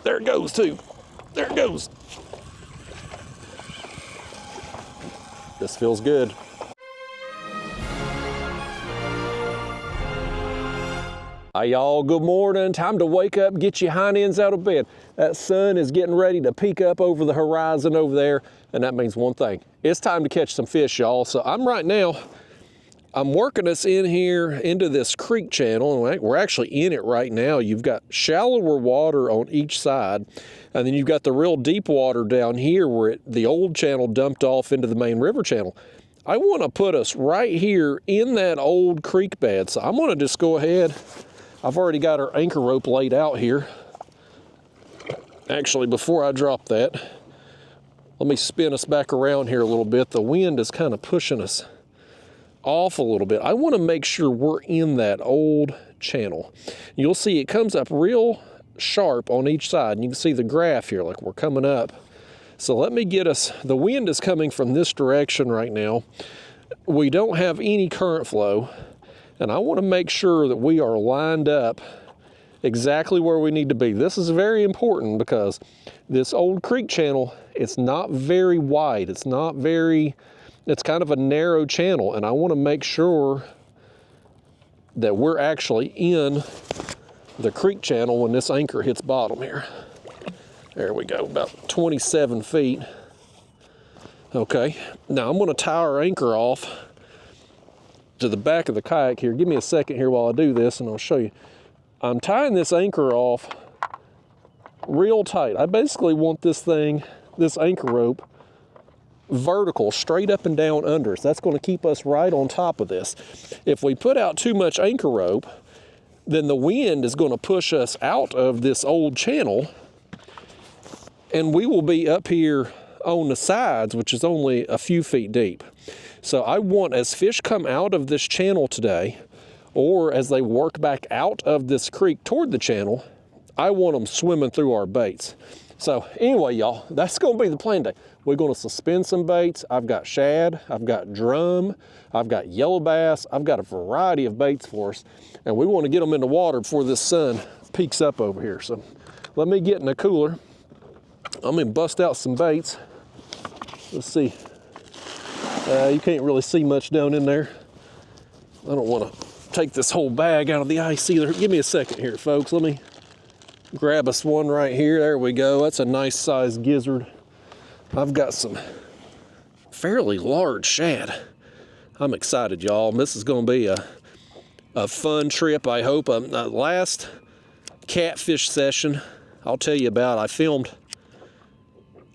There it goes too. There it goes. This feels good. Hi y'all, good morning. Time to wake up, get your hind ends out of bed. That sun is getting ready to peek up over the horizon over there, and that means one thing. It's time to catch some fish, y'all. So I'm working us in here into this creek channel, and we're actually in it right now. You've got shallower water on each side, and then you've got the real deep water down here where the old channel dumped off into the main river channel. I want to put us right here in that old creek bed. So I'm going to just go ahead. I've already got our anchor rope laid out here. Actually, before I drop that, let me spin us back around here a little bit. The wind is kind of pushing us off a little bit. I want to make sure we're in that old channel. You'll see it comes up real sharp on each side, and you can see the graph here, like we're coming up. So let me get us, the wind is coming from this direction right now. We don't have any current flow, and I want to make sure that we are lined up exactly where we need to be. This is very important because this old creek channel, it's not very wide. It's kind of a narrow channel, and I want to make sure that we're actually in the creek channel when this anchor hits bottom here. There we go, about 27 feet. Okay, now I'm going to tie our anchor off to the back of the kayak here. Give me a second here while I do this, and I'll show you. I'm tying this anchor off real tight. I basically want this anchor rope, vertical, straight up and down under us. That's going to keep us right on top of this. If we put out too much anchor rope, then the wind is going to push us out of this old channel, and we will be up here on the sides, which is only a few feet deep. So I want, as fish come out of this channel today, or as they work back out of this creek toward the channel, I want them swimming through our baits. So anyway, y'all, that's going to be the plan today. We're going to suspend some baits. I've got shad, I've got drum, I've got yellow bass, I've got a variety of baits for us, and we want to get them in the water before this sun peaks up over here. So let me get in the cooler. I'm going to bust out some baits. Let's see. You can't really see much down in there. I don't want to take this whole bag out of the ice either. Give me a second here, folks. Let me grab us one right here. There we go. That's a nice sized gizzard. I've got some fairly large shad. I'm excited, y'all. This is going to be a fun trip, I hope. Last catfish session I'll tell you about, I filmed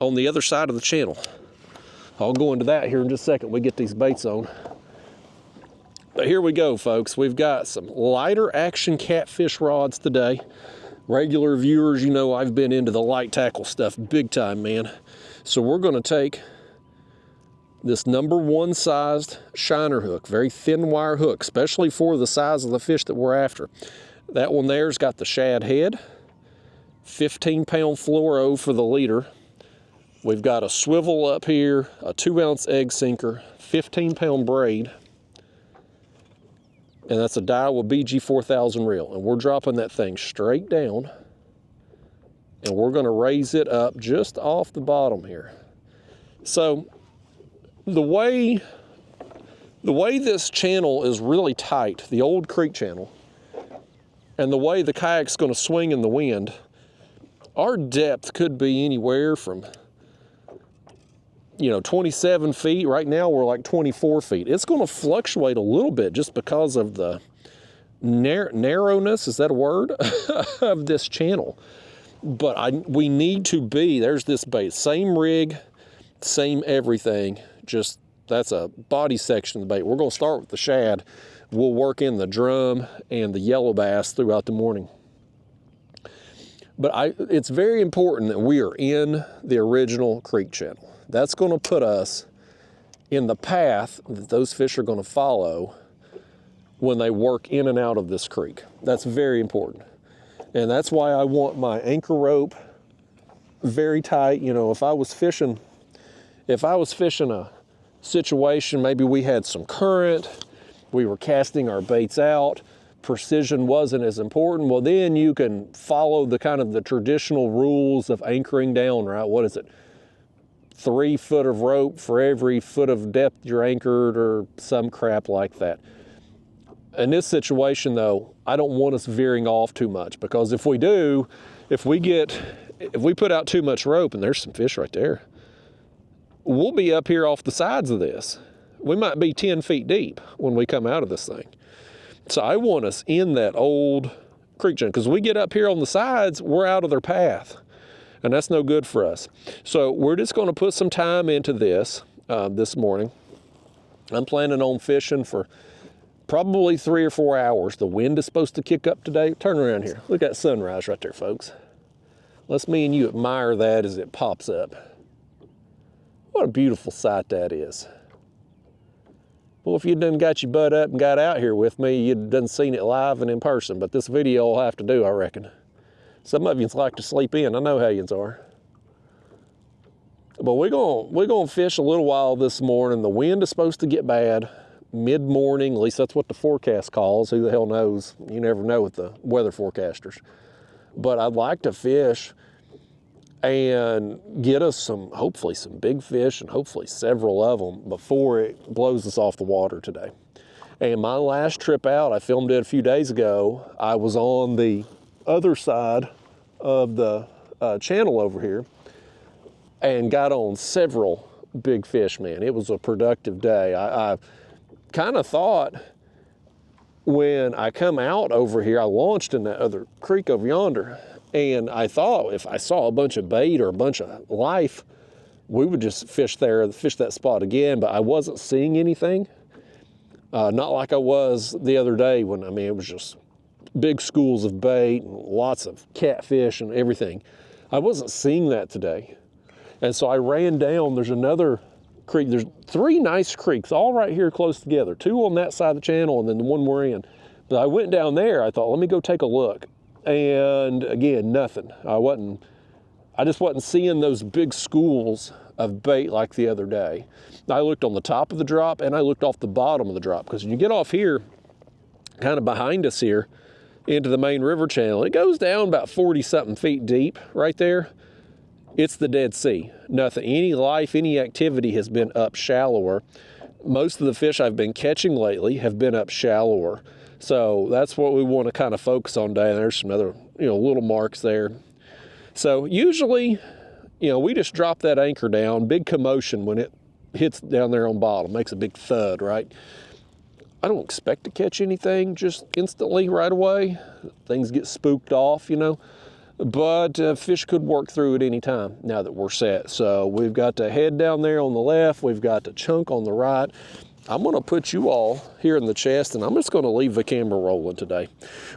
on the other side of the channel. I'll go into that here in just a second. We get these baits on. But here we go, folks. We've got some lighter action catfish rods today. Regular viewers, you know I've been into the light tackle stuff big time, man. So we're going to take this #1 sized shiner hook, very thin wire hook, especially for the size of the fish that we're after. That one there's got the shad head, 15-pound fluoro for the leader. We've got a swivel up here, a 2-ounce egg sinker, 15-pound braid, and that's a Daiwa BG4000 reel. And we're dropping that thing straight down, and we're going to raise it up just off the bottom here. So the way this channel is really tight, the old creek channel, and the way the kayak's going to swing in the wind, our depth could be anywhere from 27 feet. Right now we're like 24 feet. It's going to fluctuate a little bit just because of the narrowness, is that a word, of this channel. But we need to be, there's this bait, same rig, same everything, just that's a body section of the bait. We're going to start with the shad. We'll work in the drum and the yellow bass throughout the morning. But it's very important that we are in the original creek channel. That's going to put us in the path that those fish are going to follow when they work in and out of this creek. That's very important. And that's why I want my anchor rope very tight. If I was fishing a situation, maybe we had some current, we were casting our baits out, precision wasn't as important. Well, then you can follow the kind of the traditional rules of anchoring down, right? What is it? 3 foot of rope for every foot of depth you're anchored, or some crap like that. In this situation though, I don't want us veering off too much, because if we do, if we put out too much rope, and there's some fish right there, we'll be up here off the sides of this. We might be 10 feet deep when we come out of this thing. So I want us in that old creek channel, because we get up here on the sides, we're out of their path, and that's no good for us. So we're just going to put some time into this this morning. I'm planning on fishing for probably 3 or 4 hours. The wind is supposed to kick up today. Turn around here. Look at that sunrise right there, folks. Let's me and you admire that as it pops up. What a beautiful sight that is. Well, if you done got your butt up and got out here with me, you'd done seen it live and in person, but this video will have to do, I reckon. Some of you like to sleep in. I know how yous are. But we're gonna fish a little while this morning. The wind is supposed to get bad mid-morning, at least that's what the forecast calls. Who the hell knows? You never know with the weather forecasters. But I'd like to fish and get us hopefully some big fish, and hopefully several of them before it blows us off the water today. And my last trip out, I filmed it a few days ago. I was on the other side of the channel over here and got on several big fish, man. It was a productive day. I kind of thought when I come out over here, I launched in that other creek over yonder, and I thought if I saw a bunch of bait or a bunch of life, we would just fish that spot again, but I wasn't seeing anything. Not like I was the other day when, I mean, it was just big schools of bait and lots of catfish and everything. I wasn't seeing that today. And so I ran down, there's another creek, there's 3 nice creeks all right here close together, 2 on that side of the channel and then the one we're in. But I went down there, I thought, let me go take a look. And again, nothing. I just wasn't seeing those big schools of bait like the other day. I looked on the top of the drop and I looked off the bottom of the drop, because when you get off here, kind of behind us here, into the main river channel, it goes down about 40-something feet deep right there. It's the Dead Sea. Nothing, any life, any activity has been up shallower. Most of the fish I've been catching lately have been up shallower. So that's what we want to kind of focus on today. And there's some other, little marks there. So usually, we just drop that anchor down, big commotion when it hits down there on bottom, makes a big thud, right? I don't expect to catch anything just instantly right away. Things get spooked off, but fish could work through at any time now that we're set. So we've got the head down there on the left, we've got the chunk on the right. I'm gonna put you all here in the chest, and I'm just gonna leave the camera rolling today.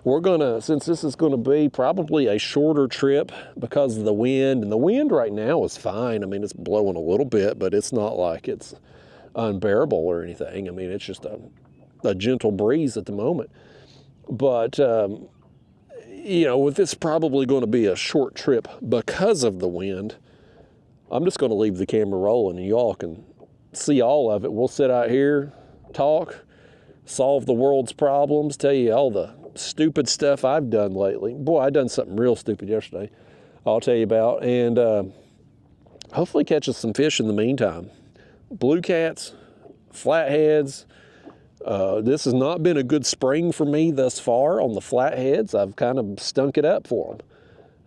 We're gonna, since this is gonna be probably a shorter trip because of the wind, and the wind right now is fine. I mean, it's blowing a little bit, but it's not like it's unbearable or anything. I mean, it's just a gentle breeze at the moment. But, with this probably gonna be a short trip because of the wind, I'm just gonna leave the camera rolling and y'all can see all of it. We'll sit out here, talk, solve the world's problems, tell you all the stupid stuff I've done lately. Boy, I done something real stupid yesterday I'll tell you about, and hopefully catch us some fish in the meantime. Blue cats, flatheads. This has not been a good spring for me thus far on the flatheads. I've kind of stunk it up for them.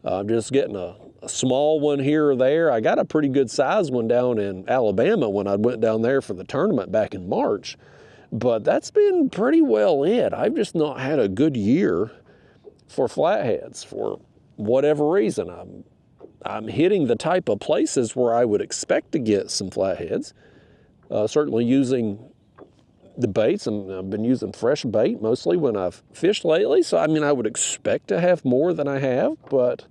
I'm just getting a small one here or there. I got a pretty good size one down in Alabama when I went down there for the tournament back in March, but that's been pretty well it. I've just not had a good year for flatheads for whatever reason. I'm hitting the type of places where I would expect to get some flatheads, certainly using the baits, and I've been using fresh bait mostly when I've fished lately. So, I mean, I would expect to have more than I have, but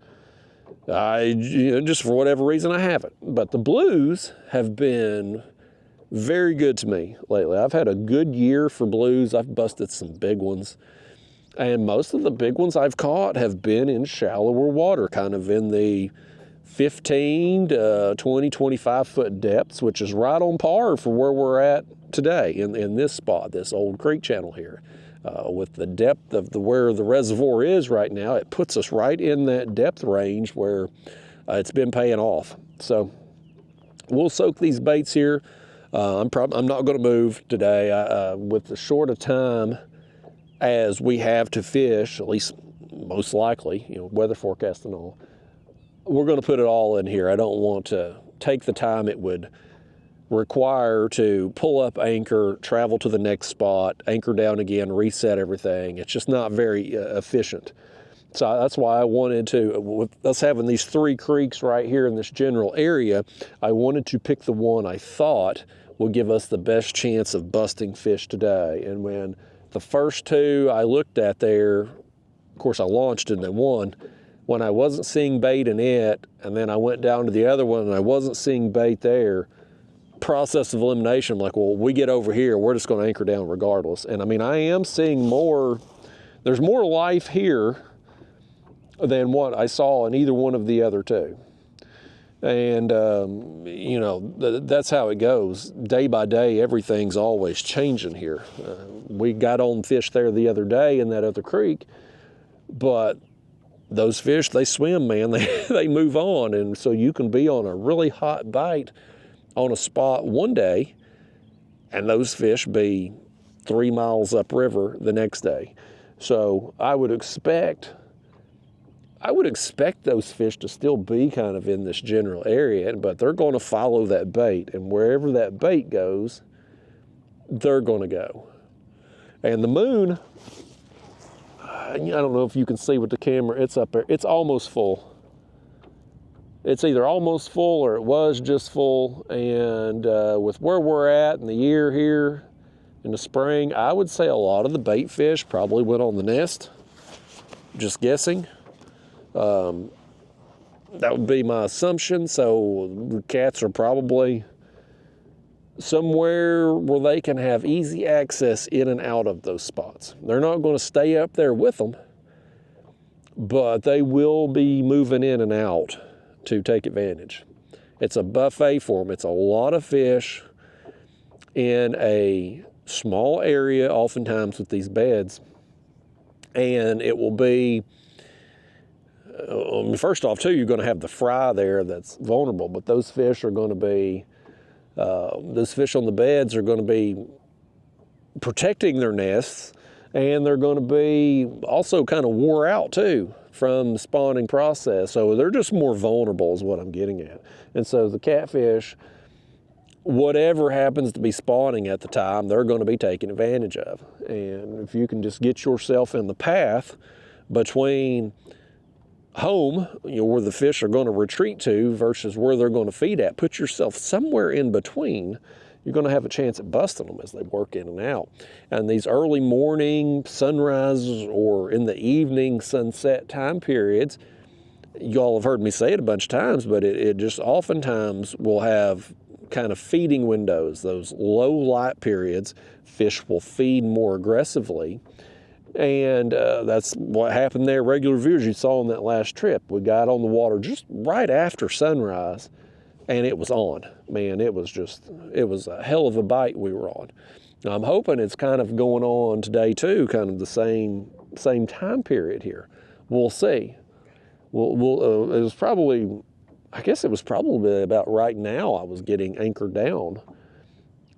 just for whatever reason, I haven't. But the blues have been very good to me lately. I've had a good year for blues. I've busted some big ones. And most of the big ones I've caught have been in shallower water, kind of in the 15 to 20, 25 foot depths, which is right on par for where we're at today in this spot, this old creek channel here. With the depth of where the reservoir is right now, it puts us right in that depth range where it's been paying off. So we'll soak these baits here. I'm not going to move today with as short a time as we have to fish, at least most likely, weather forecast and all. We're going to put it all in here. I don't want to take the time it would require to pull up anchor, travel to the next spot, anchor down again, reset everything. It's just not very efficient. So that's why I wanted to, with us having these 3 creeks right here in this general area, I wanted to pick the one I thought would give us the best chance of busting fish today. And when the first 2 I looked at there, of course I launched into one, when I wasn't seeing bait in it, and then I went down to the other one and I wasn't seeing bait there, process of elimination, I'm like, well, we get over here, we're just going to anchor down regardless. And I mean, I am seeing more, there's more life here than what I saw in either one of the other 2. And, that's how it goes. Day by day, everything's always changing here. We got on fish there the other day in that other creek, but those fish, they swim, man. They move on. And so you can be on a really hot bite on a spot one day, and those fish be 3 miles upriver the next day. So I would expect those fish to still be kind of in this general area, but they're going to follow that bait, and wherever that bait goes, they're going to go. And the moon, I don't know if you can see with the camera, it's up there. It's almost full. It's either almost full or it was just full. And with where we're at in the year here in the spring, I would say a lot of the bait fish probably went on the nest. Just guessing. That would be my assumption. So the cats are probably somewhere where they can have easy access in and out of those spots. They're not going to stay up there with them, but they will be moving in and out to take advantage. It's a buffet for them. It's a lot of fish in a small area, oftentimes with these beds, and it will be, first off, too, you're going to have the fry there that's vulnerable, but those fish are going to be, those fish on the beds are going to be protecting their nests, and they're going to be also kind of wore out too from the spawning process. So they're just more vulnerable is what I'm getting at. And so the catfish, whatever happens to be spawning at the time, they're going to be taken advantage of. And if you can just get yourself in the path between home, where the fish are going to retreat to versus where they're going to feed at, put yourself somewhere in between, you're going to have a chance at busting them as they work in and out. And these early morning sunrises or in the evening sunset time periods, y'all have heard me say it a bunch of times, but it just oftentimes will have kind of feeding windows, those low light periods. Fish will feed more aggressively. And that's what happened there. Regular viewers, you saw on that last trip, we got on the water just right after sunrise, and it was on. Man, it was a hell of a bite we were on. I'm hoping it's kind of going on today too, kind of the same time period here. We'll see. It was probably, I guess it was probably about right now I was getting anchored down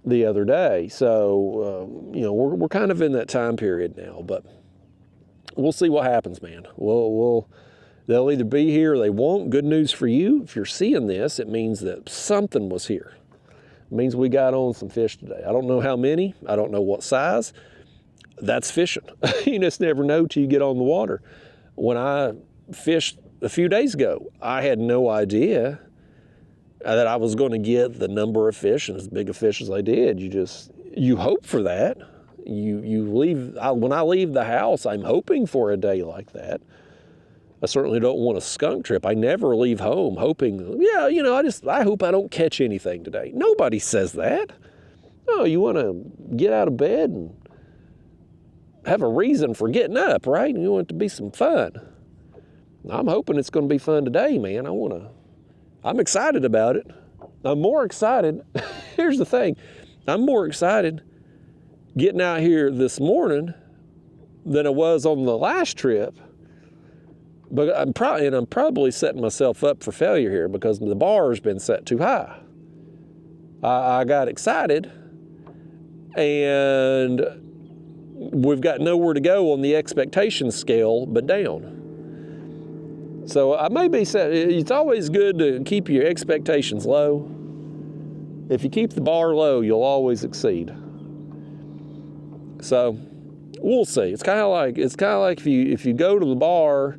the other day. So, we're kind of in that time period now, but we'll see what happens, man. They'll either be here or they won't. Good news for you, if you're seeing this, it means that something was here. It means we got on some fish today. I don't know how many. I don't know what size. That's fishing. You just never know till you get on the water. When I fished a few days ago, I had no idea that I was going to get the number of fish and as big a fish as I did. You hope for that. When I leave the house, I'm hoping for a day like that. I certainly don't want a skunk trip. I never leave home hoping, I hope I don't catch anything today. Nobody says that. No, you want to get out of bed and have a reason for getting up, right? And you want it to be some fun. I'm hoping it's going to be fun today, man. I'm excited about it. I'm more excited. Here's the thing. I'm more excited getting out here this morning than it was on the last trip. But I'm probably setting myself up for failure here because the bar has been set too high. I got excited, and we've got nowhere to go on the expectation scale but down. So I may be set. It's always good to keep your expectations low. If you keep the bar low, you'll always exceed. So we'll see. It's kind of like if you go to the bar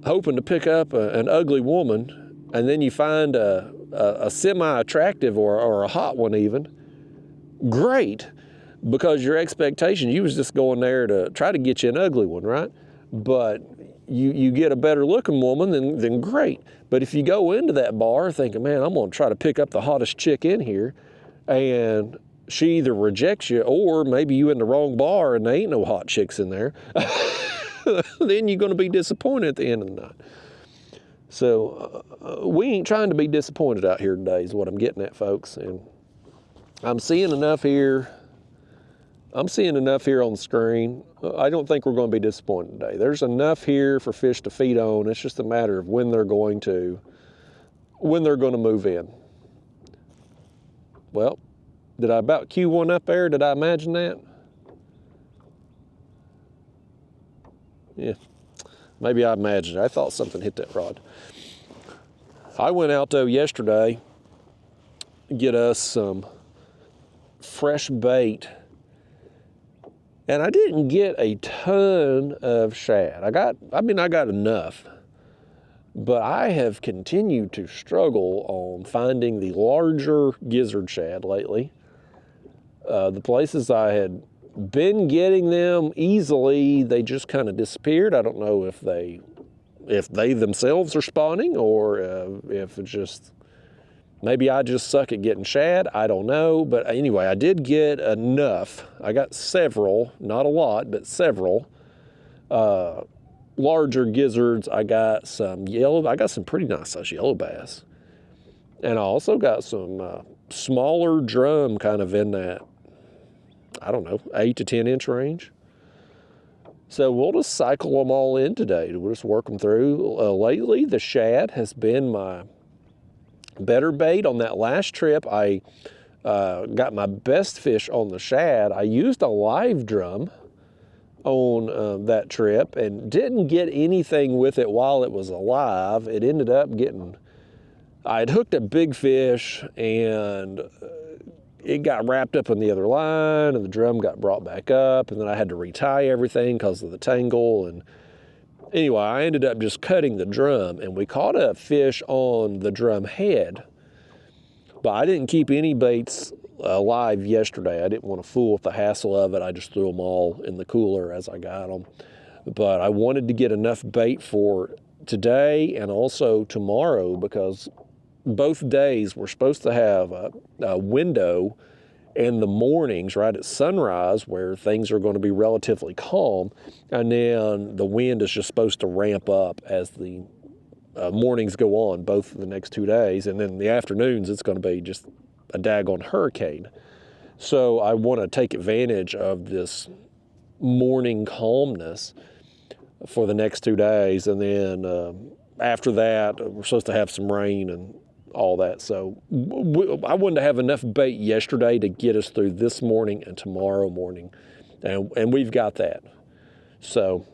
hoping to pick up an ugly woman, and then you find a semi-attractive or a hot one even. Great, because your expectation, you was just going there to try to get you an ugly one, right? But you get a better looking woman, then great. But if you go into that bar thinking, man, I'm gonna try to pick up the hottest chick in here, and she either rejects you or maybe you in the wrong bar and there ain't no hot chicks in there, then you're gonna be disappointed at the end of the night. So we ain't trying to be disappointed out here today is what I'm getting at, folks. And I'm seeing enough here on the screen. I don't think we're going to be disappointed today. There's enough here for fish to feed on. It's just a matter of when they're going to move in. Well, did I about cue one up there? Did I imagine that? Yeah, maybe I imagined it. I thought something hit that rod. I went out though yesterday to get us some fresh bait, and I didn't get a ton of shad. I got enough, but I have continued to struggle on finding the larger gizzard shad lately. The places I had been getting them easily, they just kind of disappeared. I don't know if they themselves are spawning, or if it's just, maybe I just suck at getting shad. I don't know. But anyway, I did get enough. I got several, not a lot, but several larger gizzards. I got some pretty nice size yellow bass. And I also got some smaller drum, kind of in that, I don't know, 8 to 10 inch range. So we'll just cycle them all in today. We'll just work them through. Lately, the shad has been my better bait. On that last trip, I got my best fish on the shad. I used a live drum on that trip and didn't get anything with it while it was alive. It ended up getting, I had hooked a big fish, and it got wrapped up in the other line, and the drum got brought back up, and then I had to retie everything because of the tangle. And anyway, I ended up just cutting the drum, and we caught a fish on the drum head, but I didn't keep any baits alive yesterday. I didn't want to fool with the hassle of it. I just threw them all in the cooler as I got them. But I wanted to get enough bait for today and also tomorrow, because both days we're supposed to have a window in the mornings right at sunrise where things are going to be relatively calm, and then the wind is just supposed to ramp up as the mornings go on, both the next 2 days, and then the afternoons it's going to be just a daggone hurricane. So I want to take advantage of this morning calmness for the next 2 days, and then after that we're supposed to have some rain and all that. So I wanted to have enough bait yesterday to get us through this morning and tomorrow morning, and we've got that. So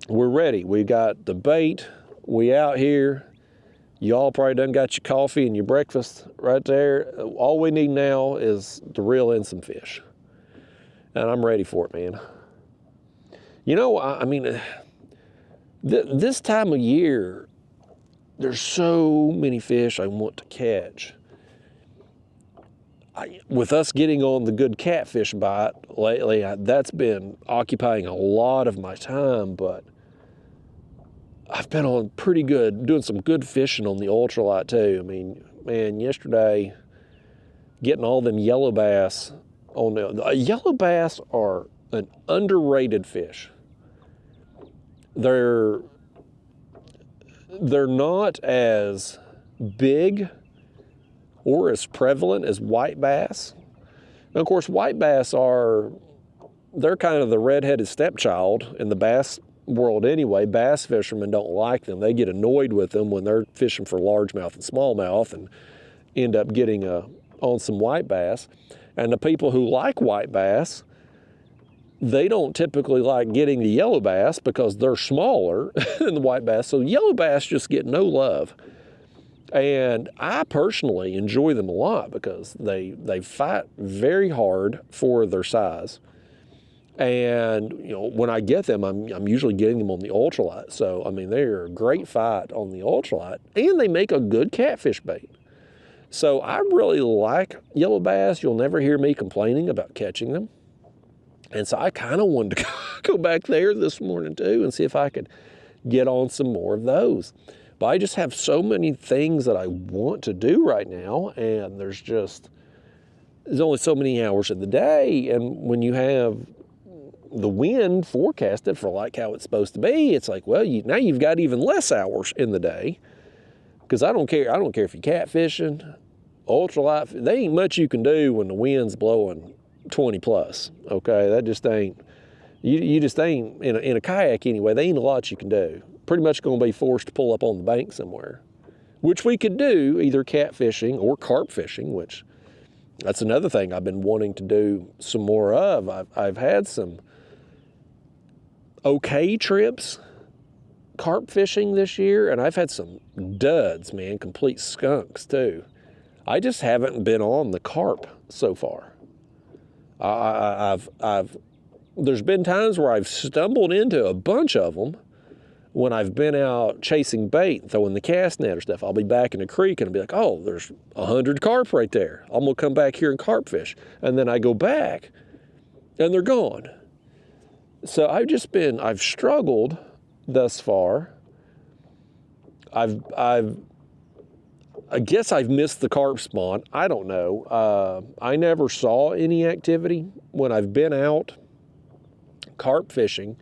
we're ready. We got the bait. We out here. Y'all probably done got your coffee and your breakfast right there. All we need now is to reel in some fish, and I'm ready for it, man. You know, I mean, this time of year, there's so many fish I want to catch. With us getting on the good catfish bite lately, that's been occupying a lot of my time, but I've been on pretty good, doing some good fishing on the Ultralight too. I mean, man, yesterday, getting all them yellow bass on the yellow bass are an underrated fish. They're not as big or as prevalent as white bass. And of course, white bass are they're kind of the redheaded stepchild in the bass world anyway. Bass fishermen don't like them. They get annoyed with them when they're fishing for largemouth and smallmouth and end up getting on some white bass. And the people who like white bass, they don't typically like getting the yellow bass because they're smaller than the white bass. So yellow bass just get no love. And I personally enjoy them a lot because they fight very hard for their size. And, you know, when I get them, I'm usually getting them on the ultralight. So, I mean, they're a great fight on the ultralight, and they make a good catfish bait. So I really like yellow bass. You'll never hear me complaining about catching them. And so I kind of wanted to go back there this morning too and see if I could get on some more of those. But I just have so many things that I want to do right now, and there's only so many hours in the day. And when you have the wind forecasted for like how it's supposed to be, it's like, well, now you've got even less hours in the day. Because I don't care if you're catfishing, ultralight, there ain't much you can do when the wind's blowing 20 plus, okay? That just ain't, you just ain't, in a kayak anyway, there ain't a lot you can do. Pretty much gonna be forced to pull up on the bank somewhere, which we could do either catfishing or carp fishing, which that's another thing I've been wanting to do some more of. I've had some okay trips carp fishing this year, and I've had some duds, man, complete skunks too. I just haven't been on the carp so far. There's been times where I've stumbled into a bunch of them when I've been out chasing bait, throwing the cast net or stuff. I'll be back in the creek and I'll be like, oh, there's 100 carp right there. I'm gonna come back here and carp fish. And then I go back and they're gone. So I've struggled thus far. I guess I've missed the carp spawn. I don't know. I never saw any activity when I've been out carp fishing.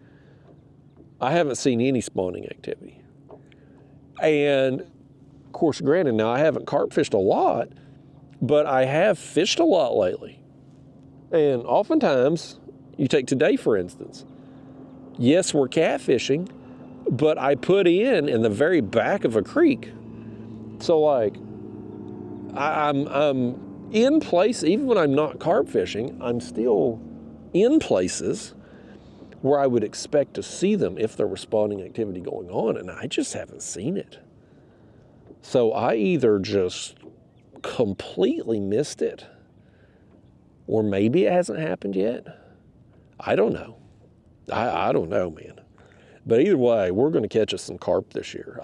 I haven't seen any spawning activity. And of course, granted, now I haven't carp fished a lot, but I have fished a lot lately. And oftentimes, you take today for instance. Yes, we're catfishing, but I put in the very back of a creek. So like, I'm in place, even when I'm not carp fishing, I'm still in places where I would expect to see them if there was spawning activity going on, and I just haven't seen it. So I either just completely missed it, or maybe it hasn't happened yet. I don't know. I don't know, man. But either way, we're gonna catch us some carp this year.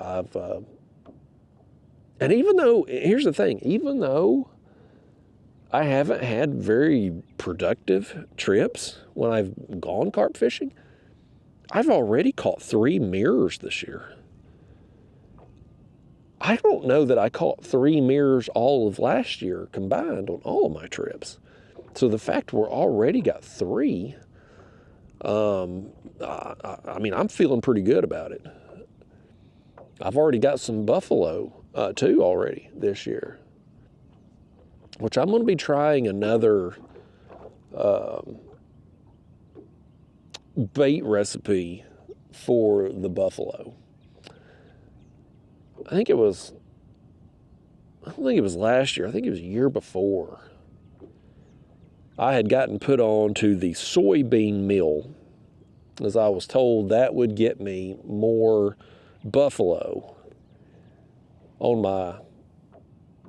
And even though, here's the thing, even though I haven't had very productive trips when I've gone carp fishing, I've already caught 3 mirrors this year. I don't know that I caught 3 mirrors all of last year combined on all of my trips. So the fact we're already got 3, I mean, I'm feeling pretty good about it. I've already got some buffalo too already this year, which I'm going to be trying another bait recipe for the buffalo. I don't think it was last year. I think it was a year before. I had gotten put on to the soybean meal, as I was told that would get me more buffalo on my,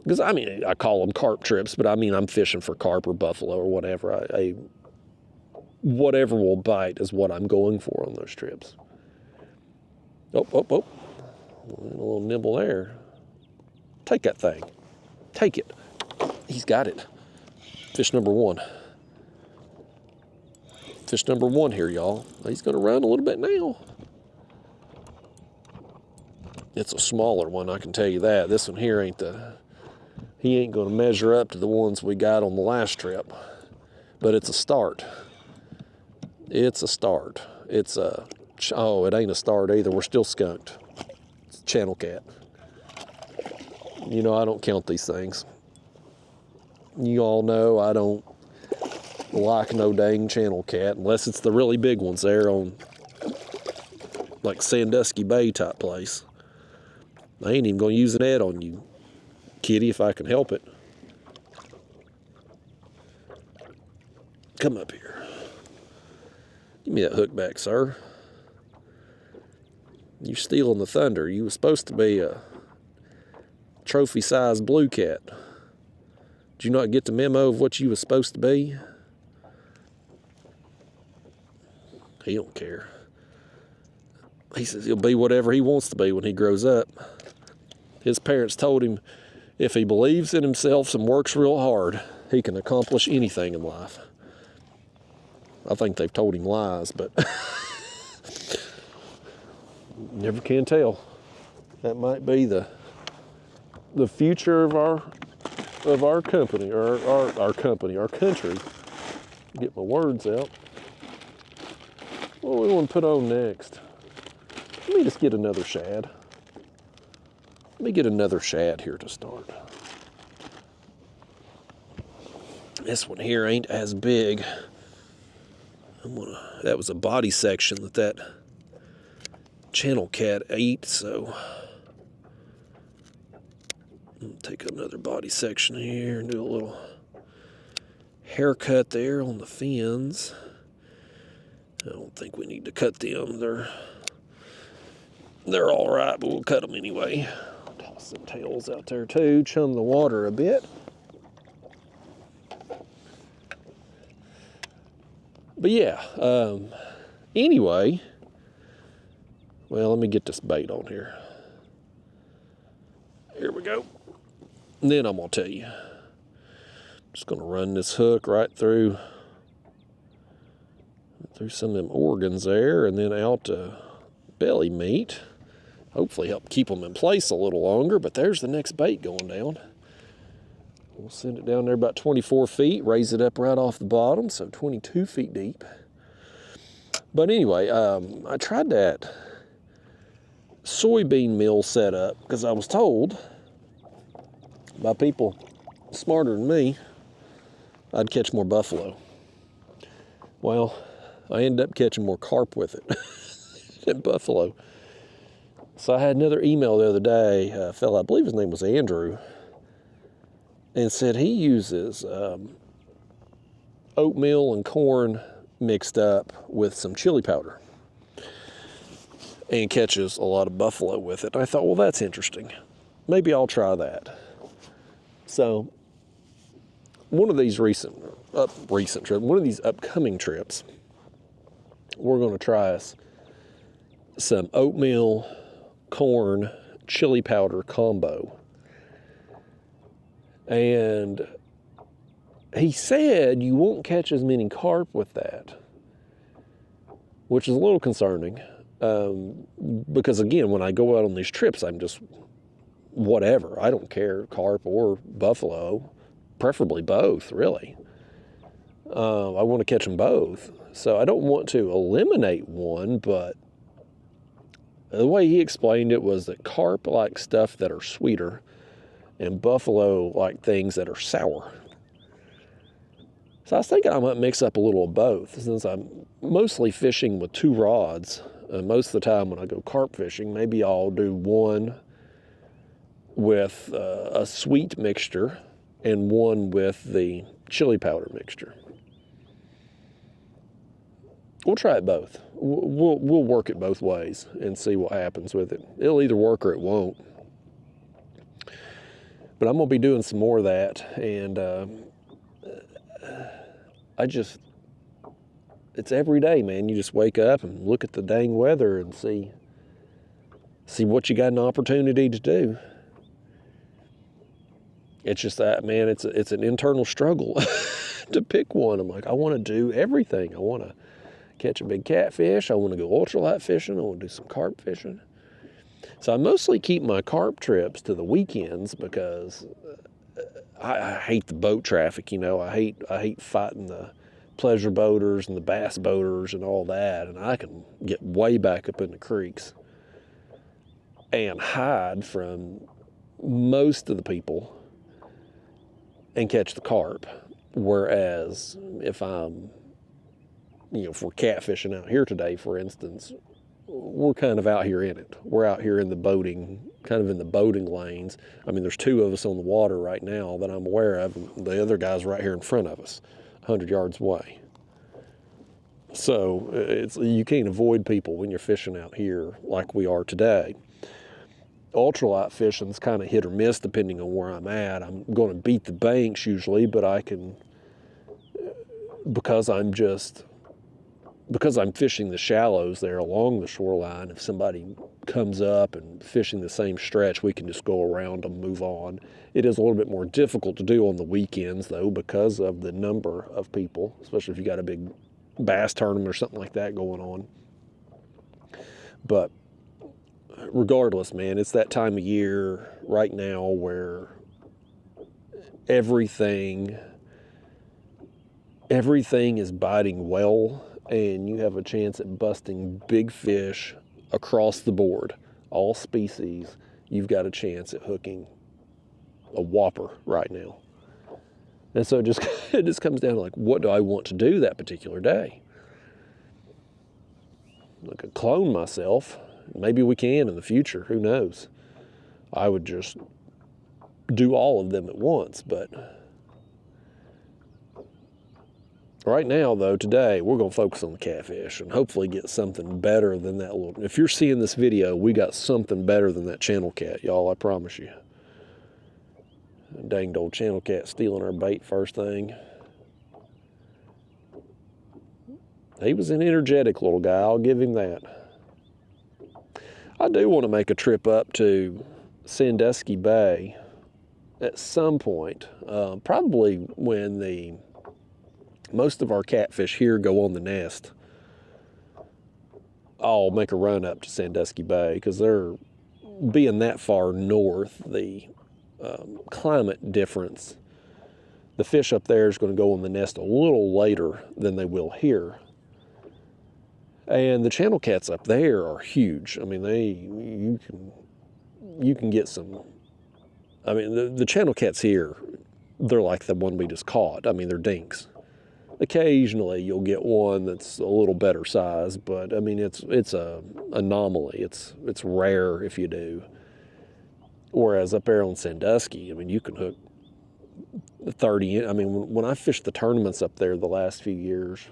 because I mean, I call them carp trips, but I mean, I'm fishing for carp or buffalo or whatever. Whatever will bite is what I'm going for on those trips. Oh. A little nibble there. Take that thing. Take it. He's got it. Fish number 1. Fish number 1 here, y'all. He's going to run a little bit now. It's a smaller one, I can tell you that. This one here he ain't going to measure up to the ones we got on the last trip. But it's a start. It's a start. It ain't a start either. We're still skunked. It's a channel cat. You know, I don't count these things. You all know I don't like no dang channel cat, unless it's the really big ones there on like Sandusky Bay type place. I ain't even gonna use an net on you, kitty, if I can help it. Come up here. Give me that hook back, sir. You stealing the thunder. You were supposed to be a trophy-sized blue cat. Did you not get the memo of what you were supposed to be? He don't care. He says he'll be whatever he wants to be when he grows up. His parents told him if he believes in himself and works real hard, he can accomplish anything in life. I think they've told him lies, but never can tell. That might be the future of our company, or our country. Get my words out. What do we want to put on next? Let me just get another shad. Let me get another shad here to start. This one here ain't as big. That was a body section that channel cat ate, so I'll take another body section here and do a little haircut there on the fins. I don't think we need to cut them. They're all right, but we'll cut them anyway. Toss some tails out there too, chum the water a bit. But yeah, anyway, well, let me get this bait on here. Here we go. And then I'm going to tell you. I'm just going to run this hook right through some of them organs there, and then out to belly meat. Hopefully help keep them in place a little longer, but there's the next bait going down. We'll send it down there about 24 feet, raise it up right off the bottom, so 22 feet deep. But anyway, I tried that soybean meal setup because I was told by people smarter than me I'd catch more buffalo. Well, I ended up catching more carp with it than buffalo. So I had another email the other day, a fella, I believe his name was Andrew, and said he uses oatmeal and corn mixed up with some chili powder and catches a lot of buffalo with it. I thought, well, that's interesting. Maybe I'll try that. So one of these one of these upcoming trips, we're going to try us some oatmeal, corn, chili powder combo. And he said you won't catch as many carp with that, which is a little concerning. Because again, when I go out on these trips, I'm just whatever. I don't care, carp or buffalo, preferably both, really. I want to catch them both. So I don't want to eliminate one, but the way he explained it was that carp like stuff that are sweeter and buffalo like things that are sour. So I was thinking I might mix up a little of both, since I'm mostly fishing with two rods. Most of the time when I go carp fishing, maybe I'll do one with a sweet mixture and one with the chili powder mixture. We'll try it both. We'll work it both ways and see what happens with it. It'll either work or it won't. But I'm going to be doing some more of that, and it's every day, man. You just wake up and look at the dang weather and see what you got an opportunity to do. It's just that, man, it's an internal struggle to pick one. I'm like, I want to do everything. I want to catch a big catfish. I want to go ultralight fishing. I want to do some carp fishing. So I mostly keep my carp trips to the weekends because I hate the boat traffic. You know, I hate fighting the pleasure boaters and the bass boaters and all that. And I can get way back up in the creeks and hide from most of the people and catch the carp. Whereas if I'm, if we're catfishing out here today, for instance, we're kind of out here in it. We're out here in the boating, kind of in the boating lanes. I mean, there's two of us on the water right now that I'm aware of. The other guy's right here in front of us, 100 yards away. So you can't avoid people when you're fishing out here like we are today. Ultralight fishing's kind of hit or miss depending on where I'm at. I'm going to beat the banks usually, but I can, because I'm fishing the shallows there along the shoreline, if somebody comes up and fishing the same stretch, we can just go around them, move on. It is a little bit more difficult to do on the weekends, though, because of the number of people, especially if you got a big bass tournament or something like that going on. But regardless, man, it's that time of year right now where everything is biting well, and you have a chance at busting big fish across the board, all species. You've got a chance at hooking a whopper right now. And so it just comes down to, like, what do I want to do that particular day? I could clone myself. Maybe we can in the future. Who knows? I would just do all of them at once. But right now, though, today, we're going to focus on the catfish and hopefully get something better than that little... If you're seeing this video, we got something better than that channel cat, y'all, I promise you. Danged old channel cat stealing our bait first thing. He was an energetic little guy, I'll give him that. I do want to make a trip up to Sandusky Bay at some point, probably when most of our catfish here go on the nest. I'll make a run up to Sandusky Bay, because they're being that far north, the climate difference. The fish up there is going to go on the nest a little later than they will here. And the channel cats up there are huge. I mean, you can get some. I mean, the channel cats here, they're like the one we just caught. I mean, they're dinks. Occasionally you'll get one that's a little better size, but I mean, it's a anomaly. It's rare if you do. Whereas up there on Sandusky, I mean, you can hook 30. I mean, when I fished the tournaments up there the last few years,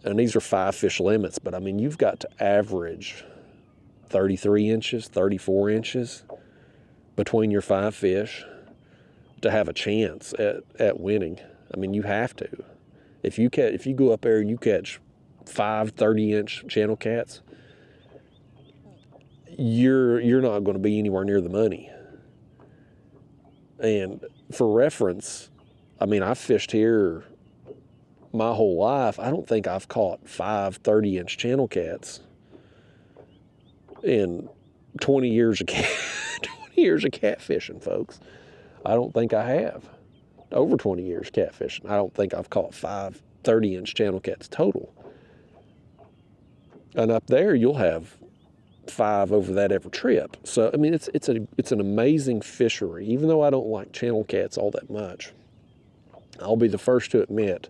and these are 5 fish limits, but I mean, you've got to average 33 inches, 34 inches between your 5 fish to have a chance at winning. I mean, you have to. If you go up there and you catch 5 30-inch channel cats, you're not going to be anywhere near the money. And for reference, I mean, I've fished here my whole life. I don't think I've caught 5 30-inch channel cats in 20 years of 20 years of catfishing, folks. I don't think I have. Over 20 years catfishing. I don't think I've caught 5 30-inch channel cats total. And up there, you'll have 5 over that every trip. So I mean, it's an amazing fishery. Even though I don't like channel cats all that much, I'll be the first to admit,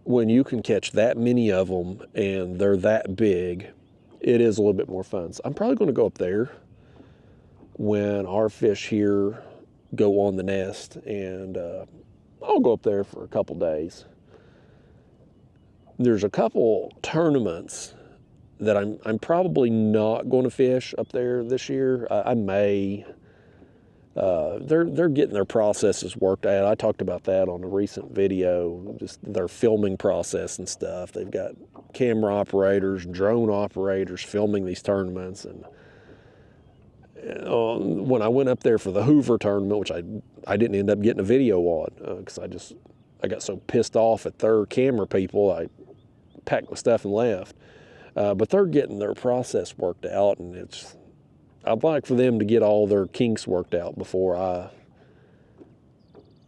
when you can catch that many of them and they're that big, it is a little bit more fun. So I'm probably going to go up there when our fish here go on the nest, and I'll go up there for a couple days. There's a couple tournaments that I'm probably not going to fish up there this year. I may. They're getting their processes worked out. I talked about that on a recent video, just their filming process and stuff. They've got camera operators, drone operators filming these tournaments. And when I went up there for the Hoover tournament, which I didn't end up getting a video on, because I got so pissed off at their camera people, I packed my stuff and left. But they're getting their process worked out, and I'd like for them to get all their kinks worked out before I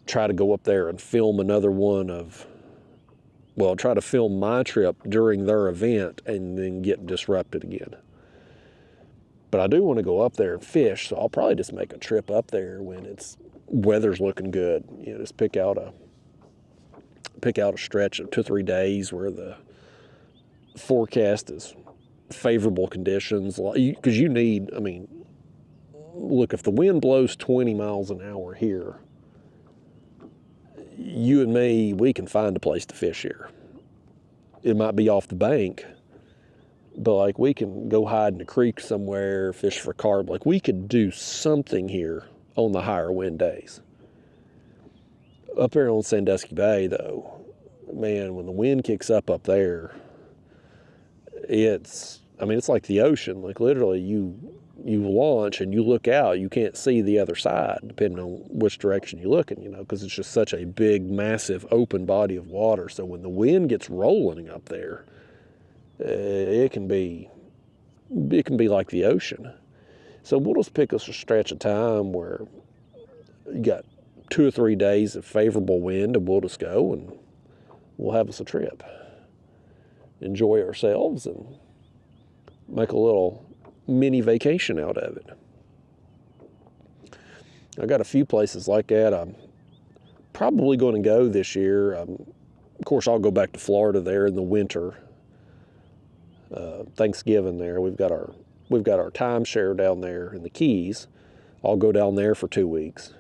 try to go up there and film another one try to film my trip during their event and then get disrupted again. But I do want to go up there and fish, so I'll probably just make a trip up there when it's weather's looking good. You know, just pick out a stretch of 2 or 3 days where the forecast is favorable conditions, because you need, I mean, look, if the wind blows 20 miles an hour here, you and me, we can find a place to fish here. It might be off the bank, but like we can go hide in a creek somewhere, fish for carp. Like we could do something here on the higher wind days. Up there on Sandusky Bay though, man, when the wind kicks up there, it's like the ocean. Like literally you launch and you look out, you can't see the other side depending on which direction you're looking, you know, because it's just such a big, massive, open body of water. So when the wind gets rolling up there, it can be like the ocean. So we'll just pick us a stretch of time where you got 2 or 3 days of favorable wind, and we'll just go and we'll have us a trip, enjoy ourselves, and make a little mini vacation out of it. I got a few places like that I'm probably going to go this year. Of course, I'll go back to Florida there in the winter. Thanksgiving there, we've got our timeshare down there in the Keys. I'll go down there for 2 weeks.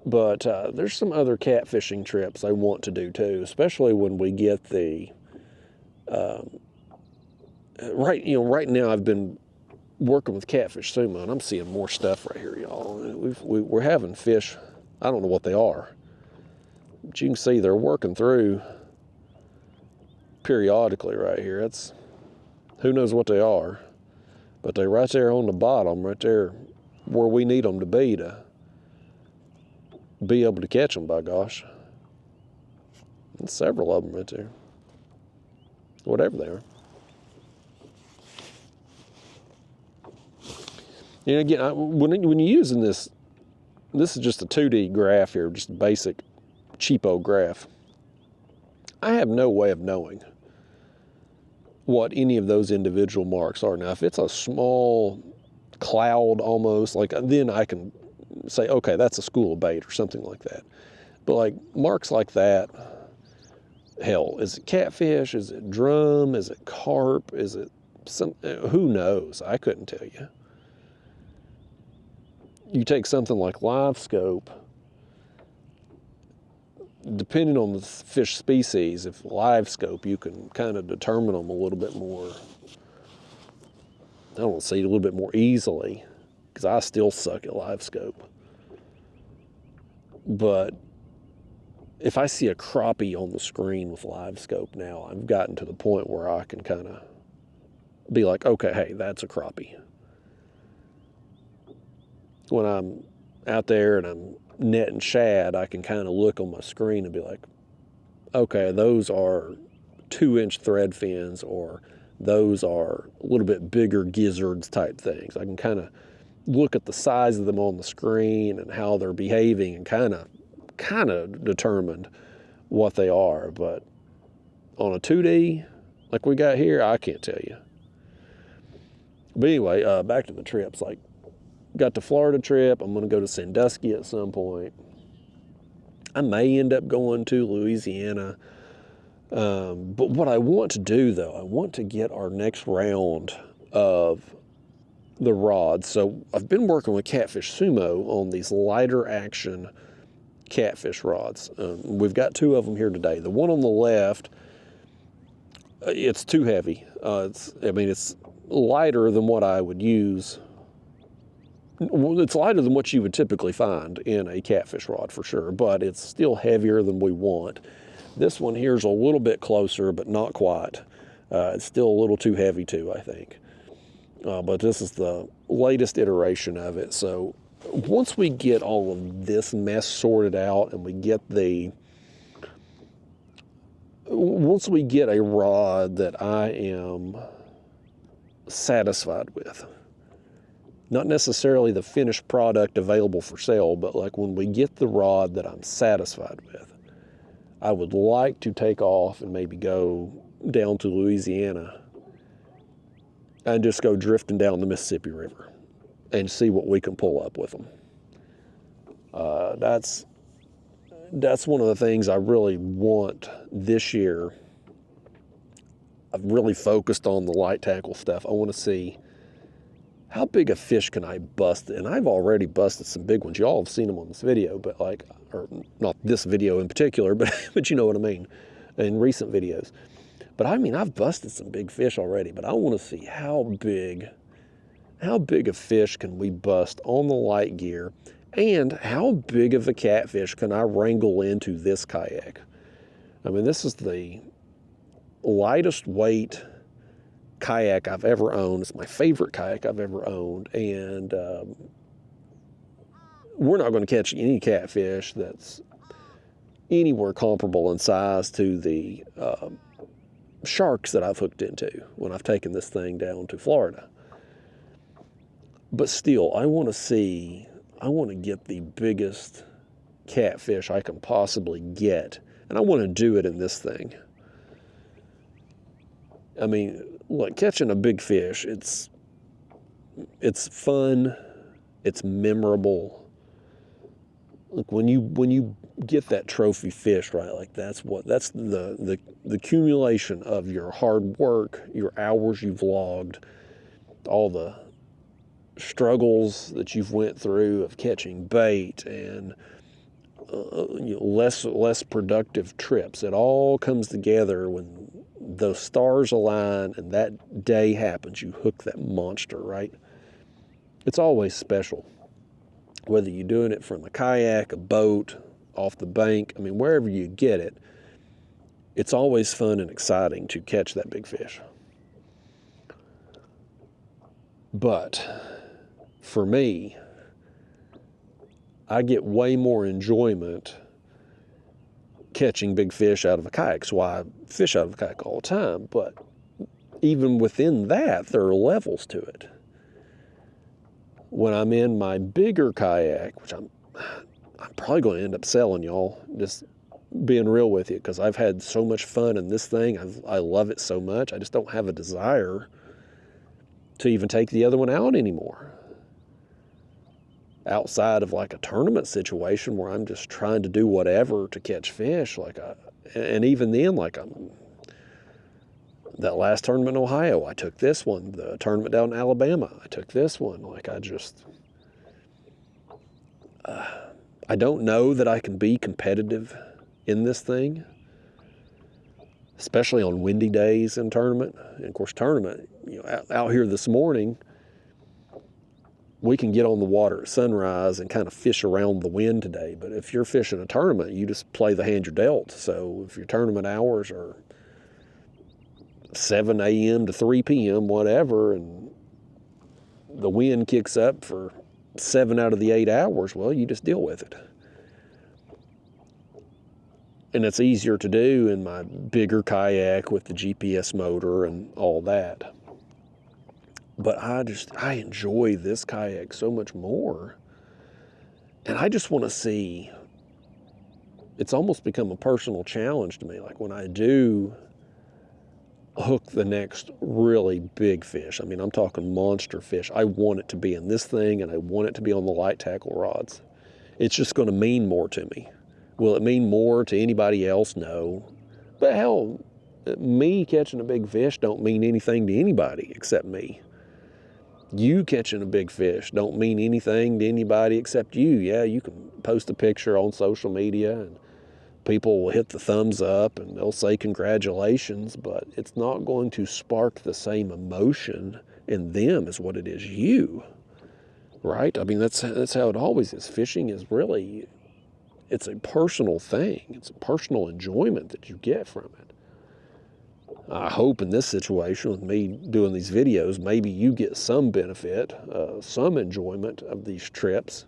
But there's some other catfishing trips I want to do too, especially when we get the right now I've been working with Catfish Sumo, and I'm seeing more stuff right here, y'all. We're having fish, I don't know what they are, but you can see they're working through periodically right here. It's, who knows what they are, but they're right there on the bottom, right there where we need them to be able to catch them, by gosh. And several of them right there, whatever they are. You know, again, when you're using this is just a 2D graph here, just a basic cheapo graph. I have no way of knowing what any of those individual marks are. Now, if it's a small cloud almost, like, then I can say, okay, that's a school of bait or something like that. But like marks like that, hell, is it catfish? Is it drum? Is it carp? Is it some, who knows? I couldn't tell you. You take something like live scope, depending on the fish species, if live scope, you can kind of determine them a little bit more, I don't say a little bit more easily, because I still suck at live scope. But if I see a crappie on the screen with live scope now, I've gotten to the point where I can kind of be like, okay, hey, that's a crappie. When I'm out there and I'm netting shad, I can kind of look on my screen and be like, okay, those are 2-inch thread fins, or those are a little bit bigger gizzards type things. I can kind of look at the size of them on the screen and how they're behaving and kind of determine what they are. But on a 2D like we got here, I can't tell you. But anyway, back to the trips. Like, got the Florida trip. I'm going to go to Sandusky at some point. I may end up going to Louisiana. But what I want to do, though, I want to get our next round of the rods. So I've been working with Catfish Sumo on these lighter action catfish rods. We've got 2 of them here today. The one on the left, it's too heavy. It's lighter than what I would use. Well, it's lighter than what you would typically find in a catfish rod for sure, but it's still heavier than we want. This one here is a little bit closer, but not quite. It's still a little too heavy too, I think. But this is the latest iteration of it. So once we get all of this mess sorted out and we get once we get a rod that I am satisfied with, not necessarily the finished product available for sale, but like when we get the rod that I'm satisfied with, I would like to take off and maybe go down to Louisiana and just go drifting down the Mississippi River and see what we can pull up with them. That's one of the things I really want this year. I've really focused on the light tackle stuff. I want to see how big a fish can I bust. And I've already busted some big ones. Y'all have seen them on this video, but like, or not this video in particular, but you know what I mean, in recent videos. But I mean, I've busted some big fish already, but I want to see how big a fish can we bust on the light gear, and how big of a catfish can I wrangle into this kayak. I mean, this is the lightest weight kayak I've ever owned. It's my favorite kayak I've ever owned, and we're not going to catch any catfish that's anywhere comparable in size to the sharks that I've hooked into when I've taken this thing down to Florida. But still, I want to get the biggest catfish I can possibly get, and I want to do it in this thing. I mean, look, catching a big fish, it's fun, it's memorable. Look, when you get that trophy fish, right, like that's the accumulation of your hard work, your hours you've logged, all the struggles that you've went through of catching bait, and less productive trips. It all comes together when those stars align and that day happens. You hook that monster, right? It's always special. Whether you're doing it from a kayak, a boat, off the bank, I mean, wherever you get it, it's always fun and exciting to catch that big fish. But for me, I get way more enjoyment catching big fish out of a kayak. So I fish out of a kayak all the time, but even within that, there are levels to it. When I'm in my bigger kayak, which I'm probably going to end up selling, y'all, just being real with you, because I've had so much fun in this thing. I love it so much. I just don't have a desire to even take the other one out anymore. Outside of like a tournament situation where I'm just trying to do whatever to catch fish, and even then, like that last tournament in Ohio, I took this one. The tournament down in Alabama, I took this one. Like I don't know that I can be competitive in this thing, especially on windy days in tournament. And of course, tournament, out here this morning, we can get on the water at sunrise and kind of fish around the wind today. But if you're fishing a tournament, you just play the hand you're dealt. So if your tournament hours are 7 a.m. to 3 p.m., whatever, and the wind kicks up for 7 out of the 8 hours, well, you just deal with it. And it's easier to do in my bigger kayak with the GPS motor and all that. But I enjoy this kayak so much more. And I just want to see, it's almost become a personal challenge to me. Like when I do hook the next really big fish, I mean, I'm talking monster fish, I want it to be in this thing, and I want it to be on the light tackle rods. It's just going to mean more to me. Will it mean more to anybody else? No. But hell, me catching a big fish don't mean anything to anybody except me. You catching a big fish don't mean anything to anybody except you. Yeah, you can post a picture on social media and people will hit the thumbs up and they'll say congratulations, but it's not going to spark the same emotion in them as what it is you, right? I mean, that's how it always is. Fishing is really, it's a personal thing. It's a personal enjoyment that you get from it. I hope in this situation with me doing these videos, maybe you get some benefit, some enjoyment of these trips.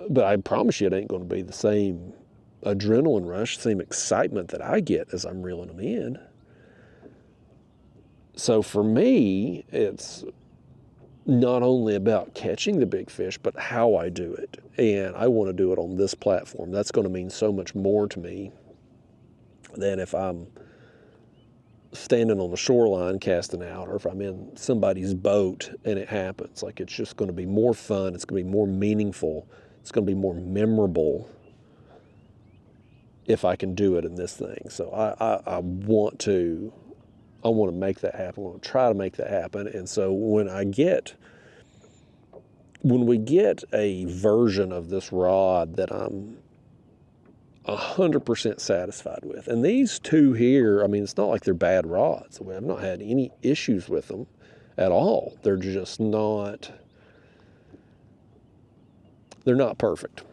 But I promise you it ain't going to be the same adrenaline rush, same excitement that I get as I'm reeling them in. So for me, it's not only about catching the big fish, but how I do it. And I want to do it on this platform. That's going to mean so much more to me than if I'm standing on the shoreline casting out, or if I'm in somebody's boat and it happens. Like, it's just going to be more fun. It's going to be more meaningful It's going to be more memorable if I can do it in this thing. So I want to make that happen. I want to try to make that happen. And so when we get a version of this rod that I'm 100% satisfied with, and these two here, I mean, it's not like they're bad rods. I've not had any issues with them at all. They're just not, they're not perfect.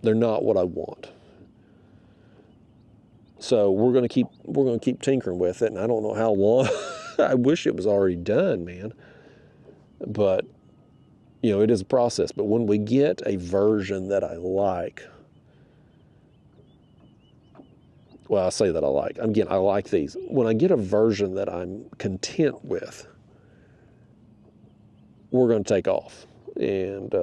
They're not what I want. So we're going to keep tinkering with it, and I don't know how long. I wish it was already done, man. But you know, it is a process. But when we get a version that I like, well, I say that I like. Again, I like these. When I get a version that I'm content with, we're going to take off and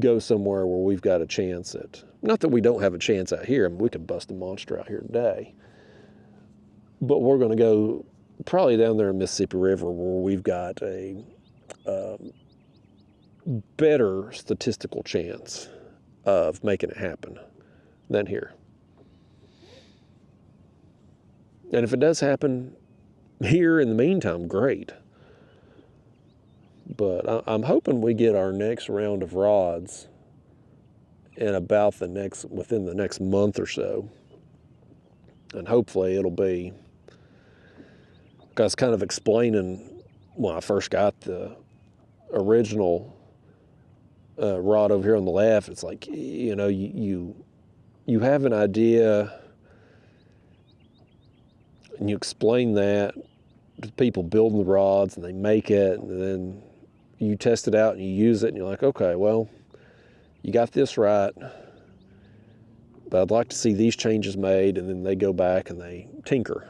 go somewhere where we've got a chance at. Not that we don't have a chance out here. I mean, we could bust a monster out here today. But we're going to go probably down there in Mississippi River where we've got a better statistical chance of making it happen than here. And if it does happen here in the meantime, great. But I'm hoping we get our next round of rods in about within the next month or so. And hopefully it'll be, because kind of explaining when I first got the original rod over here on the left, it's like, you know, you have an idea and you explain that to people building the rods and they make it, and then you test it out and you use it and you're like, okay, well, you got this right, but I'd like to see these changes made, and then they go back and they tinker.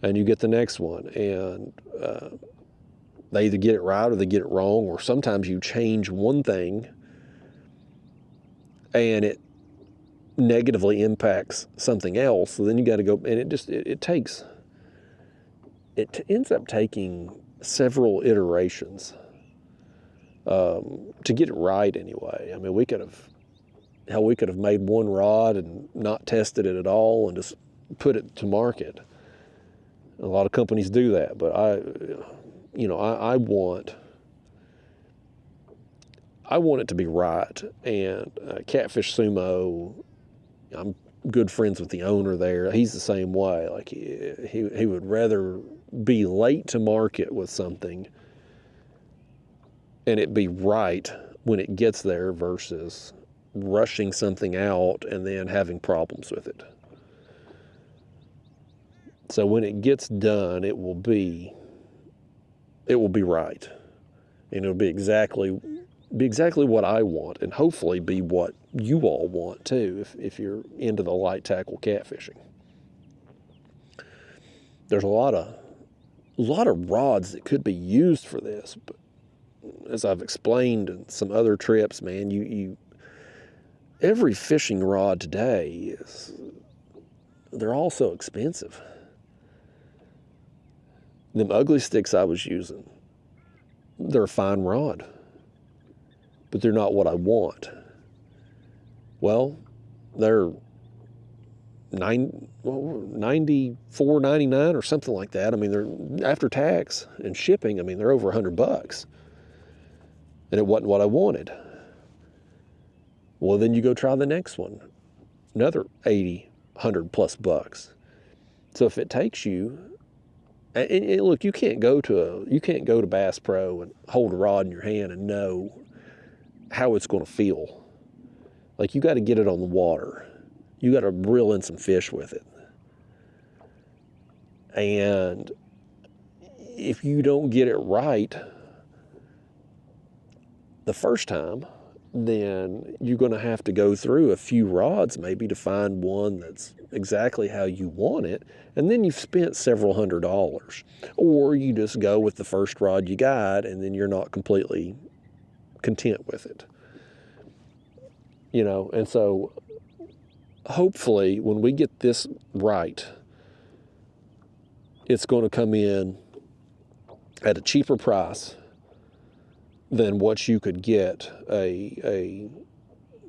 And you get the next one, and they either get it right or they get it wrong, or sometimes you change one thing and it negatively impacts something else. So then you got to go, and it ends up taking several iterations to get it right anyway. I mean, we could have made one rod and not tested it at all and just put it to market. A lot of companies do that, but I want it to be right. And Catfish Sumo, I'm good friends with the owner there. He's the same way. Like he would rather be late to market with something and it be right when it gets there versus rushing something out and then having problems with it. So when it gets done, it will be right, and it'll be exactly what I want, and hopefully be what you all want too, if you're into the light tackle catfishing. There's a lot of rods that could be used for this, but as I've explained in some other trips, man, every fishing rod today they're all so expensive. Them ugly sticks I was using, they're a fine rod, but they're not what I want. Well, they're $94.99 or something like that. I mean, they're after tax and shipping. I mean, they're over $100, and it wasn't what I wanted. Well, then you go try the next one, another $80, $100+ So if it takes you, and look, you can't go to Bass Pro and hold a rod in your hand and know how it's going to feel. Like, you got to get it on the water. You got to reel in some fish with it. And if you don't get it right the first time, then you're going to have to go through a few rods maybe to find one that's exactly how you want it, and then you've spent several $100s. Or you just go with the first rod you got, and then you're not completely content with it. You know, and so hopefully when we get this right, it's going to come in at a cheaper price than what you could get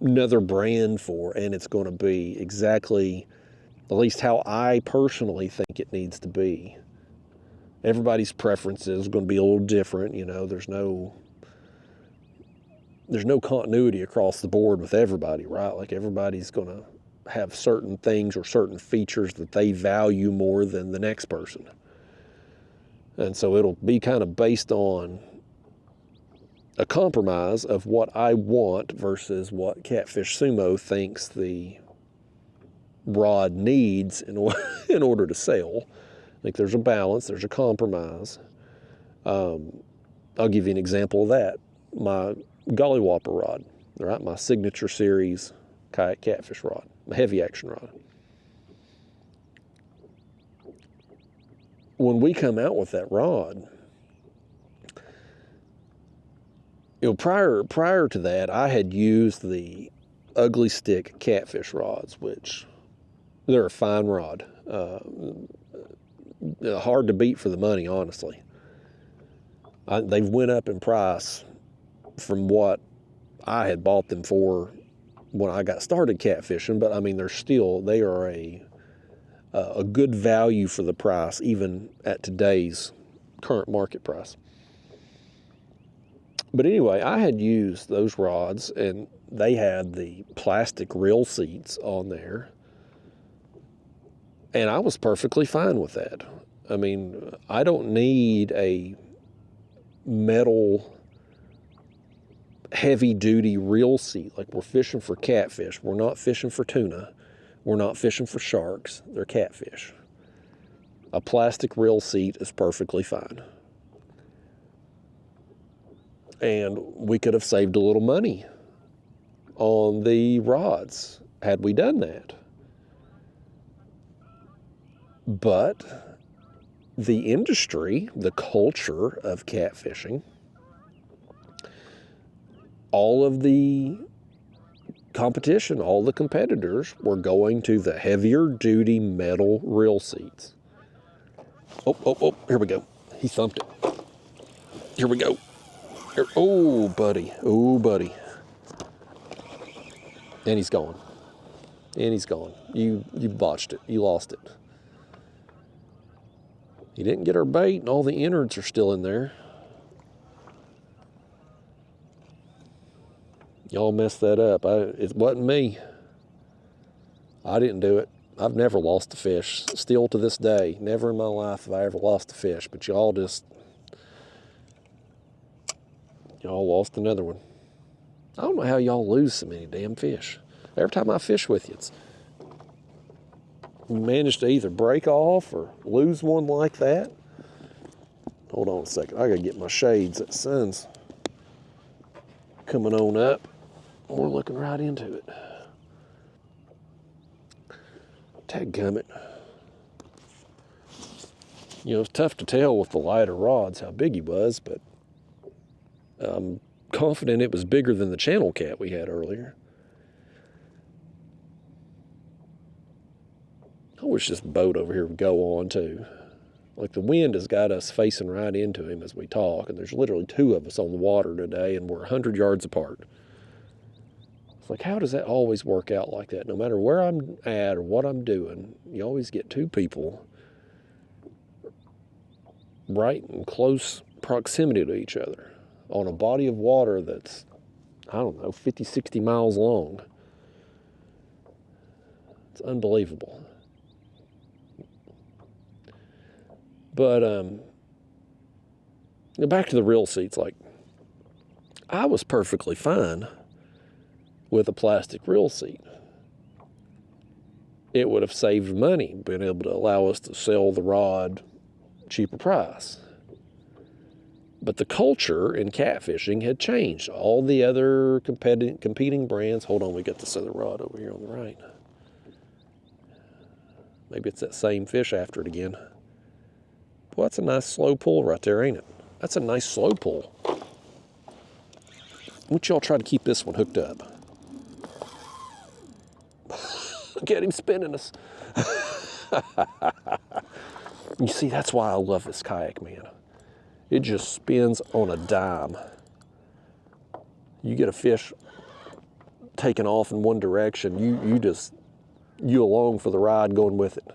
another brand for, and it's going to be exactly, at least how I personally think it needs to be. Everybody's preferences are going to be a little different, you know. There's no continuity across the board with everybody, right? Like, everybody's going to have certain things or certain features that they value more than the next person. And so it'll be kind of based on a compromise of what I want versus what Catfish Sumo thinks the rod needs in order to sell. Like, there's a balance, there's a compromise. I'll give you an example of that. My Golly Whopper rod, right? My signature series Kayak Catfish rod, my heavy action rod. When we come out with that rod, you know, prior to that, I had used the Ugly Stick Catfish rods, which they're a fine rod. Hard to beat for the money, honestly. They've went up in price from what I had bought them for when I got started catfishing, but I mean, they are a good value for the price, even at today's current market price. But anyway, I had used those rods, and they had the plastic reel seats on there, and I was perfectly fine with that. I mean, I don't need a metal heavy-duty reel seat. Like, we're fishing for catfish. We're not fishing for tuna. We're not fishing for sharks. They're catfish. A plastic reel seat is perfectly fine. And we could have saved a little money on the rods had we done that. But the industry, the culture of catfishing, all of the competition, all the competitors were going to the heavier duty metal reel seats. Oh, here we go. He thumped it. Here we go. Here. Oh, buddy. And he's gone. You botched it. You lost it. He didn't get our bait, and all the innards are still in there. Y'all messed that up. It wasn't me. I didn't do it. I've never lost a fish. Still to this day. Never in my life have I ever lost a fish. But y'all lost another one. I don't know how y'all lose so many damn fish. Every time I fish with you, you manage to either break off or lose one like that. Hold on a second. I gotta get my shades. That sun's coming on up. We're looking right into it. Dadgummit. You know, it's tough to tell with the lighter rods how big he was, but I'm confident it was bigger than the channel cat we had earlier. I wish this boat over here would go on too. Like, the wind has got us facing right into him as we talk, and there's literally two of us on the water today, and we're 100 yards apart. It's like, how does that always work out like that? No matter where I'm at or what I'm doing, you always get two people right in close proximity to each other on a body of water that's, I don't know, 50, 60 miles long. It's unbelievable. But back to the reel seats. Like, I was perfectly fine with a plastic reel seat. It would have saved money, been able to allow us to sell the rod cheaper price. But the culture in catfishing had changed. All the other competing brands. Hold on, we got this other rod over here on the right. Maybe it's that same fish after it again. Boy, that's a nice slow pull right there, ain't it? That's a nice slow pull. Why don't y'all try to keep this one hooked up? Get him spinning us. You see, that's why I love this kayak, man. It just spins on a dime. You get a fish taking off in one direction, you along for the ride going with it.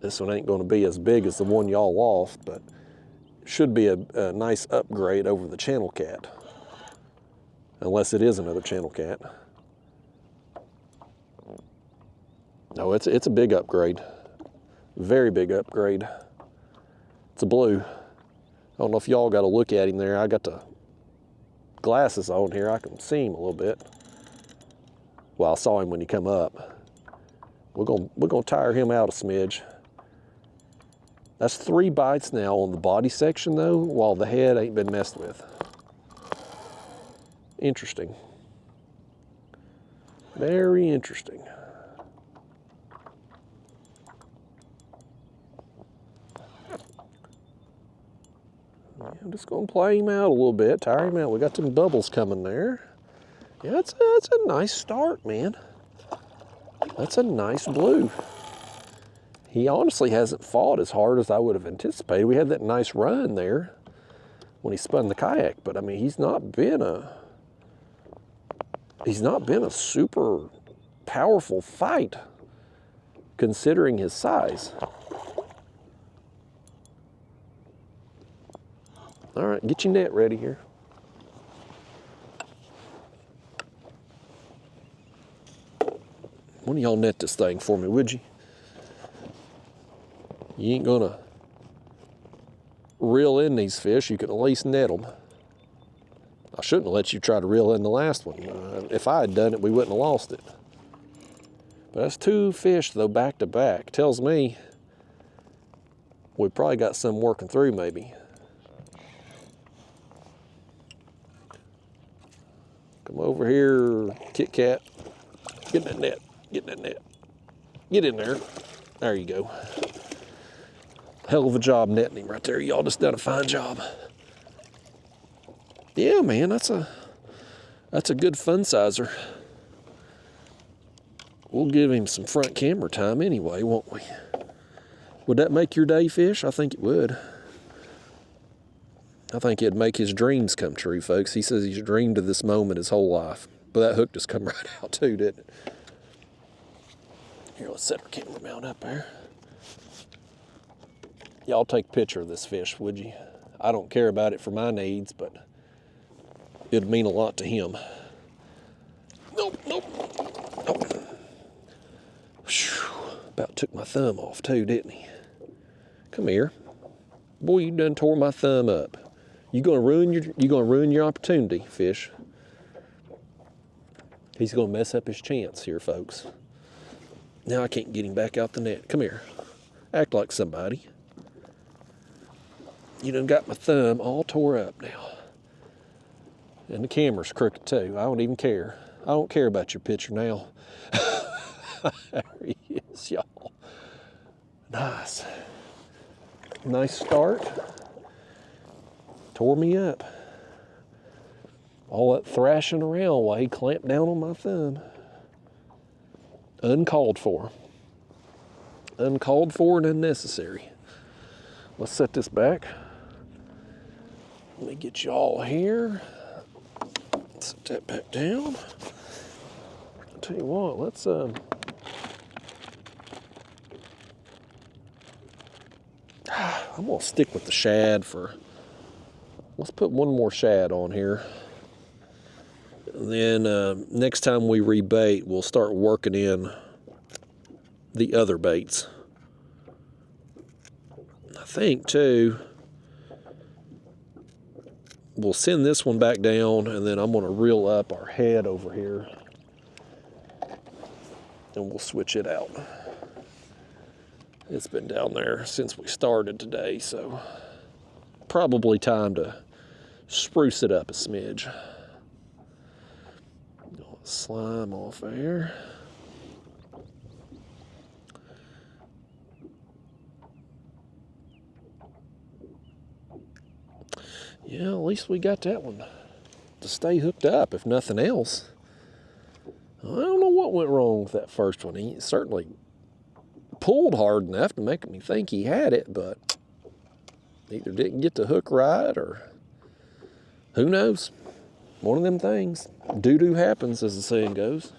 This one ain't gonna be as big as the one y'all lost, but should be a nice upgrade over the channel cat. Unless it is another channel cat. No, it's a big upgrade. Very big upgrade. It's a blue. I don't know if y'all got to look at him there. I got the glasses on here. I can see him a little bit. Well, I saw him when he come up. We're gonna tire him out a smidge. That's 3 bites now on the body section though, while the head ain't been messed with. Interesting. Very interesting. I'm just gonna play him out a little bit, tire him out. We got some bubbles coming there. Yeah, that's a nice start, man. That's a nice blue. He honestly hasn't fought as hard as I would have anticipated. We had that nice run there when he spun the kayak, but I mean, he's not been a super powerful fight considering his size. All right, get your net ready here. One of y'all net this thing for me, would you? You ain't gonna reel in these fish, you can at least net them. I shouldn't have let you try to reel in the last one. If I had done it, we wouldn't have lost it. But that's 2 fish though, back to back. Tells me we probably got some working through maybe. Come over here, Kit Kat. Get in that net. Get in that net. Get in there. There you go. Hell of a job netting him right there. Y'all just done a fine job. Yeah, man, that's a good fun sizer. We'll give him some front camera time anyway, won't we? Would that make your day, fish? I think it would. I think it'd make his dreams come true, folks. He says he's dreamed of this moment his whole life. But that hook just come right out too, didn't it? Here, let's set our camera mount up there. Y'all take a picture of this fish, would you? I don't care about it for my needs, but it'd mean a lot to him. Nope, nope, nope. Whew, about took my thumb off too, didn't he? Come here. Boy, you done tore my thumb up. You gonna ruin your opportunity, fish. He's gonna mess up his chance here, folks. Now I can't get him back out the net. Come here. Act like somebody. You done got my thumb all tore up now. And the camera's crooked too. I don't even care. I don't care about your picture now. There he is, y'all. Nice. Nice start. Tore me up. All that thrashing around while he clamped down on my thumb. Uncalled for. Uncalled for and unnecessary. Let's set this back. Let me get y'all here. Set that back down. I'll tell you what, let's I'm gonna stick with the shad for, let's put one more shad on here. Then next time we rebait, we'll start working in the other baits. I think too, we'll send this one back down, and then I'm gonna reel up our head over here and we'll switch it out. It's been down there since we started today, so probably time to spruce it up a smidge. Slime off there. Yeah, at least we got that one to stay hooked up, if nothing else. I don't know what went wrong with that first one. He certainly pulled hard enough to make me think he had it, but either didn't get the hook right or Who knows? One of them things. Doo-doo happens, as the saying goes.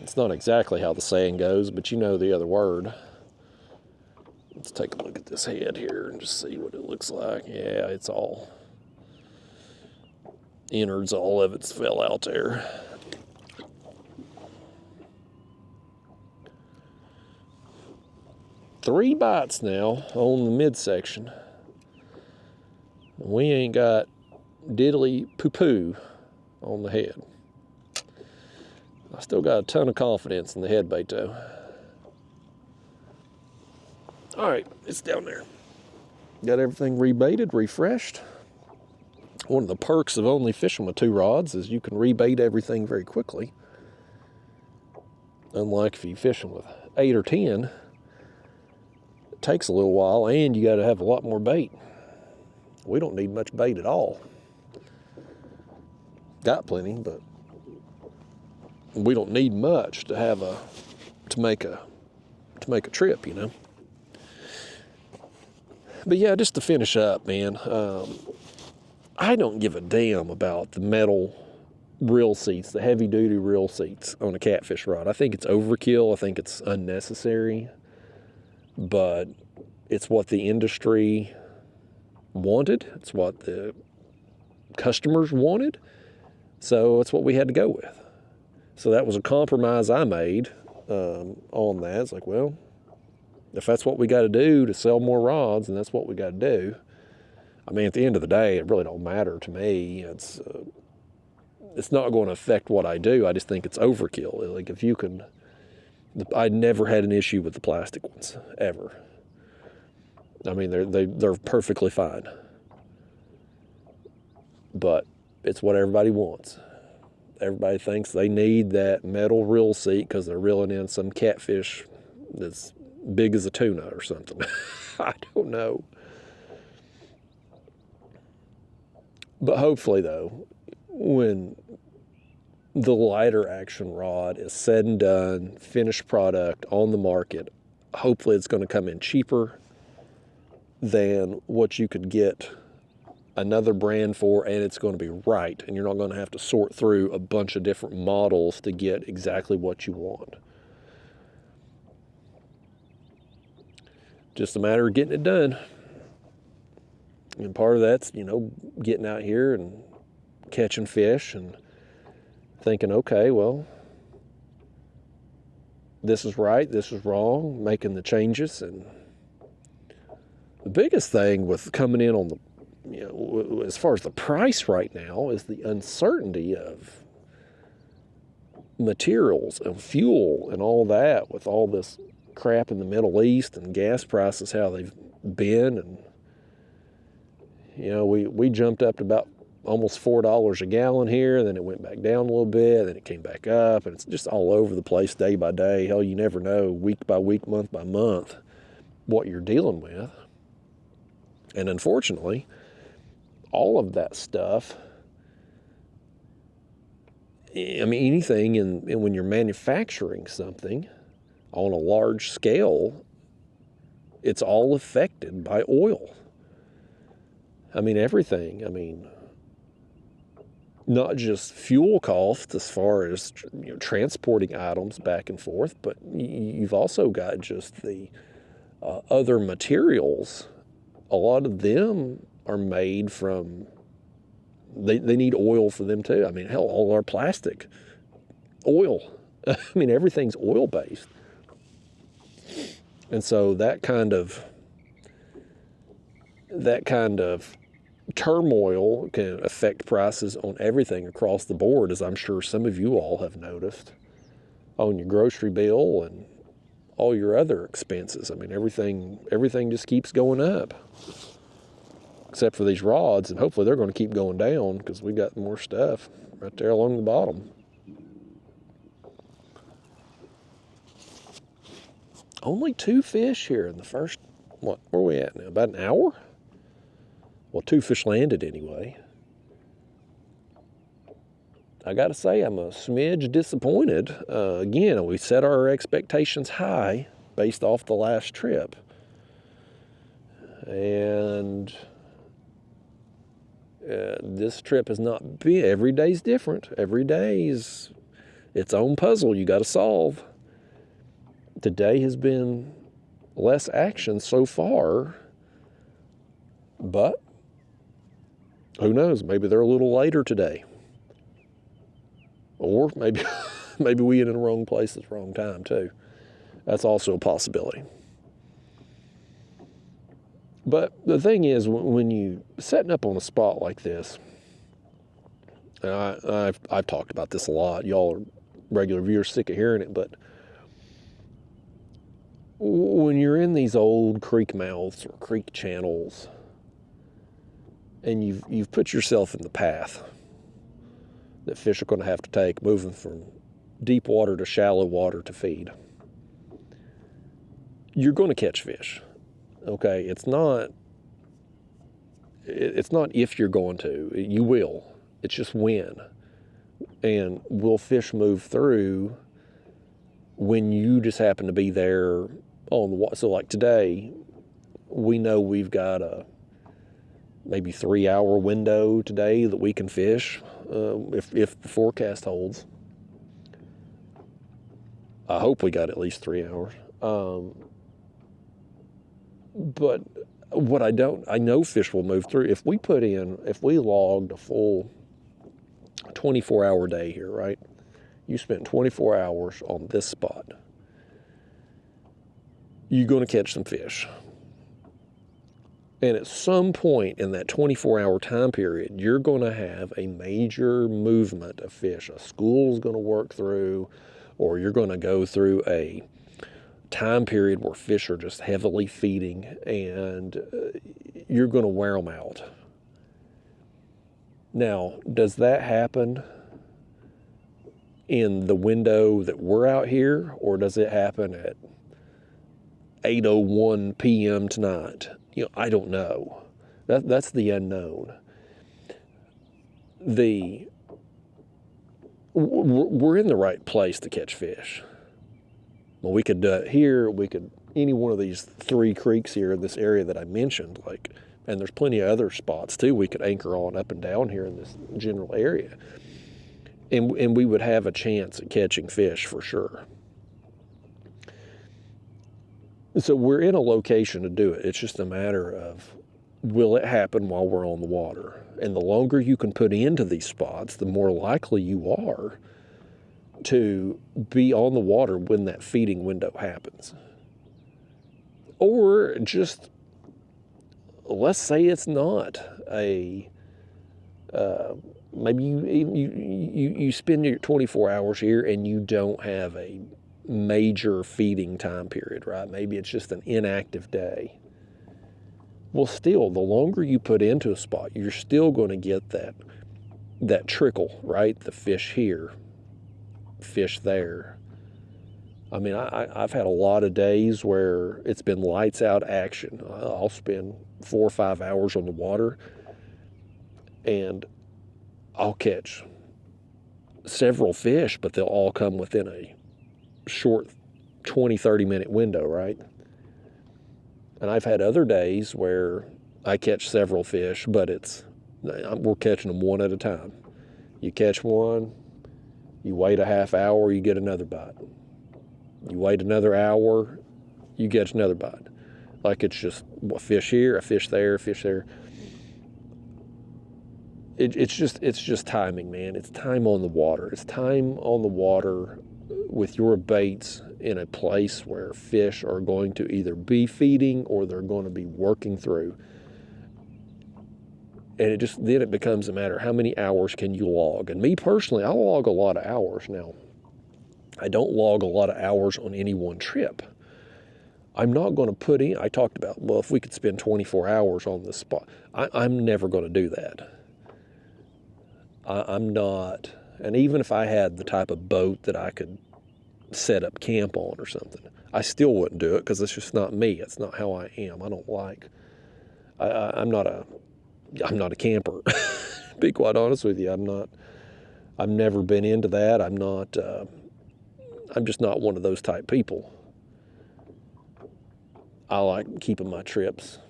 It's not exactly how the saying goes, but you know the other word. Let's take a look at this head here and just see what it looks like. Yeah, it's all innards, all of it's fell out there. Three bites now on the midsection. We ain't got diddly poo-poo on the head. I still got a ton of confidence in the head bait though. All right, it's down there. Got everything rebaited, refreshed. One of the perks of only fishing with 2 rods is you can rebait everything very quickly. Unlike if you're fishing with 8 or 10, it takes a little while and you got to have a lot more bait. We don't need much bait at all. Got plenty, but we don't need much to have to make a trip, you know. But yeah, just to finish up, man, I don't give a damn about the metal reel seats, the heavy-duty reel seats on a catfish rod. I think it's overkill. I think it's unnecessary. But it's what the industry wanted. It's what the customers wanted. So it's what we had to go with. So that was a compromise I made on that. It's like, well, if that's what we got to do to sell more rods, and that's what we got to do. I mean, at the end of the day, it really don't matter to me. It's not going to affect what I do. I just think it's overkill. Like if you can, I never had an issue with the plastic ones ever. I mean, they're perfectly fine. But it's what everybody wants. Everybody thinks they need that metal reel seat because they're reeling in some catfish that's big as a tuna or something. I don't know. But hopefully, though, when the lighter action rod is said and done, finished product on the market, hopefully it's going to come in cheaper than what you could get another brand for, and it's going to be right, and you're not going to have to sort through a bunch of different models to get exactly what you want. Just a matter of getting it done. And part of that's, you know, getting out here and catching fish and thinking, okay, well, this is right, this is wrong, making the changes. And the biggest thing with coming in on the, you know, as far as the price right now is the uncertainty of materials and fuel and all that with all this crap in the Middle East and gas prices, how they've been. And, you know, we jumped up to about almost $4 a gallon here, then it went back down a little bit, then it came back up, and it's just all over the place day by day. Hell, you never know week by week, month by month what you're dealing with. And unfortunately, all of that stuff, I mean, anything when you're manufacturing something on a large scale, it's all affected by oil. I mean, everything. I mean, not just fuel costs as far as, you know, transporting items back and forth, but you've also got just the other materials. A lot of them are made from, they need oil for them too. I mean, hell, all our plastic, oil. I mean, everything's oil-based. And so that kind of turmoil can affect prices on everything across the board, as I'm sure some of you all have noticed on your grocery bill and all your other expenses. I mean, everything just keeps going up, except for these rods, and hopefully they're going to keep going down because we got more stuff right there along the bottom. Only 2 fish here in the first, where are we at now? About an hour? Well, 2 fish landed anyway. I got to say, I'm a smidge disappointed. Again, we set our expectations high based off the last trip. And This trip has not been, every day's different. Every day's its own puzzle you got to solve. Today has been less action so far, but who knows? Maybe they're a little later today. Or maybe maybe we get in the wrong place at the wrong time too. That's also a possibility. But the thing is, when you setting up on a spot like this, and I've talked about this a lot. Y'all are regular viewers, sick of hearing it, but when you're in these old creek mouths or creek channels, and you've put yourself in the path that fish are going to have to take, moving from deep water to shallow water to feed, you're going to catch fish. Okay, it's not if you're going to. You will. It's just when. And will fish move through when you just happen to be there on the water? So like today, we know we've got a maybe 3-hour window today that we can fish if the forecast holds. I hope we got at least 3 hours. But what I know fish will move through. If we logged a full 24-hour day here, right? You spent 24 hours on this spot. You're going to catch some fish. And at some point in that 24-hour time period, you're going to have a major movement of fish. A school's going to work through, or you're going to go through a time period where fish are just heavily feeding, and you're going to wear them out. Now, does that happen in the window that we're out here, or does it happen at 8:01 p.m. tonight? I don't know. That's the unknown. We're in the right place to catch fish. Well, we could here, any one of these 3 creeks here in this area that I mentioned, and there's plenty of other spots too we could anchor on up and down here in this general area. And we would have a chance at catching fish for sure. So we're in a location to do it. It's just a matter of, will it happen while we're on the water? And the longer you can put into these spots, the more likely you are to be on the water when that feeding window happens. Or just, let's say it's not a, maybe you spend your 24 hours here and you don't have a major feeding time period, right? Maybe it's just an inactive day. Well, still, the longer you put into a spot, you're still going to get that trickle, right? The fish here, fish there. I mean, I've had a lot of days where it's been lights out action. I'll spend 4 or 5 hours on the water, and I'll catch several fish, but they'll all come within a short 20-30 minute window, right? And I've had other days where I catch several fish, but we're catching them one at a time. You catch one, you wait a half hour, you get another bite. You wait another hour, you catch another bite. Like it's just a fish here, a fish there, a fish there. It's just timing, man. It's time on the water. It's time on the water with your baits in a place where fish are going to either be feeding or they're going to be working through. And then it becomes a matter, how many hours can you log? And me personally, I log a lot of hours. Now, I don't log a lot of hours on any one trip. I'm not going to put in, I talked about, well, if we could spend 24 hours on this spot, I'm never going to do that. I'm not, and even if I had the type of boat that I could set up camp on or something, I still wouldn't do it because it's just not me. It's not how I am. I don't like, I'm not a camper. Be quite honest with you. I've never been into that. I'm just not one of those type people. I like keeping my trips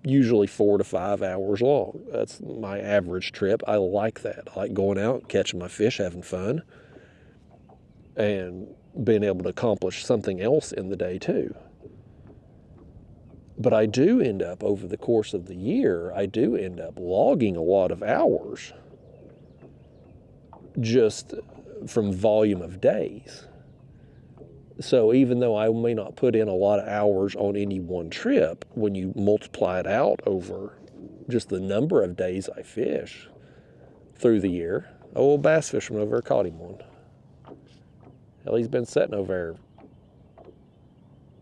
usually 4 to 5 hours long. That's my average trip. I like that. I like going out, catching my fish, having fun, and being able to accomplish something else in the day too. But I do end up, over the course of the year, I do end up logging a lot of hours just from volume of days. So even though I may not put in a lot of hours on any one trip, when you multiply it out over just the number of days I fish through the year, a old bass fisherman over there caught him one. Hell, he's been sitting over there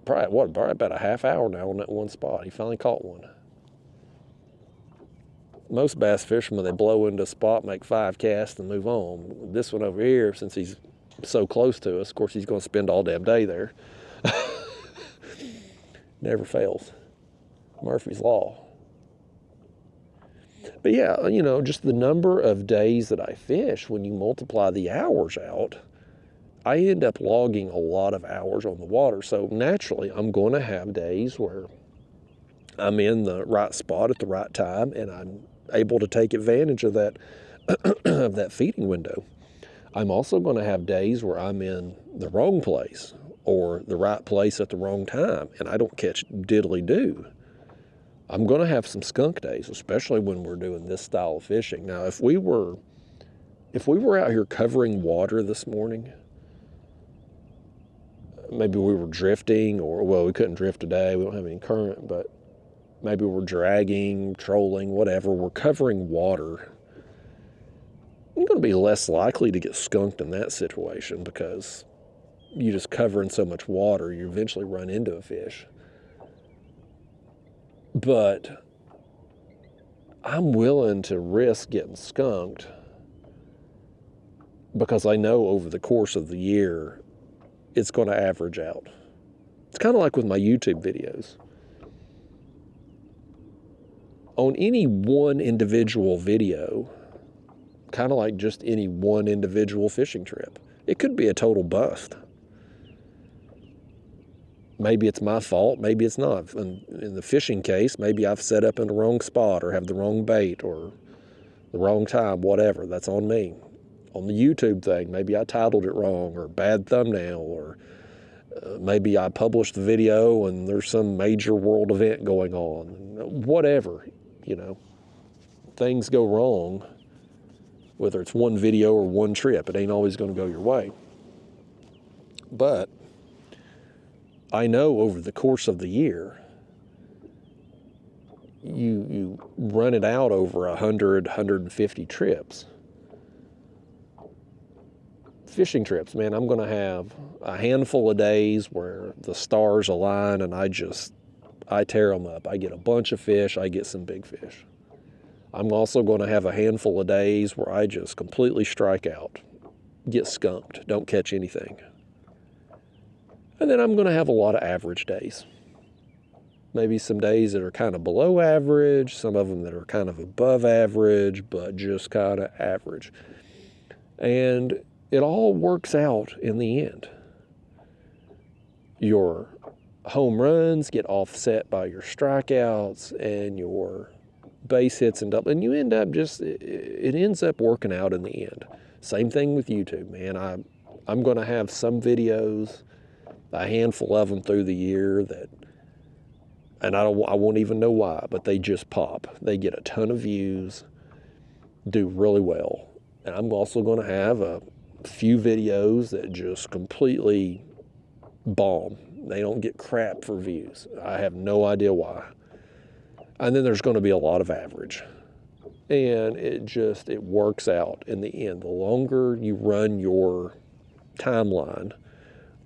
probably about a half hour now on that one spot. He finally caught one. Most bass fishermen, they blow into a spot, make 5 casts, and move on. This one over here, since he's so close to us, of course, he's going to spend all damn day there. Never fails. Murphy's Law. But yeah, you know, just the number of days that I fish, when you multiply the hours out, I end up logging a lot of hours on the water. So naturally, I'm going to have days where I'm in the right spot at the right time, and I'm able to take advantage of that of that feeding window. I'm also going to have days where I'm in the wrong place or the right place at the wrong time, and I don't catch diddly-do. I'm going to have some skunk days, especially when we're doing this style of fishing. Now, if we were out here covering water this morning, maybe we were drifting, or, well, we couldn't drift today, we don't have any current, but maybe we're dragging, trolling, whatever, we're covering water, you're going to be less likely to get skunked in that situation, because you just covering so much water, you eventually run into a fish. But I'm willing to risk getting skunked because I know over the course of the year, it's going to average out. It's kind of like with my YouTube videos. On any one individual video, kind of like just any one individual fishing trip, it could be a total bust. Maybe it's my fault, maybe it's not. In the fishing case, maybe I've set up in the wrong spot or have the wrong bait or the wrong time, whatever, that's on me. On the YouTube thing, maybe I titled it wrong, or bad thumbnail, or maybe I published the video and there's some major world event going on. Whatever, you know. Things go wrong, whether it's one video or one trip. It ain't always going to go your way. But I know over the course of the year, you run it out over 100, 150 trips. Fishing trips, man, I'm going to have a handful of days where the stars align and I tear them up. I get a bunch of fish, I get some big fish. I'm also going to have a handful of days where I just completely strike out, get skunked, don't catch anything. And then I'm going to have a lot of average days. Maybe some days that are kind of below average, some of them that are kind of above average, but just kind of average. And it all works out in the end. Your home runs get offset by your strikeouts and your base hits and double, and you end up it ends up working out in the end. Same thing with YouTube, man. I'm going to have some videos, a handful of them through the year that, and I won't even know why, but they just pop. They get a ton of views, do really well. And I'm also going to have a few videos that just completely bomb. They don't get crap for views. I have no idea why. And then there's going to be a lot of average. And it works out in the end. The longer you run your timeline,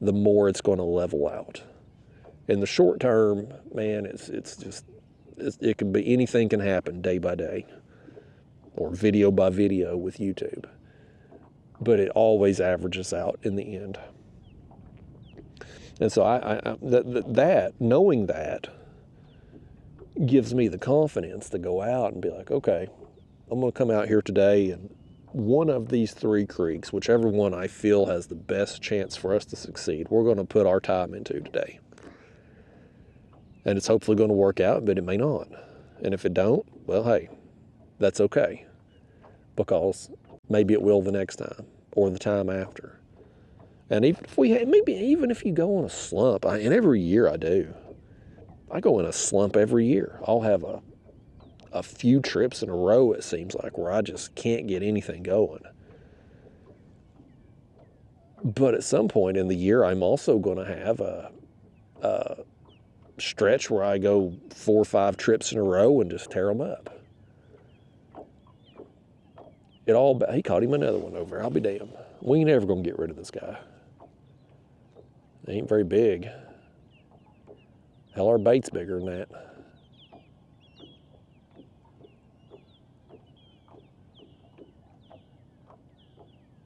the more it's going to level out. In the short term, man, it can be, anything can happen day by day or video by video with YouTube. But it always averages out in the end. And so knowing that gives me the confidence to go out and be like, okay, I'm going to come out here today and one of these 3 creeks, whichever one I feel has the best chance for us to succeed, we're going to put our time into today. And it's hopefully going to work out, but it may not. And if it don't, well, hey, that's okay, because maybe it will the next time or the time after. And even if even if you go on a slump, and every year I do, I go in a slump every year. I'll have a few trips in a row, it seems like, where I just can't get anything going. But at some point in the year, I'm also going to have a stretch where I go 4 or 5 trips in a row and just tear them up. He caught him another one over there. I'll be damned. We ain't ever going to get rid of this guy. He ain't very big. Hell, our bait's bigger than that.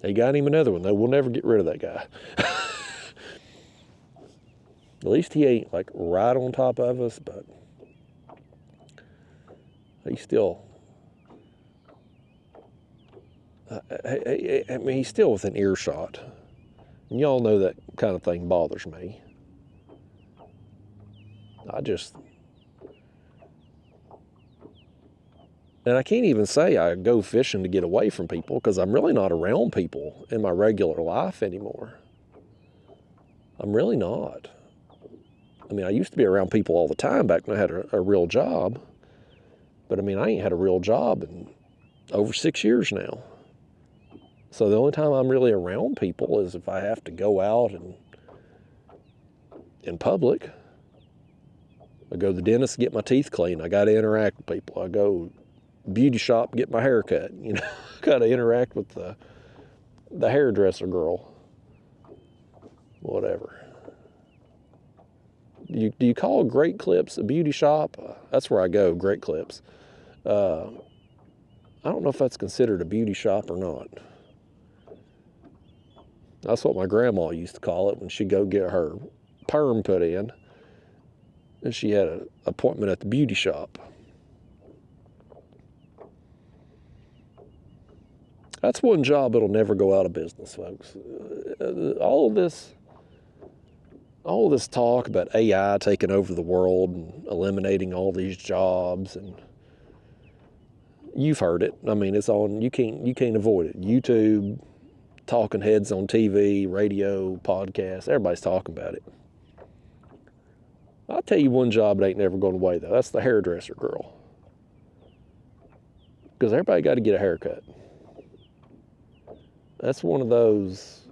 He got him another one, though. We'll never get rid of that guy. At least he ain't like right on top of us, but he's still, I mean, he's still within earshot. And y'all know that kind of thing bothers me. And I can't even say I go fishing to get away from people, because I'm really not around people in my regular life anymore. I'm really not. I mean, I used to be around people all the time back when I had a real job. But I mean, I ain't had a real job in over 6 years now. So the only time I'm really around people is if I have to go out and in public. I go to the dentist to get my teeth cleaned. I got to interact with people. I go beauty shop, get my hair cut. You know, got to interact with the hairdresser girl. Whatever. Do you call Great Clips a beauty shop? That's where I go, Great Clips. I don't know if that's considered a beauty shop or not. That's what my grandma used to call it when she'd go get her perm put in. And she had an appointment at the beauty shop. That's one job that'll never go out of business, folks. All of this talk about AI taking over the world and eliminating all these jobs, and you've heard it. I mean, it's on. You can't avoid it. YouTube, talking heads on TV, radio, podcasts. Everybody's talking about it. I'll tell you one job that ain't never going away, though. That's the hairdresser girl. Because everybody got to get a haircut. That's one of those,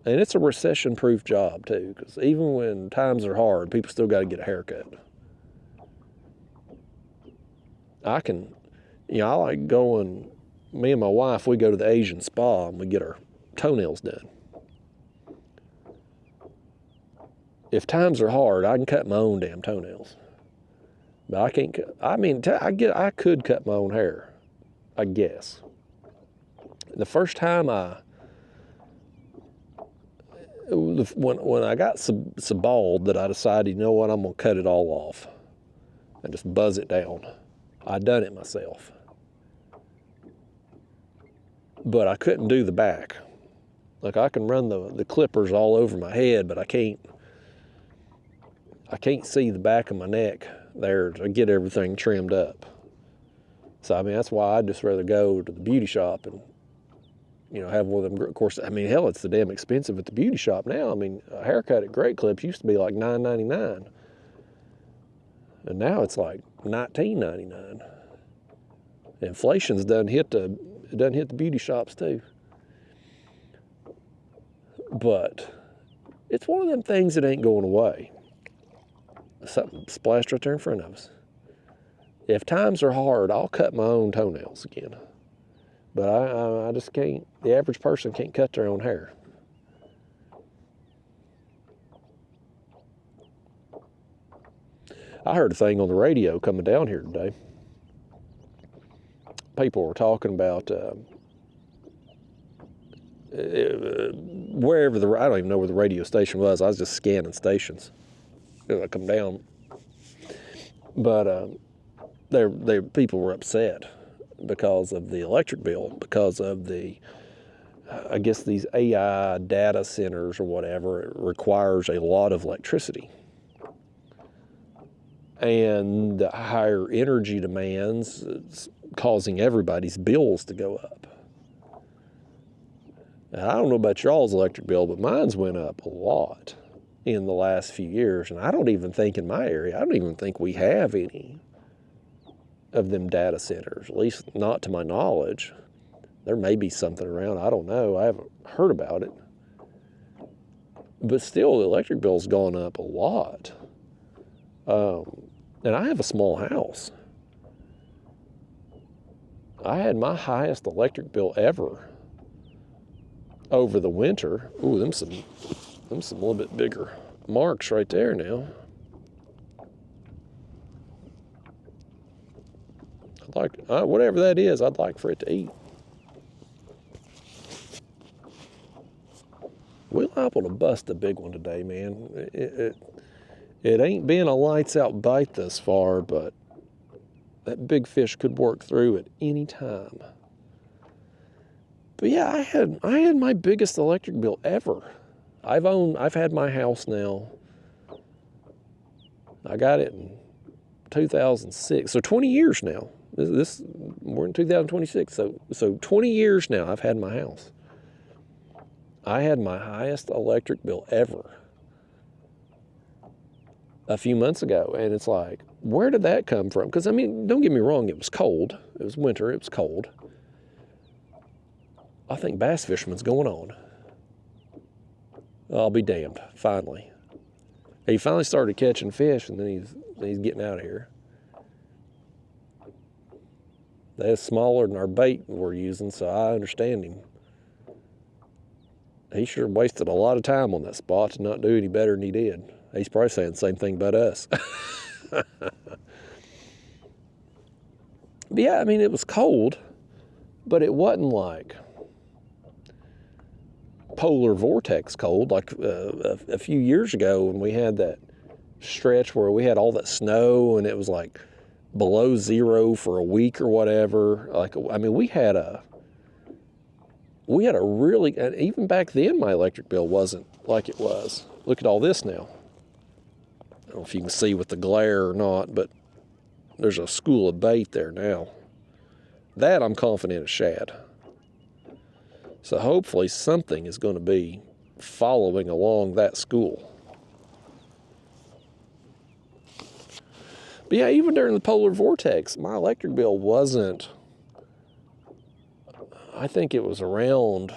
and it's a recession-proof job, too, because even when times are hard, people still got to get a haircut. I like going, me and my wife, we go to the Asian spa and we get our toenails done. If times are hard, I can cut my own damn toenails. But I can't I could cut my own hair, I guess. The first time when I got so bald that I decided, you know what, I'm going to cut it all off and just buzz it down. I done it myself. But I couldn't do the back. Like, I can run the clippers all over my head, but I can't see the back of my neck there to get everything trimmed up. So, I mean, that's why I'd just rather go to the beauty shop and, you know, have one of them. Of course, I mean, hell, it's the damn expensive at the beauty shop now. I mean, a haircut at Great Clips used to be like $9.99. And now it's like $19.99. Inflation's done hit the beauty shops too. But it's one of them things that ain't going away. Something splashed right there in front of us. If times are hard, I'll cut my own toenails again. But I just can't, the average person can't cut their own hair. I heard a thing on the radio coming down here today. People were talking about wherever I don't even know where the radio station was. I was just scanning stations as I come down. But people were upset because of the electric bill, because of I guess these AI data centers or whatever. It requires a lot of electricity. And the higher energy demands is causing everybody's bills to go up. Now, I don't know about y'all's electric bill, but mine's went up a lot in the last few years. And I don't even think in my area, I don't even think we have any of them data centers, at least not to my knowledge. There may be something around, I don't know. I haven't heard about it. But still, the electric bill's gone up a lot. And I have a small house. I had my highest electric bill ever over the winter. Ooh, them some little bit bigger marks right there now. I'd like, whatever that is, I'd like for it to eat. We're liable to bust a big one today, man. It ain't been a lights out bite thus far, but that big fish could work through at any time. But yeah, I had my biggest electric bill ever. I've had my house now. I got it in 2006, so 20 years now. We're in 2026, so 20 years now I've had my house. I had my highest electric bill ever a few months ago, and it's like, where did that come from? Because, I mean, don't get me wrong, it was cold. It was winter, it was cold. I think bass fisherman's going on. I'll be damned, finally. He finally started catching fish, and then he's getting out of here. That's smaller than our bait we're using, so I understand him. He sure wasted a lot of time on that spot to not do any better than he did. He's probably saying the same thing about us. But yeah, I mean, it was cold, but it wasn't like polar vortex cold like a few years ago when we had that stretch where we had all that snow and it was like below zero for a week or whatever. Like, I mean, we had a really, and even back then my electric bill wasn't like it was. Look at all this now. I don't know if you can see with the glare or not, but there's a school of bait there now. That I'm confident is shad. So hopefully something is going to be following along that school. But yeah, even during the polar vortex, my electric bill wasn't, I think it was around,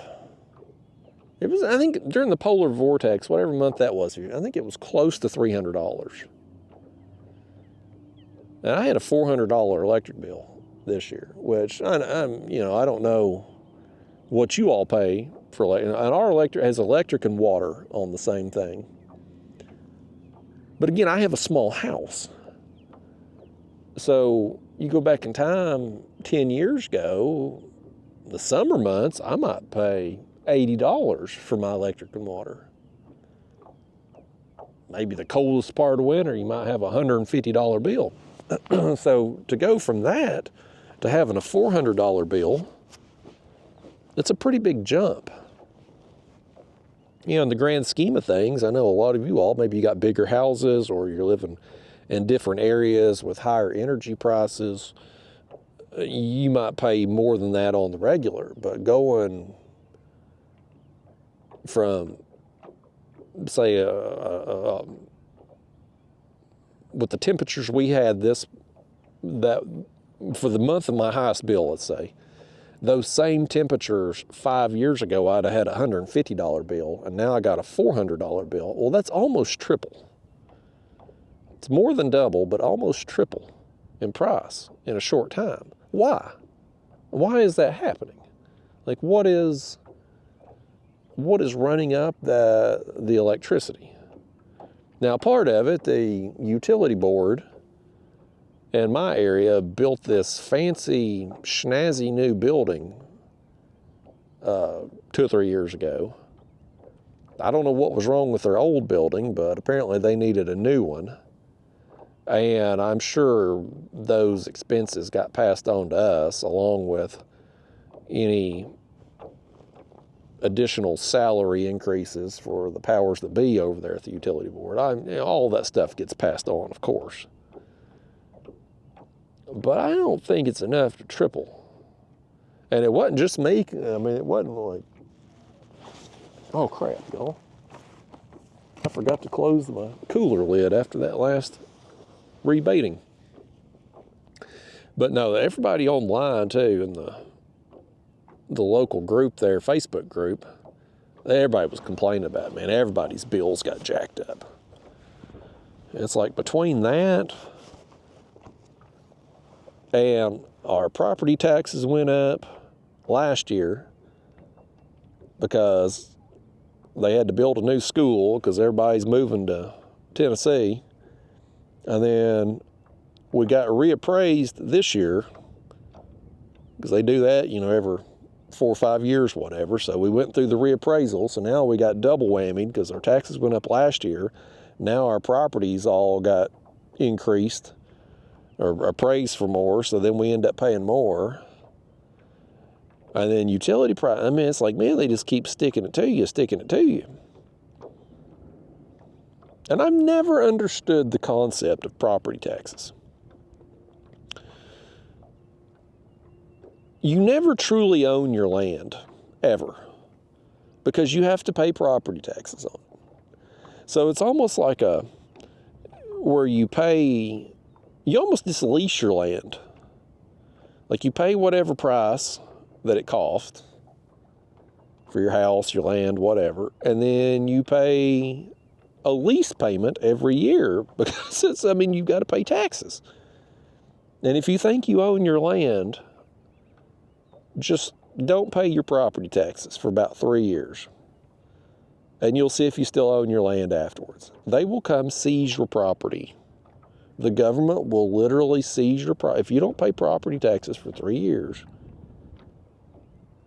I think during the polar vortex, whatever month that was, I think it was close to $300. And I had a $400 electric bill this year, which I don't know what you all pay for electric. And our electric has electric and water on the same thing. But again, I have a small house. So you go back in time 10 years ago, the summer months, I might pay $80 for my electric and water. Maybe the coldest part of winter, you might have a $150 bill. So to go from that to having a $400 bill, it's a pretty big jump. You know, in the grand scheme of things, I know a lot of you all, maybe you got bigger houses or you're living in different areas with higher energy prices. You might pay more than that on the regular, but going from, say, with the temperatures we had that for the month of my highest bill, let's say, those same temperatures 5 years ago, I'd have had a $150 bill, and now I got a $400 bill. Well, that's almost triple. It's more than double, but almost triple in price in a short time. Why? Why is that happening? Like, what is running up the electricity? Now, part of it, the utility board in my area built this fancy, snazzy new building 2 or 3 years ago. I don't know what was wrong with their old building, but apparently they needed a new one. And I'm sure those expenses got passed on to us along with any additional salary increases for the powers that be over there at the utility board. All that stuff gets passed on, of course. but I don't think it's enough to triple. And it wasn't just me. I mean, it wasn't like, oh crap, y'all. I forgot to close my cooler lid after that last rebaiting. But no, everybody online too, in the local group there, Facebook group, everybody was complaining about it, man. Everybody's bills got jacked up. It's like between that and our property taxes went up last year because they had to build a new school because everybody's moving to Tennessee. And then we got reappraised this year because they do that, you know, every 4 or 5 years, whatever. So we went through the reappraisal. So now we got double whammy because our taxes went up last year. Now our properties all got increased or appraised for more. So then we end up paying more. And then utility price, I mean, it's like, man, they just keep sticking it to you. And I've never understood the concept of property taxes. You never truly own your land, ever, because you have to pay property taxes on it. So it's almost like where you almost just lease your land. Like you pay whatever price that it costs for your house, your land, whatever, and then you pay a lease payment every year because you've got to pay taxes. And if you think you own your land, just don't pay your property taxes for about 3 years. And you'll see if you still own your land afterwards. They will come seize your property. The government will literally seize your property. If you don't pay property taxes for 3 years,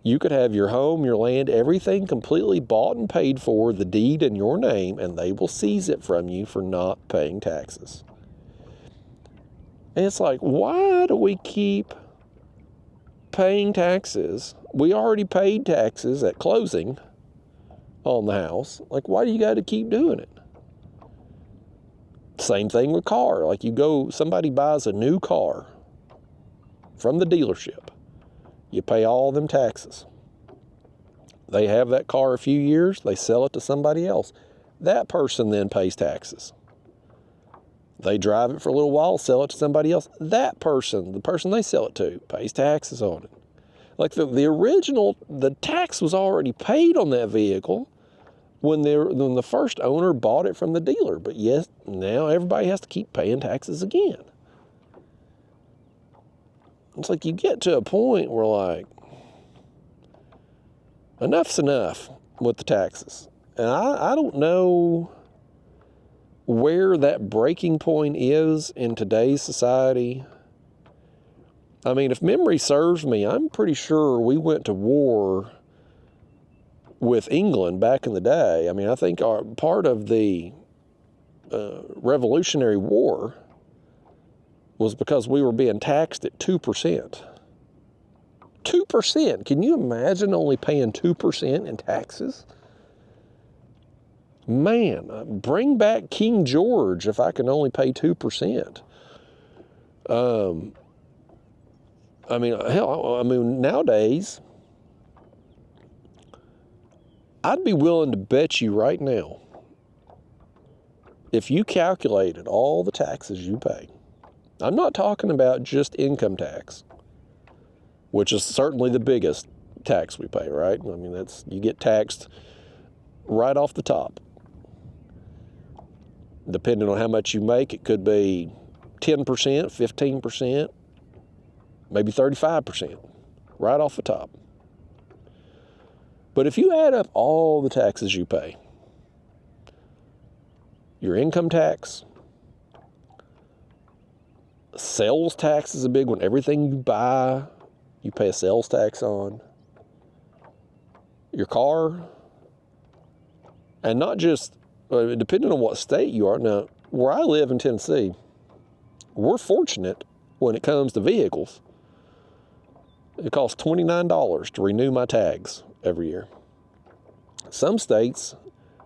you could have your home, your land, everything completely bought and paid for, the deed in your name, and they will seize it from you for not paying taxes. And it's like, why do we keep paying taxes? We already paid taxes at closing on the house. Like, why do you got to keep doing it? Same thing with car. Like somebody buys a new car from the dealership. You pay all them taxes. They have that car a few years, they sell it to somebody else. That person then pays taxes. They drive it for a little while, sell it to somebody else. That person, the person they sell it to, pays taxes on it. Like the tax was already paid on that vehicle when the first owner bought it from the dealer. But yes, now everybody has to keep paying taxes again. It's like you get to a point where like, enough's enough with the taxes. And I don't know where that breaking point is in today's society. I mean, if memory serves me, I'm pretty sure we went to war with England back in the day. I mean, I think part of the Revolutionary War was because we were being taxed at 2%. 2%. Can you imagine only paying 2% in taxes? Man, bring back King George if I can only pay 2%. Nowadays, I'd be willing to bet you right now, if you calculated all the taxes you pay, I'm not talking about just income tax, which is certainly the biggest tax we pay, right? I mean, you get taxed right off the top. Depending on how much you make, it could be 10%, 15%, maybe 35%, right off the top. But if you add up all the taxes you pay, your income tax, sales tax is a big one. Everything you buy, you pay a sales tax on. Your car, and not just, depending on what state you are. Now, where I live in Tennessee, we're fortunate when it comes to vehicles. It costs $29 to renew my tags every year. Some states,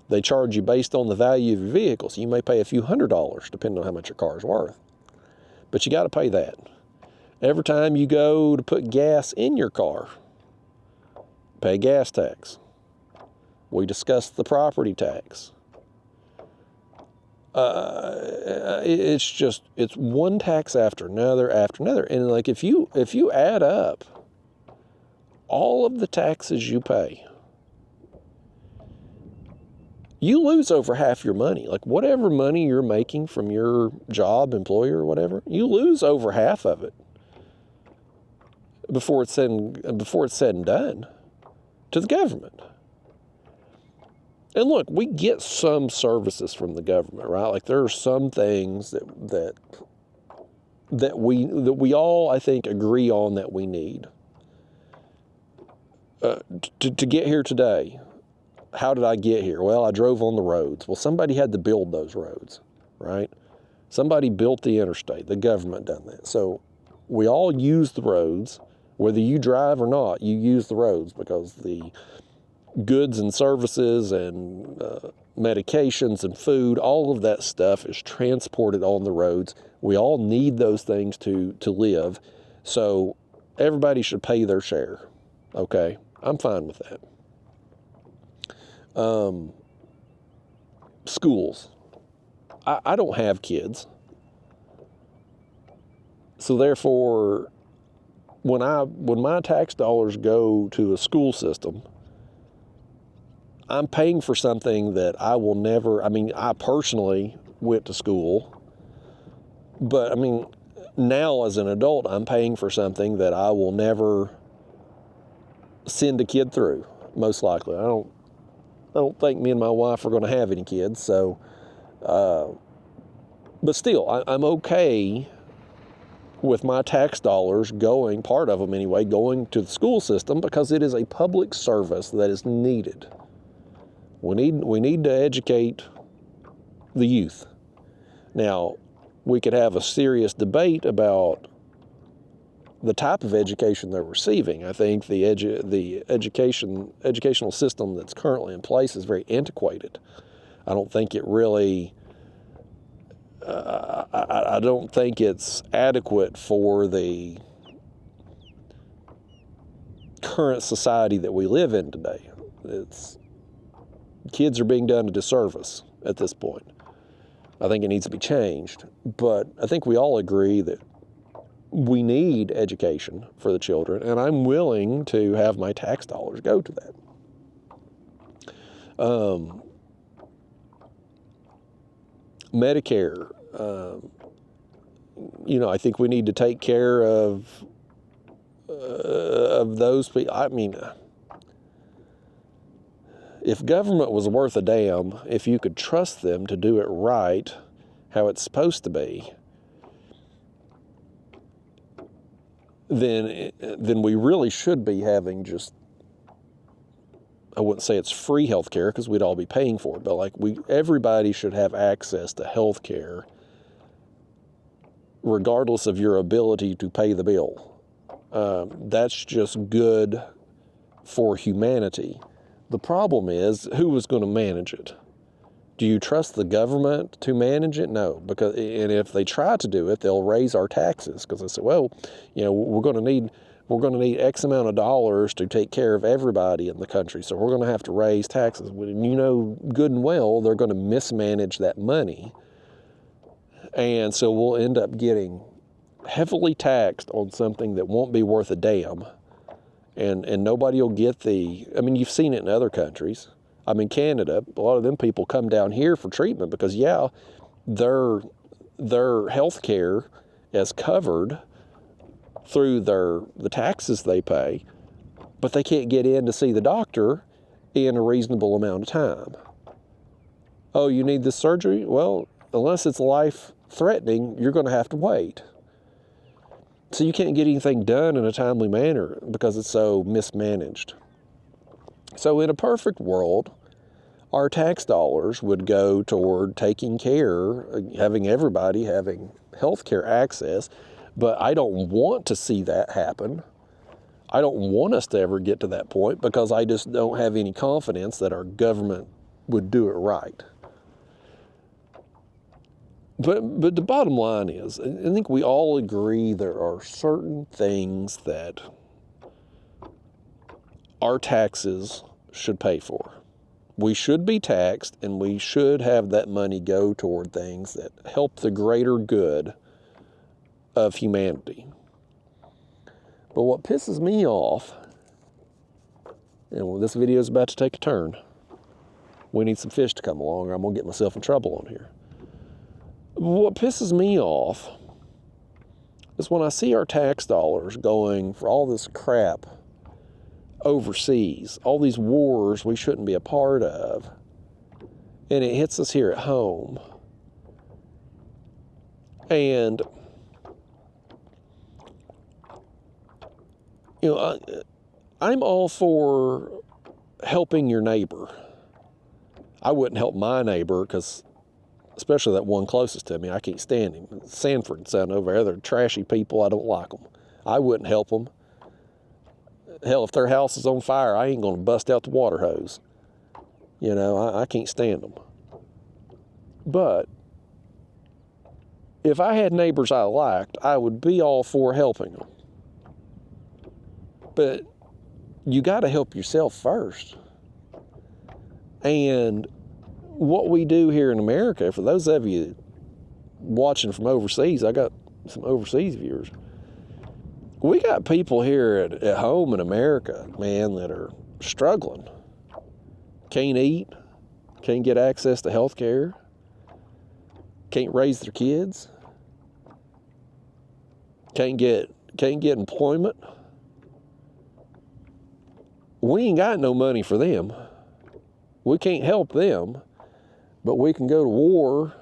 they charge you based on the value of your vehicle. So you may pay a few $100s depending on how much your car is worth. But you got to pay that. Every time you go to put gas in your car, pay gas tax. We discussed the property tax. It's one tax after another. And like, if you add up all of the taxes you pay, you lose over half your money. Like, whatever money you're making from your job, employer, or whatever, you lose over half of it before it's said and done to the government. And look, we get some services from the government, right? Like, there are some things that we all, I think, agree on that we need. To get here today, how did I get here? Well, I drove on the roads. Well, somebody had to build those roads, right? Somebody built the interstate. The government done that. So we all use the roads. Whether you drive or not, you use the roads, because the goods and services and medications and food, all of that stuff is transported on the roads. We all need those things to live. So everybody should pay their share. Okay, I'm fine with that. Schools. I don't have kids. So therefore, when my tax dollars go to a school system, I'm paying for something that I will never, I personally went to school, but now as an adult, I'm paying for something that I will never send a kid through, most likely. I don't think me and my wife are going to have any kids, so, but still, I'm okay with my tax dollars going, part of them anyway, going to the school system, because it is a public service that is needed. We need to educate the youth. Now, we could have a serious debate about the type of education they're receiving. I think the educational system that's currently in place is very antiquated. I don't think it really, I don't think it's adequate for the current society that we live in today. Kids are being done a disservice at this point. I think it needs to be changed, but I think we all agree that we need education for the children, and I'm willing to have my tax dollars go to that. Medicare, I think we need to take care of those people. If government was worth a damn, if you could trust them to do it right, how it's supposed to be, then we really should be having just, I wouldn't say it's free health care, because we'd all be paying for it, but everybody should have access to health care regardless of your ability to pay the bill. That's just good for humanity. The problem is, who is going to manage it? Do you trust the government to manage it? No, and if they try to do it, they'll raise our taxes, because they say, well, we're going to need X amount of dollars to take care of everybody in the country, so we're going to have to raise taxes. And good and well, they're going to mismanage that money, and so we'll end up getting heavily taxed on something that won't be worth a damn. And nobody will get you've seen it in other countries. Canada, a lot of them people come down here for treatment because, their health care is covered through the taxes they pay, but they can't get in to see the doctor in a reasonable amount of time. Oh, you need this surgery? Well, unless it's life-threatening, you're going to have to wait. So you can't get anything done in a timely manner because it's so mismanaged. So in a perfect world, our tax dollars would go toward taking care, having everybody having health care access, but I don't want to see that happen. I don't want us to ever get to that point, because I just don't have any confidence that our government would do it right. But the bottom line is, I think we all agree there are certain things that our taxes should pay for. We should be taxed, and we should have that money go toward things that help the greater good of humanity. But what pisses me off, and this video is about to take a turn, we need some fish to come along or I'm going to get myself in trouble on here. What pisses me off is when I see our tax dollars going for all this crap overseas, all these wars we shouldn't be a part of, and it hits us here at home. And, you know, I'm all for helping your neighbor. I wouldn't help my neighbor because, especially that one closest to me, I can't stand him. Sanford son over there, they're trashy people. I don't like them. I wouldn't help them. Hell, if their house is on fire, I ain't going to bust out the water hose. You know, I can't stand them. But if I had neighbors I liked, I would be all for helping them. But you got to help yourself first. And what we do here in America, for those of you watching from overseas, I got some overseas viewers. We got people here at home in America, man, that are struggling. Can't eat, can't get access to health care, can't raise their kids, can't get employment. We ain't got no money for them. We can't help them, but we can go to war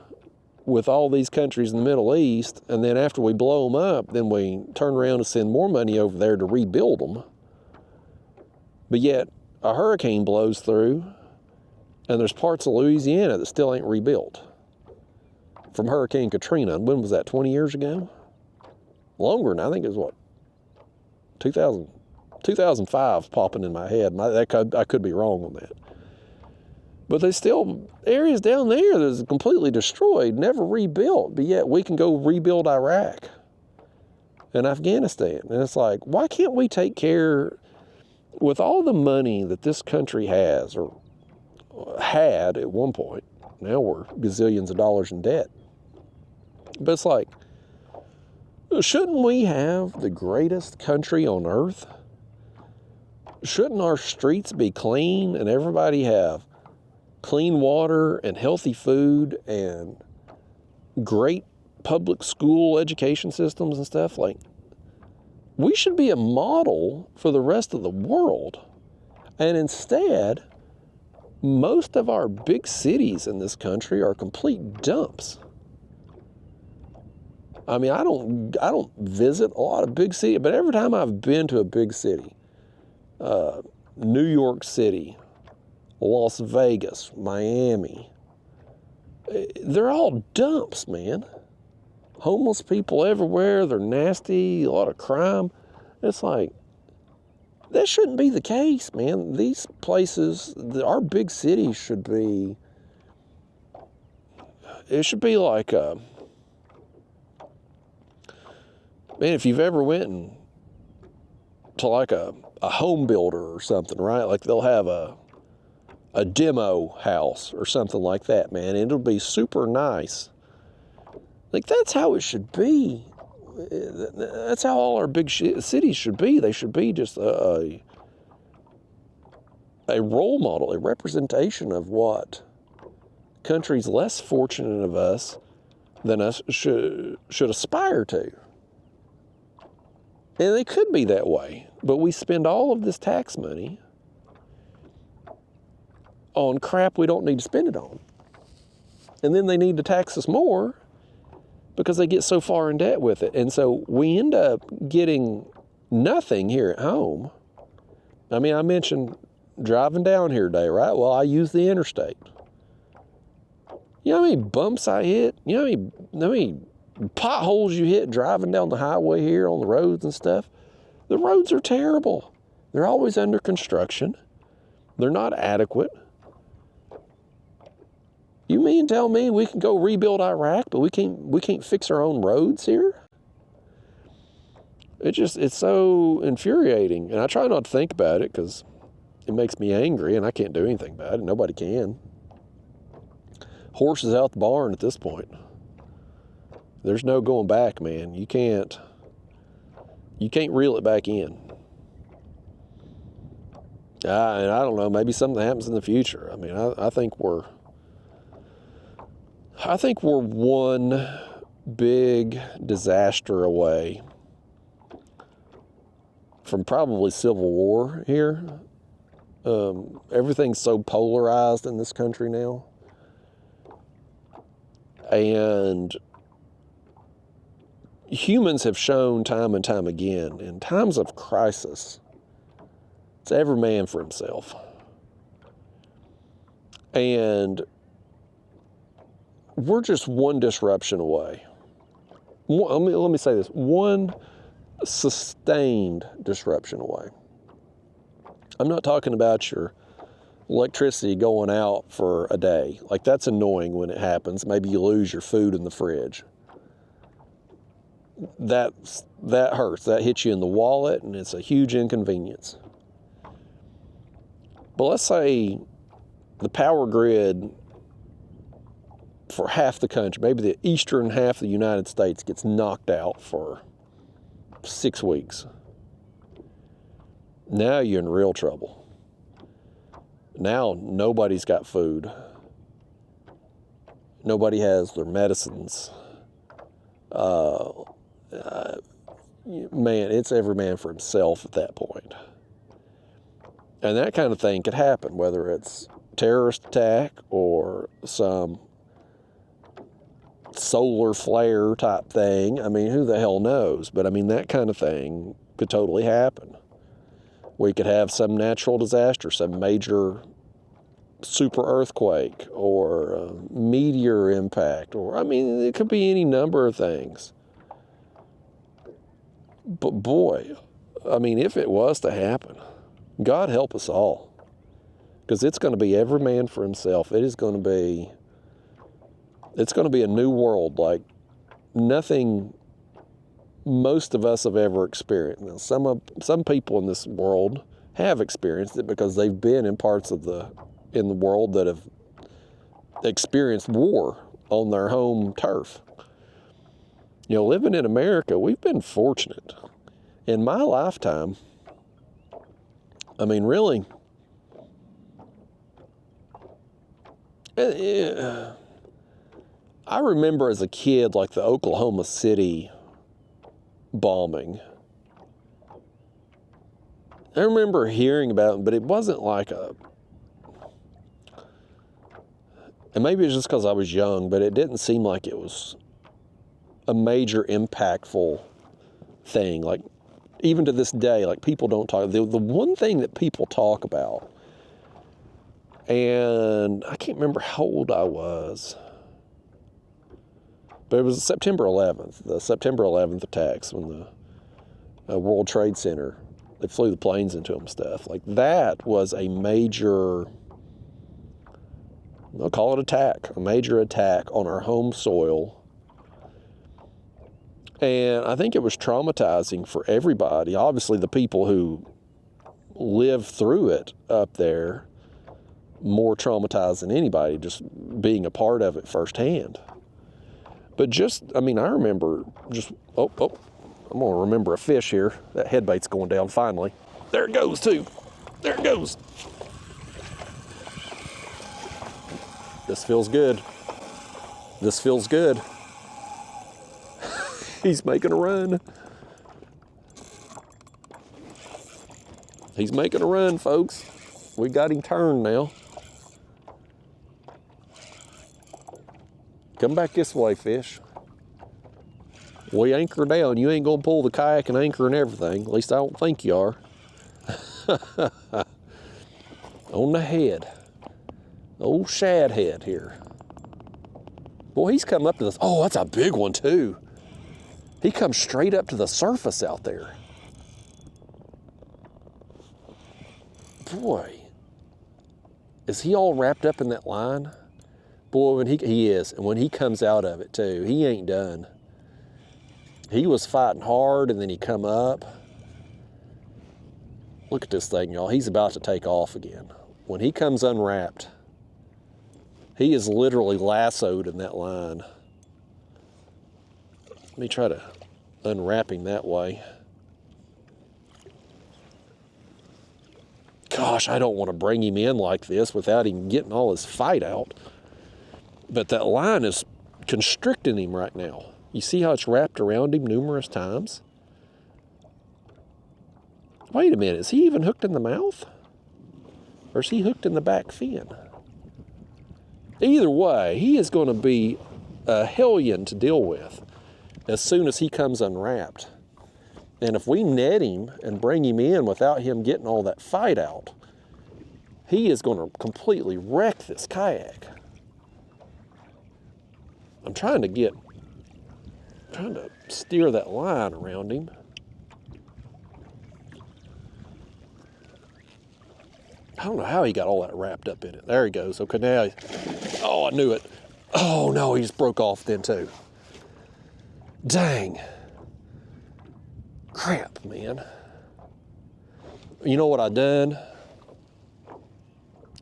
with all these countries in the Middle East, and then after we blow them up, then we turn around and send more money over there to rebuild them. But yet, a hurricane blows through, and there's parts of Louisiana that still ain't rebuilt from Hurricane Katrina. When was that, 20 years ago? Longer than, I think it was, what, 2005 popping in my head. I could be wrong on that. But there's still areas down there that's completely destroyed, never rebuilt, but yet we can go rebuild Iraq and Afghanistan. And it's like, why can't we take care, with all the money that this country has, or had at one point, now we're gazillions of dollars in debt. But it's like, shouldn't we have the greatest country on earth? Shouldn't our streets be clean and everybody have clean water and healthy food and great public school education systems and stuff? Like, we should be a model for the rest of the world. And instead, most of our big cities in this country are complete dumps. I mean, I don't visit a lot of big cities, but every time I've been to a big city, New York City, Las Vegas, Miami, they're all dumps, man. Homeless people everywhere, they're nasty, a lot of crime. It's like, that shouldn't be the case, man. These places, our big cities should be, it should be like, man, if you've ever went to like a home builder or something, right? Like they'll have a demo house or something like that, man. It'll be super nice. Like, that's how it should be. That's how all our big cities should be. They should be just a role model, a representation of what countries less fortunate of us than us should aspire to. And they could be that way, but we spend all of this tax money on crap we don't need to spend it on. And then they need to tax us more because they get so far in debt with it. And so we end up getting nothing here at home. I mean, I mentioned driving down here today, right? Well, I use the interstate. You know how many bumps I hit? You know how many potholes you hit driving down the highway here on the roads and stuff? The roads are terrible. They're always under construction. They're not adequate. You mean tell me we can go rebuild Iraq, but we can't fix our own roads here? It's so infuriating. And I try not to think about it because it makes me angry and I can't do anything about it. Nobody can. Horse is out the barn at this point. There's no going back, man. You can't reel it back in. And I don't know, maybe something happens in the future. I mean, I think we're one big disaster away from probably civil war here. Everything's so polarized in this country now. And humans have shown time and time again, in times of crisis, it's every man for himself. And we're just one disruption away. Let me say this, one sustained disruption away. I'm not talking about your electricity going out for a day. Like, that's annoying when it happens. Maybe you lose your food in the fridge. That hurts. That hits you in the wallet, and it's a huge inconvenience. But let's say the power grid for half the country, maybe the eastern half of the United States, gets knocked out for 6 weeks. Now you're in real trouble. Now nobody's got food. Nobody has their medicines. Man, it's every man for himself at that point. And that kind of thing could happen, whether it's terrorist attack or some solar flare type thing. I mean, who the hell knows? But I mean, that kind of thing could totally happen. We could have some natural disaster, some major super earthquake or meteor impact, or I mean, it could be any number of things. But boy, I mean, if it was to happen, God help us all, because it's going to be every man for himself. It's going to be a new world like nothing most of us have ever experienced. Now, some people in this world have experienced it because they've been in parts of the world that have experienced war on their home turf. You know, living in America, we've been fortunate. In my lifetime, I mean, really, I remember as a kid, like the Oklahoma City bombing. I remember hearing about it, but it wasn't like and maybe it's just because I was young, but it didn't seem like it was a major impactful thing. Like, even to this day, like, people don't talk. The one thing that people talk about, and I can't remember how old I was, but it was September 11th, the September 11th attacks, when the World Trade Center, they flew the planes into them and stuff. Like, that was a major, I'll call it a major attack on our home soil. And I think it was traumatizing for everybody. Obviously, the people who lived through it up there, more traumatized than anybody, just being a part of it firsthand. But just, I mean, I remember just, I'm going to remember a fish here. That headbait's going down finally. There it goes, too. There it goes. This feels good. This feels good. He's making a run. He's making a run, folks. We got him turned now. Come back this way, fish. We anchor down. You ain't gonna pull the kayak and anchor and everything. At least I don't think you are. On the head. Old shad head here. Boy, he's come up to this. Oh, that's a big one too. He comes straight up to the surface out there. Boy, is he all wrapped up in that line? Boy, when he is, and when he comes out of it too, he ain't done. He was fighting hard, and then he come up. Look at this thing, y'all. He's about to take off again. When he comes unwrapped, he is literally lassoed in that line. Let me try to unwrap him that way. Gosh, I don't want to bring him in like this without him getting all his fight out. But that line is constricting him right now. You see how it's wrapped around him numerous times? Wait a minute, is he even hooked in the mouth? Or is he hooked in the back fin? Either way, he is going to be a hellion to deal with as soon as he comes unwrapped. And if we net him and bring him in without him getting all that fight out, he is going to completely wreck this kayak. I'm trying to steer that line around him. I don't know how he got all that wrapped up in it. There he goes. Okay, now, oh, I knew it. Oh no, he just broke off then too. Dang. Crap, man. You know what I done?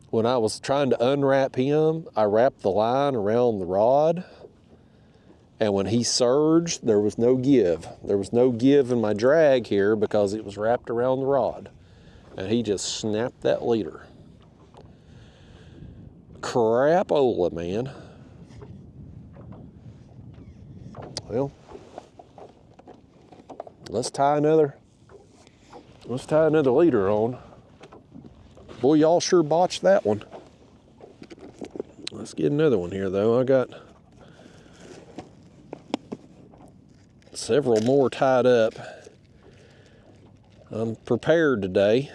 When I was trying to unwrap him, I wrapped the line around the rod. And when he surged, there was no give. There was no give in my drag here because it was wrapped around the rod. And he just snapped that leader. Crapola, man. Well, let's tie another leader on. Boy, y'all sure botched that one. Let's get another one here, though. I got several more tied up. I'm prepared today.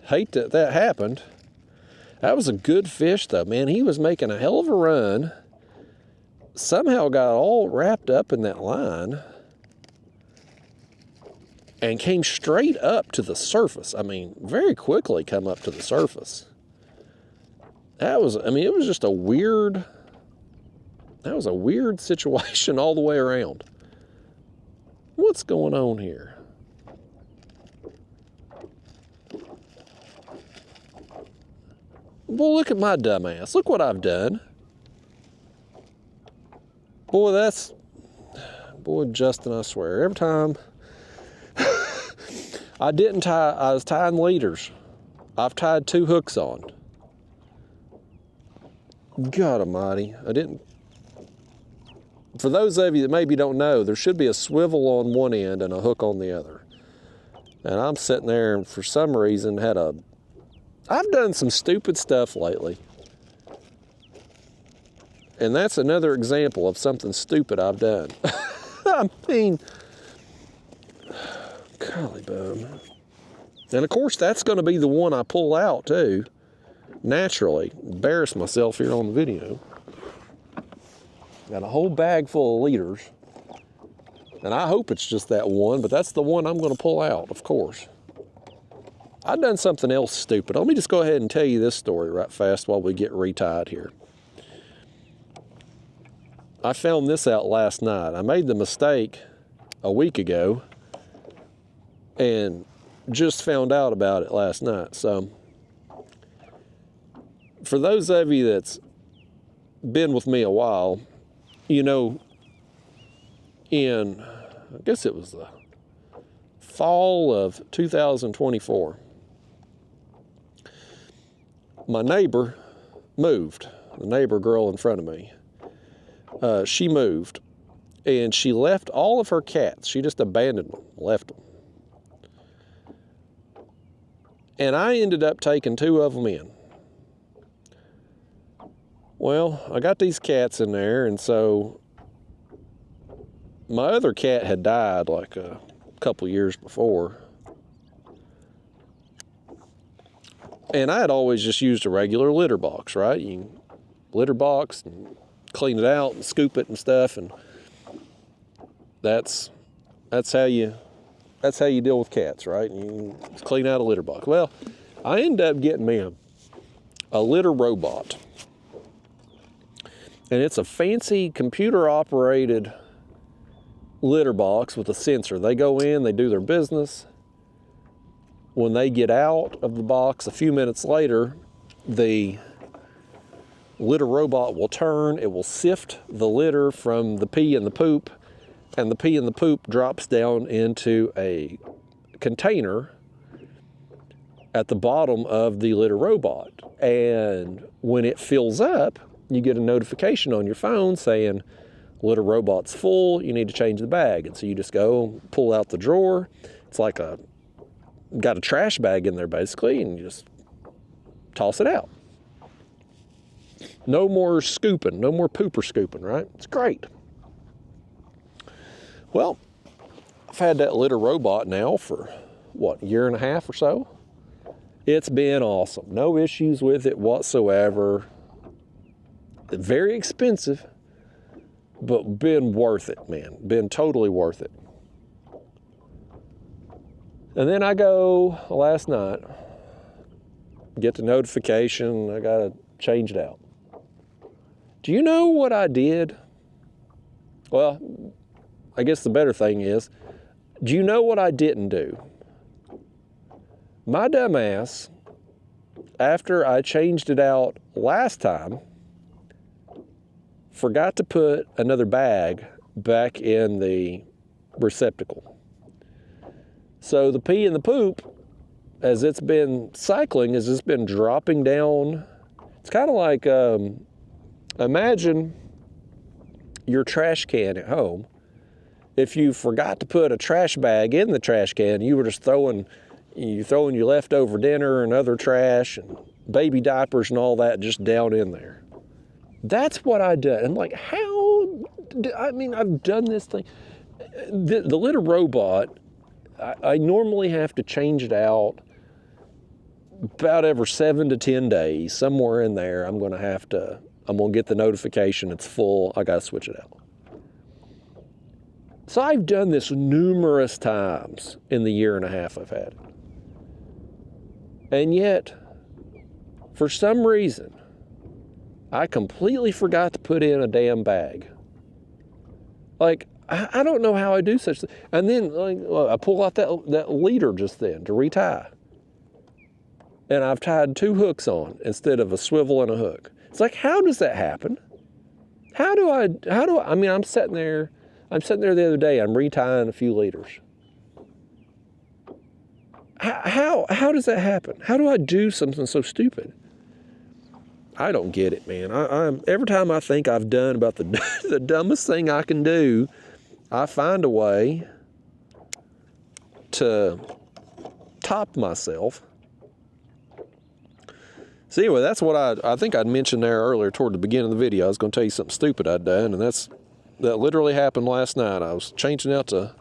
Hate that that happened. That was a good fish, though, man. He was making a hell of a run. Somehow got all wrapped up in that line and came straight up to the surface. I mean, very quickly come up to the surface. That was, I mean, it was just a weird, that was a weird situation all the way around. What's going on here? Well, look at my dumbass. Look what I've done. Boy, boy, Justin, I swear, every time I was tying leaders. I've tied 2 hooks on. God almighty, I didn't. For those of you that maybe don't know, there should be a swivel on one end and a hook on the other. And I'm sitting there and for some reason I've done some stupid stuff lately. And that's another example of something stupid I've done. I mean, golly bum. And of course, that's going to be the one I pull out too. Naturally, embarrass myself here on the video. Got a whole bag full of leaders. And I hope it's just that one, but that's the one I'm going to pull out, of course. I've done something else stupid. Let me just go ahead and tell you this story right fast while we get retied here. I found this out last night. I made the mistake a week ago and just found out about it last night. So for those of you that's been with me a while, you know, I guess it was the fall of 2024, my neighbor moved, the neighbor girl in front of me. She moved, and she left all of her cats. She just abandoned them, left them. And I ended up taking 2 of them in. Well, I got these cats in there, and so my other cat had died like a couple years before. And I had always just used a regular litter box, right? You can litter box and clean it out and scoop it and stuff, and that's how you deal with cats, right? You clean out a litter box. Well, I ended up getting me a litter robot. And it's a fancy computer-operated litter box with a sensor. They go in, they do their business. When they get out of the box a few minutes later, the litter robot will turn, it will sift the litter from the pee and the poop, and the pee and the poop drops down into a container at the bottom of the litter robot. And when it fills up, you get a notification on your phone saying, litter robot's full, you need to change the bag. And so you just go, pull out the drawer. It's like got a trash bag in there basically, and you just toss it out. No more scooping, no more pooper scooping, right? It's great. Well, I've had that litter robot now for, what, a year and a half or so? It's been awesome. No issues with it whatsoever. Very expensive, but been worth it, man. Been totally worth it. And then I go last night, get the notification, I gotta change it out. Do you know what I did? Well, I guess the better thing is, do you know what I didn't do? My dumb ass, after I changed it out last time, forgot to put another bag back in the receptacle. So the pee and the poop, as it's been cycling, as it's been dropping down, it's kind of like, imagine your trash can at home. If you forgot to put a trash bag in the trash can, you were just throwing your leftover dinner and other trash and baby diapers and all that just down in there. That's what I did. And like, I've done this thing. The litter robot, I normally have to change it out about every 7 to 10 days, somewhere in there. I'm going to get the notification it's full. I got to switch it out. So I've done this numerous times in the year and a half I've had it. And yet, for some reason, I completely forgot to put in a damn bag. Like, I don't know how I do such thing. And then I pull out that leader just then to retie. And I've tied 2 hooks on instead of a swivel and a hook. It's like, how does that happen? I'm sitting there the other day, I'm retying a few leaders. How does that happen? How do I do something so stupid? I don't get it, man. Every time I think I've done about the dumbest thing I can do, I find a way to top myself. So anyway, that's what I think I'd mentioned there earlier toward the beginning of the video. I was going to tell you something stupid I'd done, and that literally happened last night. I was changing out the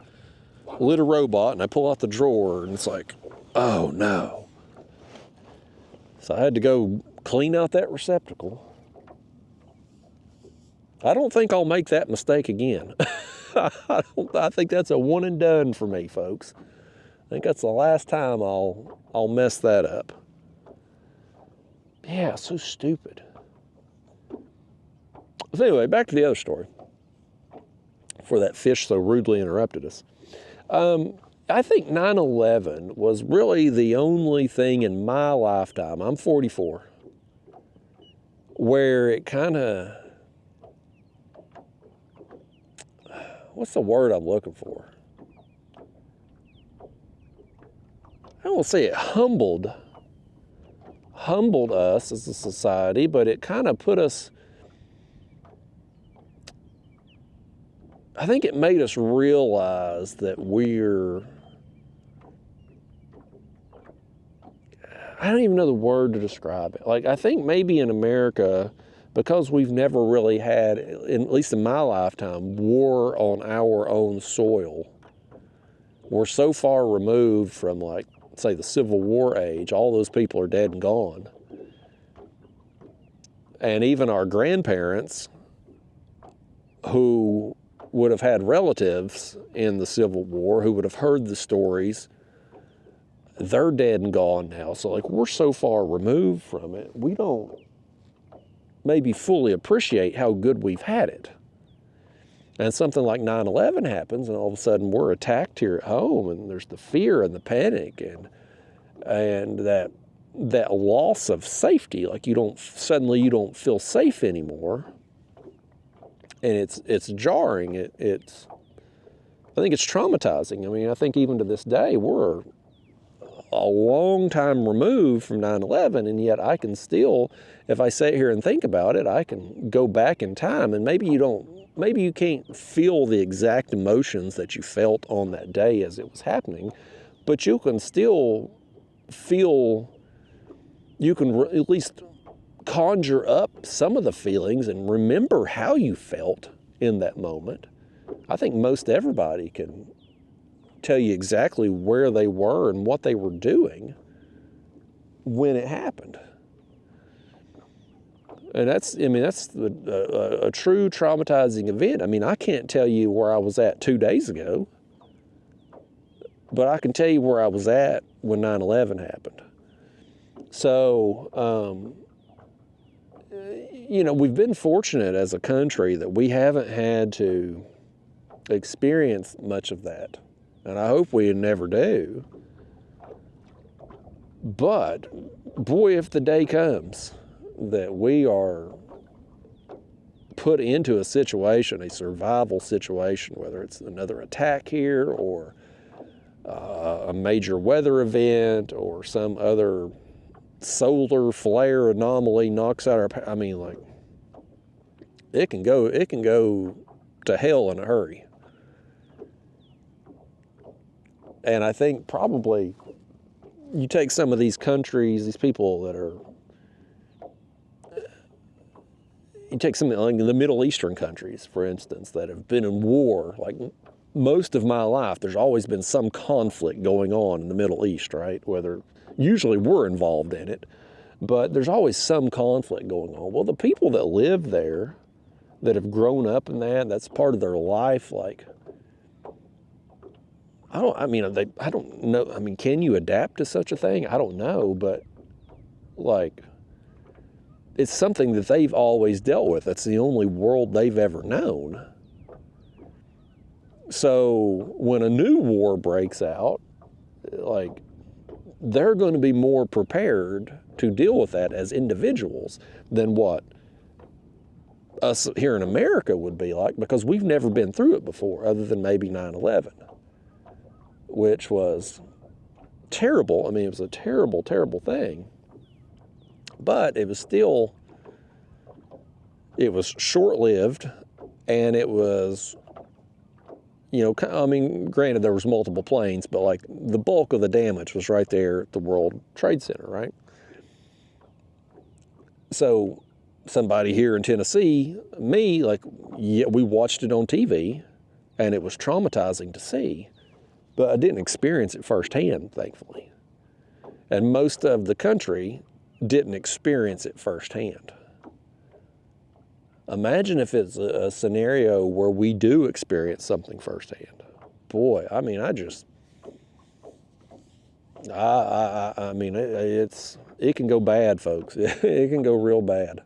litter robot, and I pull out the drawer, and it's like, oh no. So I had to go clean out that receptacle. I don't think I'll make that mistake again. I think that's a one and done for me, folks. I think that's the last time I'll mess that up. Yeah, so stupid. So anyway, back to the other story. Before that fish so rudely interrupted us. I think 9/11 was really the only thing in my lifetime, I'm 44, where it kind of, what's the word I'm looking for? I don't want to say it humbled us as a society, but it kind of put us, I think it made us realize that I don't even know the word to describe it. Like, I think maybe in America, because we've never really had, at least in my lifetime, war on our own soil, we're so far removed from, like, say, the Civil War age. All those people are dead and gone. And even our grandparents, who would have had relatives in the Civil War, who would have heard the stories, they're dead and gone now. So, like, we're so far removed from it, we don't maybe fully appreciate how good we've had it. And something like 9/11 happens, and all of a sudden we're attacked here at home, and there's the fear and the panic and that loss of safety. Like you don't feel safe anymore, and it's jarring. I think it's traumatizing. I mean, I think even to this day we're a long time removed from 9/11, and yet I can still, if I sit here and think about it, I can go back in time, and maybe you can't feel the exact emotions that you felt on that day as it was happening, but you can still feel, at least conjure up some of the feelings and remember how you felt in that moment. I think most everybody can tell you exactly where they were and what they were doing when it happened. And that's a true traumatizing event. I mean, I can't tell you where I was at 2 days ago, but I can tell you where I was at when 9/11 happened. So, we've been fortunate as a country that we haven't had to experience much of that. And I hope we never do. But, boy, if the day comes that we are put into a situation, a survival situation, whether it's another attack here or a major weather event or some other solar flare anomaly knocks out our, it can go to hell in a hurry. And I think probably you take some of these countries, these people that are, you take some like the Middle Eastern countries, for instance, that have been in war. Like most of my life, there's always been some conflict going on in the Middle East, right? Usually we're involved in it, but there's always some conflict going on. Well, the people that live there, that have grown up in that's part of their life, like, I don't know. I mean, can you adapt to such a thing? I don't know, but like, it's something that they've always dealt with. That's the only world they've ever known. So when a new war breaks out, like, they're going to be more prepared to deal with that as individuals than what us here in America would be like, because we've never been through it before, other than maybe 9/11. Which was terrible. I mean, it was a terrible, terrible thing. But it was short-lived, and it was, granted there was multiple planes, but like the bulk of the damage was right there at the World Trade Center, right? So somebody here in Tennessee, we watched it on TV, and it was traumatizing to see. But I didn't experience it firsthand, thankfully. And most of the country didn't experience it firsthand. Imagine if it's a scenario where we do experience something firsthand. Boy, I mean, it can go bad, folks. It can go real bad.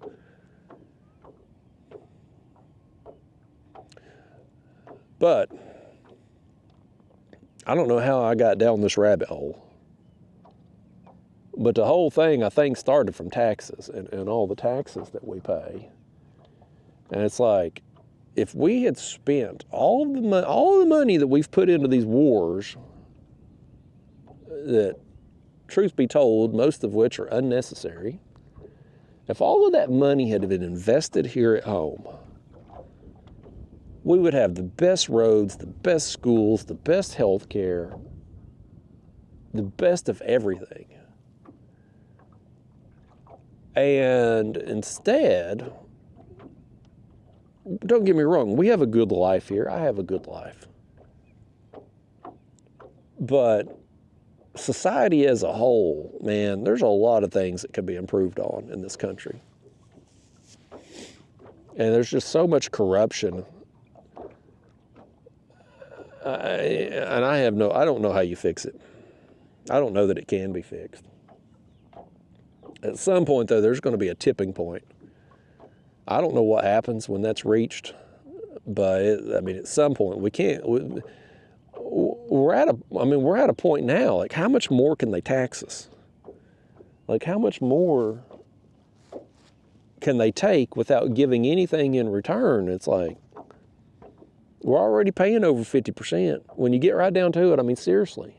But I don't know how I got down this rabbit hole. But the whole thing, I think, started from taxes and all the taxes that we pay. And it's like, if we had spent all the money that we've put into these wars, that, truth be told, most of which are unnecessary, if all of that money had been invested here at home, we would have the best roads, the best schools, the best health care, the best of everything. And instead, don't get me wrong, we have a good life here. I have a good life. But society as a whole, man, there's a lot of things that could be improved on in this country. And there's just so much corruption. I don't know how you fix it. I don't know that it can be fixed. At some point, though, there's going to be a tipping point I don't know what happens when that's reached, but I mean, at some point we can't. We're at a point now. Like, how much more can they tax us? Like, how much more can they take without giving anything in return? It's like, we're already paying over 50%. When you get right down to it, I mean, seriously,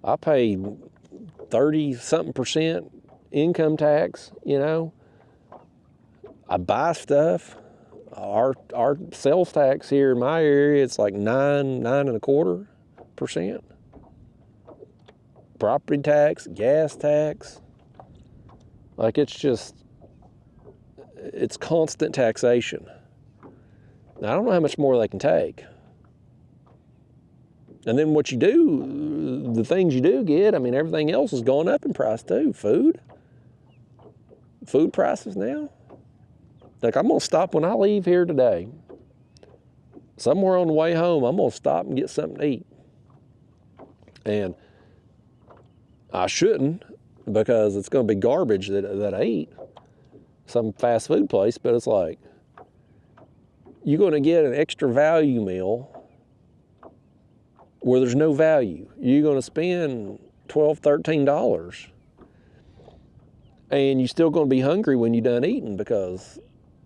I pay 30-something% income tax, you know. I buy stuff. Our sales tax here in my area, it's like 9.25%. Property tax, gas tax. Like, it's constant taxation. Now, I don't know how much more they can take. And then what you do, the things you do get, I mean, everything else is going up in price too. Food prices now. Like, I'm gonna stop when I leave here today. Somewhere on the way home, I'm gonna stop and get something to eat. And I shouldn't, because it's gonna be garbage that I eat. Some fast food place, but it's like, you're gonna get an extra value meal where there's no value. You're gonna spend $12, $13, and you're still gonna be hungry when you're done eating, because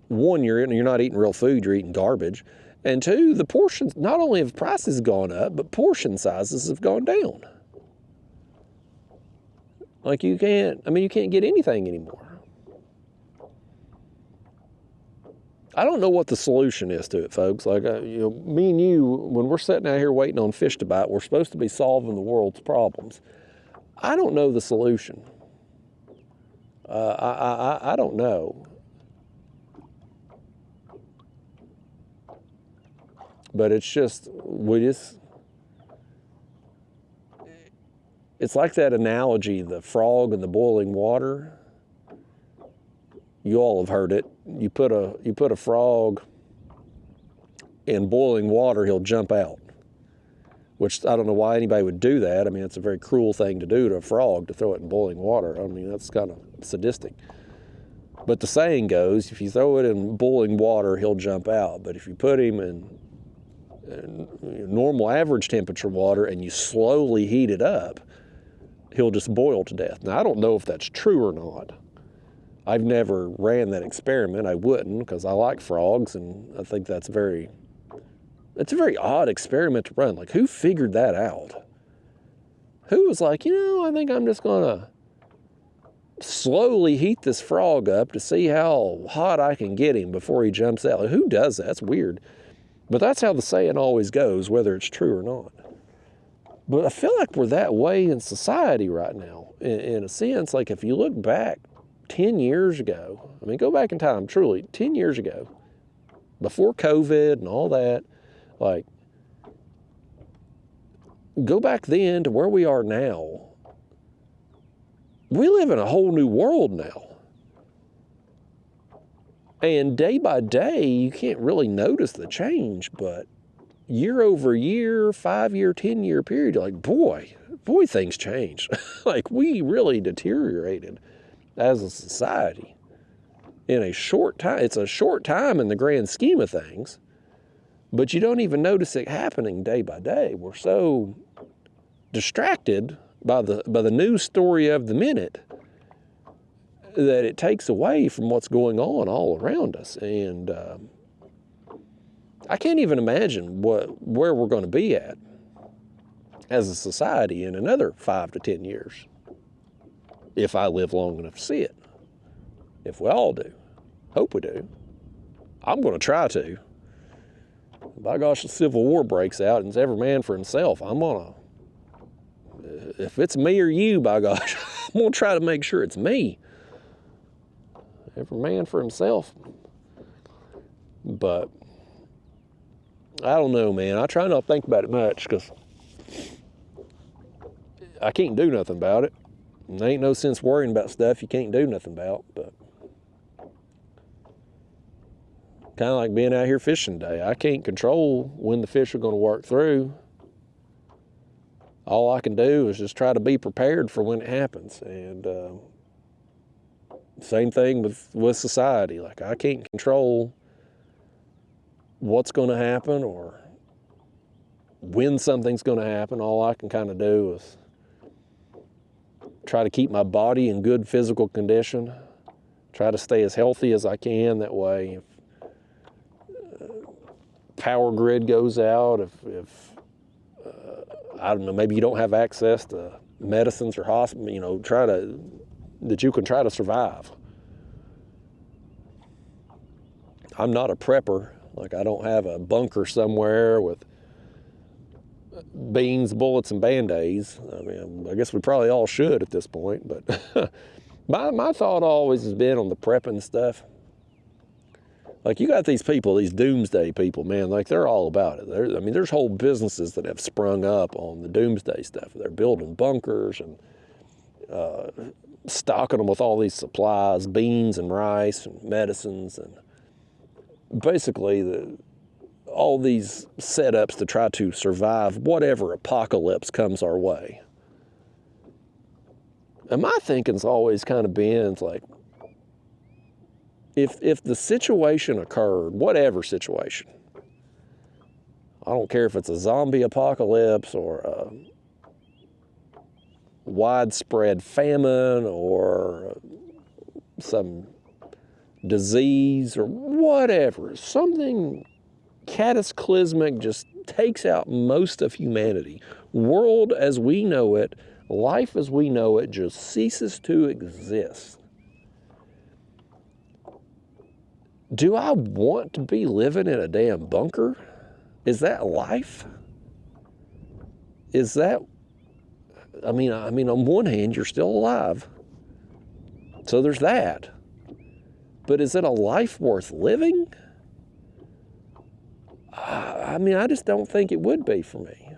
one, you're not eating real food, you're eating garbage. And two, the portions, not only have prices gone up, but portion sizes have gone down. Like, you can't get anything anymore. I don't know what the solution is to it, folks. Like, me and you, when we're sitting out here waiting on fish to bite, we're supposed to be solving the world's problems. I don't know the solution. I don't know. But it's like that analogy, the frog and the boiling water. You all have heard it. You put a frog in boiling water, he'll jump out. Which, I don't know why anybody would do that. I mean, it's a very cruel thing to do to a frog, to throw it in boiling water. I mean, that's kind of sadistic. But the saying goes, if you throw it in boiling water, he'll jump out. But if you put him in normal average temperature water and you slowly heat it up, he'll just boil to death. Now, I don't know if that's true or not. I've never ran that experiment. I wouldn't, because I like frogs, and I think it's a very odd experiment to run. Like, who figured that out? Who was like, I think I'm just gonna slowly heat this frog up to see how hot I can get him before he jumps out? Like, who does that? That's weird. But that's how the saying always goes, whether it's true or not. But I feel like we're that way in society right now. In a sense, like, if you look back 10 years ago, I mean, go back in time, truly, 10 years ago, before COVID and all that, like, go back then to where we are now. We live in a whole new world now. And day by day, you can't really notice the change, but year over year, 5-year, 10-year period, you're like, boy, things changed. Like, we really deteriorated as a society in a short time. It's a short time in the grand scheme of things, but you don't even notice it happening day by day. We're so distracted by the news story of the minute that it takes away from what's going on all around us. And I can't even imagine where we're going to be at as a society in another 5 to 10 years, if I live long enough to see it. If we all do. Hope we do. I'm going to try to. By gosh, the Civil War breaks out and it's every man for himself. If it's me or you, by gosh, I'm going to try to make sure it's me. Every man for himself. But I don't know, man. I try not to think about it much, because I can't do nothing about it. And there ain't no sense worrying about stuff you can't do nothing about. But kind of like being out here fishing today. I can't control when the fish are going to work through. All I can do is just try to be prepared for when it happens. And Same thing with society. Like, I can't control what's going to happen or when something's going to happen. All I can kind of do is try to keep my body in good physical condition, try to stay as healthy as I can. That way, if power grid goes out, if I don't know, maybe you don't have access to medicines or hospital, you know, that you can try to survive. I'm not a prepper. Like, I don't have a bunker somewhere with beans, bullets, and Band-Aids. I mean, I guess we probably all should at this point, but my thought always has been on the prepping stuff. Like, you got these people, these doomsday people, man, like, they're all about it. I mean, there's whole businesses that have sprung up on the doomsday stuff. They're building bunkers and stocking them with all these supplies, beans and rice and medicines, and basically all these setups to try to survive whatever apocalypse comes our way. And my thinking's always kind of been, it's like, if the situation occurred, whatever situation, I don't care if it's a zombie apocalypse or a widespread famine or some disease or whatever, something cataclysmic just takes out most of humanity. World as we know it, life as we know it just ceases to exist. Do I want to be living in a damn bunker? Is that life? Is that, I mean, on one hand, you're still alive. So there's that. But is it a life worth living? I mean, I just don't think it would be for me.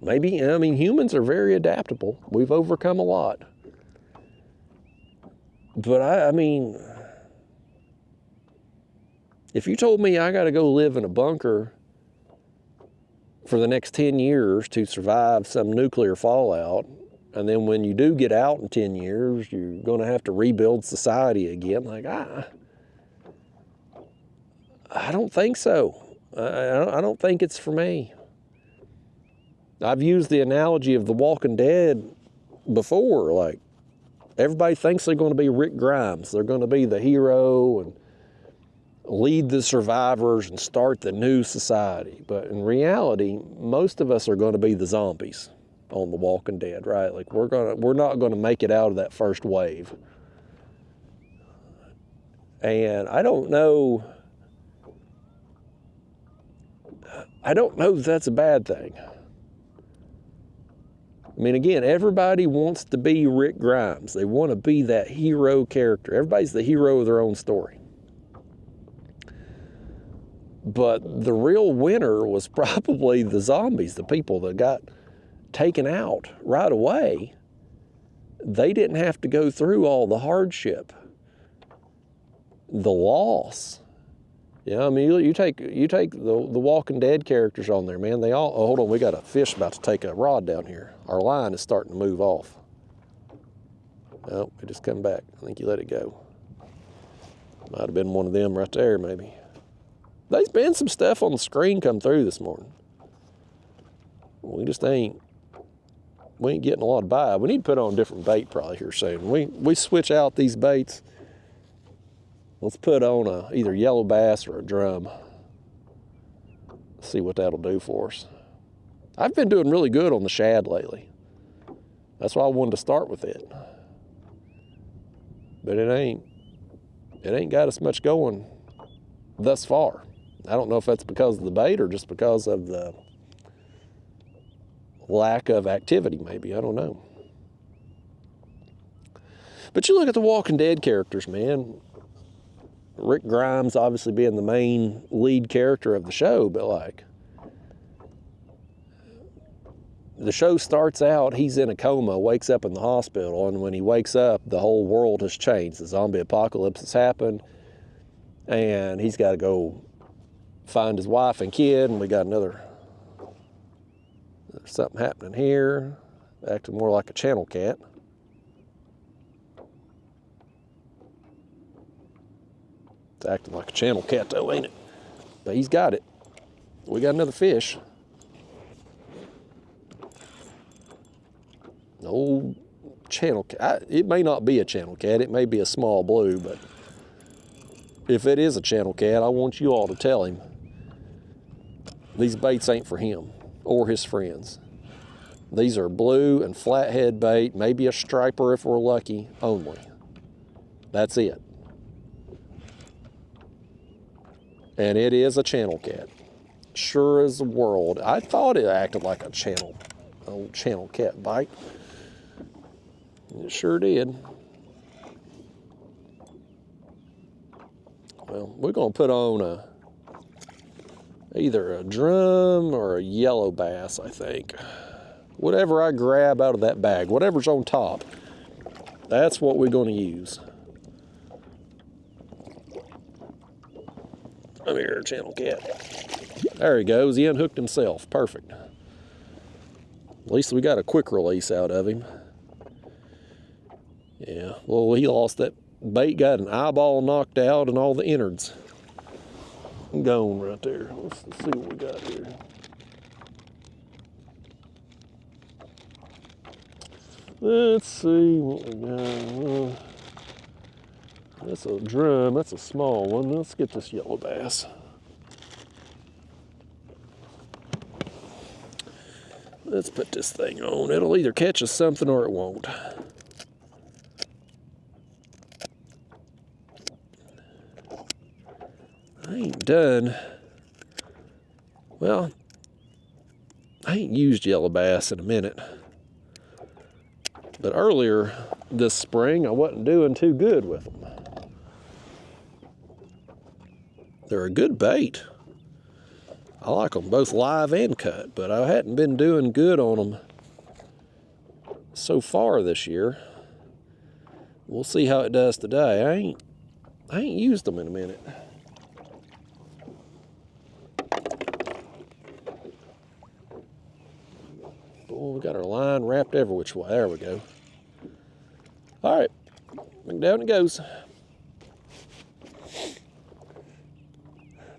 Maybe, I mean, humans are very adaptable. We've overcome a lot. But I mean, if you told me I got to go live in a bunker for the next 10 years to survive some nuclear fallout, and then when you do get out in 10 years, you're going to have to rebuild society again, like, I don't think so. I don't think it's for me. I've used the analogy of The Walking Dead before. Like, everybody thinks they're going to be Rick Grimes. They're going to be the hero and lead the survivors and start the new society. But in reality, most of us are going to be the zombies on The Walking Dead, right? Like, we're not going to make it out of that first wave. And I don't know if that's a bad thing. I mean, again, everybody wants to be Rick Grimes. They want to be that hero character. Everybody's the hero of their own story. But the real winner was probably the zombies, the people that got taken out right away. They didn't have to go through all the hardship, the loss. Yeah, I mean, you take the Walking Dead characters on there, man. They all, oh, hold on, we got a fish about to take a rod down here. Our line is starting to move off. Oh, it just come back. I think you let it go. Might have been one of them right there, maybe. There's been some stuff on the screen come through this morning. We ain't getting a lot of bite. We need to put on a different bait probably here soon. We switch out these baits. Let's put on either yellow bass or a drum. See what that'll do for us. I've been doing really good on the shad lately. That's why I wanted to start with it. But it ain't got us much going thus far. I don't know if that's because of the bait or just because of the lack of activity, maybe. I don't know. But you look at the Walking Dead characters, man. Rick Grimes obviously being the main lead character of the show, but like, the show starts out, he's in a coma, wakes up in the hospital, and when he wakes up, the whole world has changed. The zombie apocalypse has happened, and he's got to go find his wife and kid, and we got there's something happening here, acting more like a channel cat. It's acting like a channel cat though, ain't it? But he's got it. We got another fish. Old channel cat. It may not be a channel cat. It may be a small blue, but if it is a channel cat, I want you all to tell him these baits ain't for him or his friends. These are blue and flathead bait, maybe a striper if we're lucky, only. That's it. And it is a channel cat. Sure as the world. I thought it acted like a old channel cat bite. It sure did. Well, we're gonna put on either a drum or a yellow bass, I think. Whatever I grab out of that bag, whatever's on top, that's what we're gonna use. Come here, channel cat. There he goes, he unhooked himself, perfect. At least we got a quick release out of him. Yeah, well, he lost that bait, got an eyeball knocked out and all the innards gone right there. Let's see what we got here. Let's see what we got. That's a drum, that's a small one. Let's get this yellow bass. Let's put this thing on. It'll either catch us something or it won't. I ain't done. Well, I ain't used yellow bass in a minute. But earlier this spring, I wasn't doing too good with them. They're a good bait. I like them both live and cut, but I hadn't been doing good on them so far this year. We'll see how it does today. I ain't used them in a minute. Boy, we got our line wrapped every which way. There we go. All right, down it goes.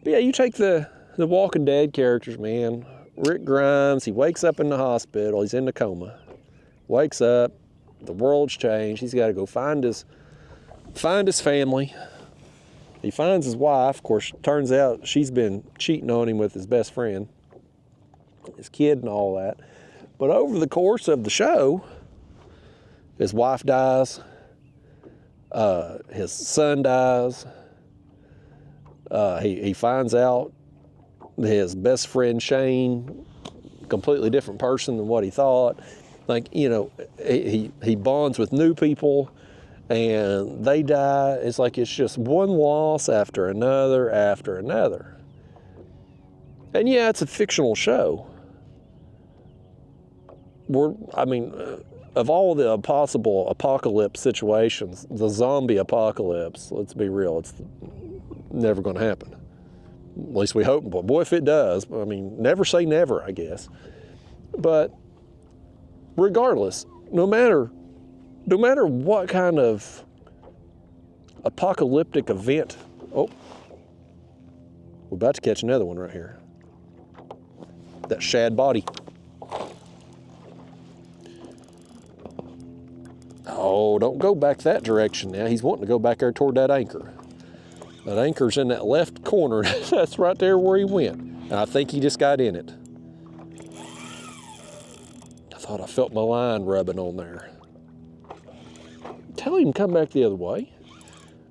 But yeah, you take the Walking Dead characters, man. Rick Grimes, he wakes up in the hospital. He's in the coma. Wakes up. The world's changed. He's got to go find his family. He finds his wife. Of course, turns out she's been cheating on him with his best friend, his kid and all that. But over the course of the show, his wife dies. His son dies. He finds out his best friend Shane, completely different person than what he thought. Like, you know, he bonds with new people and they die. It's like it's just one loss after another after another. And yeah, it's a fictional show. Of all the possible apocalypse situations, the zombie apocalypse, let's be real, it's never going to happen. At least we hope. But boy, if it does, I mean, never say never, I guess. But regardless, no matter what kind of apocalyptic event, oh, we're about to catch another one right here. That shad body. Oh, don't go back that direction now. He's wanting to go back there toward that anchor. That anchor's in that left corner. That's right there where he went. And I think he just got in it. I thought I felt my line rubbing on there. Tell him to come back the other way.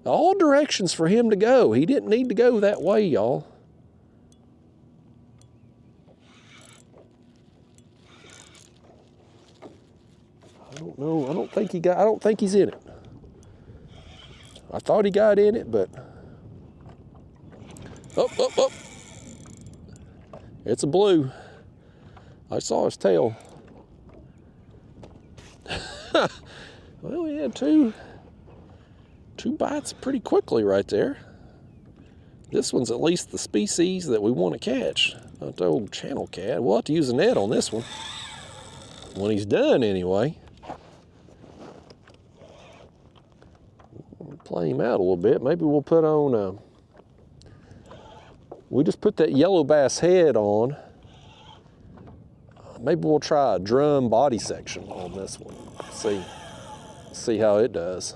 All directions for him to go. He didn't need to go that way, y'all. I don't know. I don't think he's in it. I thought he got in it, but oh. It's a blue. I saw his tail. Well, he had two bites pretty quickly right there. This one's at least the species that we want to catch. Not the old channel cat. We'll have to use a net on this one. When he's done, anyway. Play him out a little bit. Maybe we'll put on We just put that yellow bass head on. Maybe we'll try a drum body section on this one. See how it does.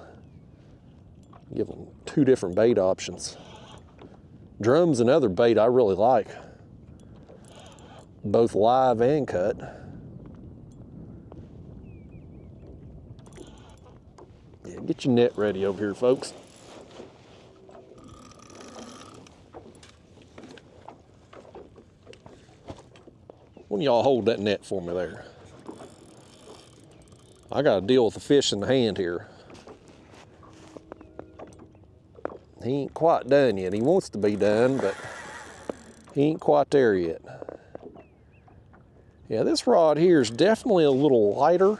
Give them 2 different bait options. Drum's another bait I really like, both live and cut. Yeah, get your net ready over here, folks. One of y'all hold that net for me there. I got to deal with the fish in the hand here. He ain't quite done yet. He wants to be done, but he ain't quite there yet. Yeah, this rod here is definitely a little lighter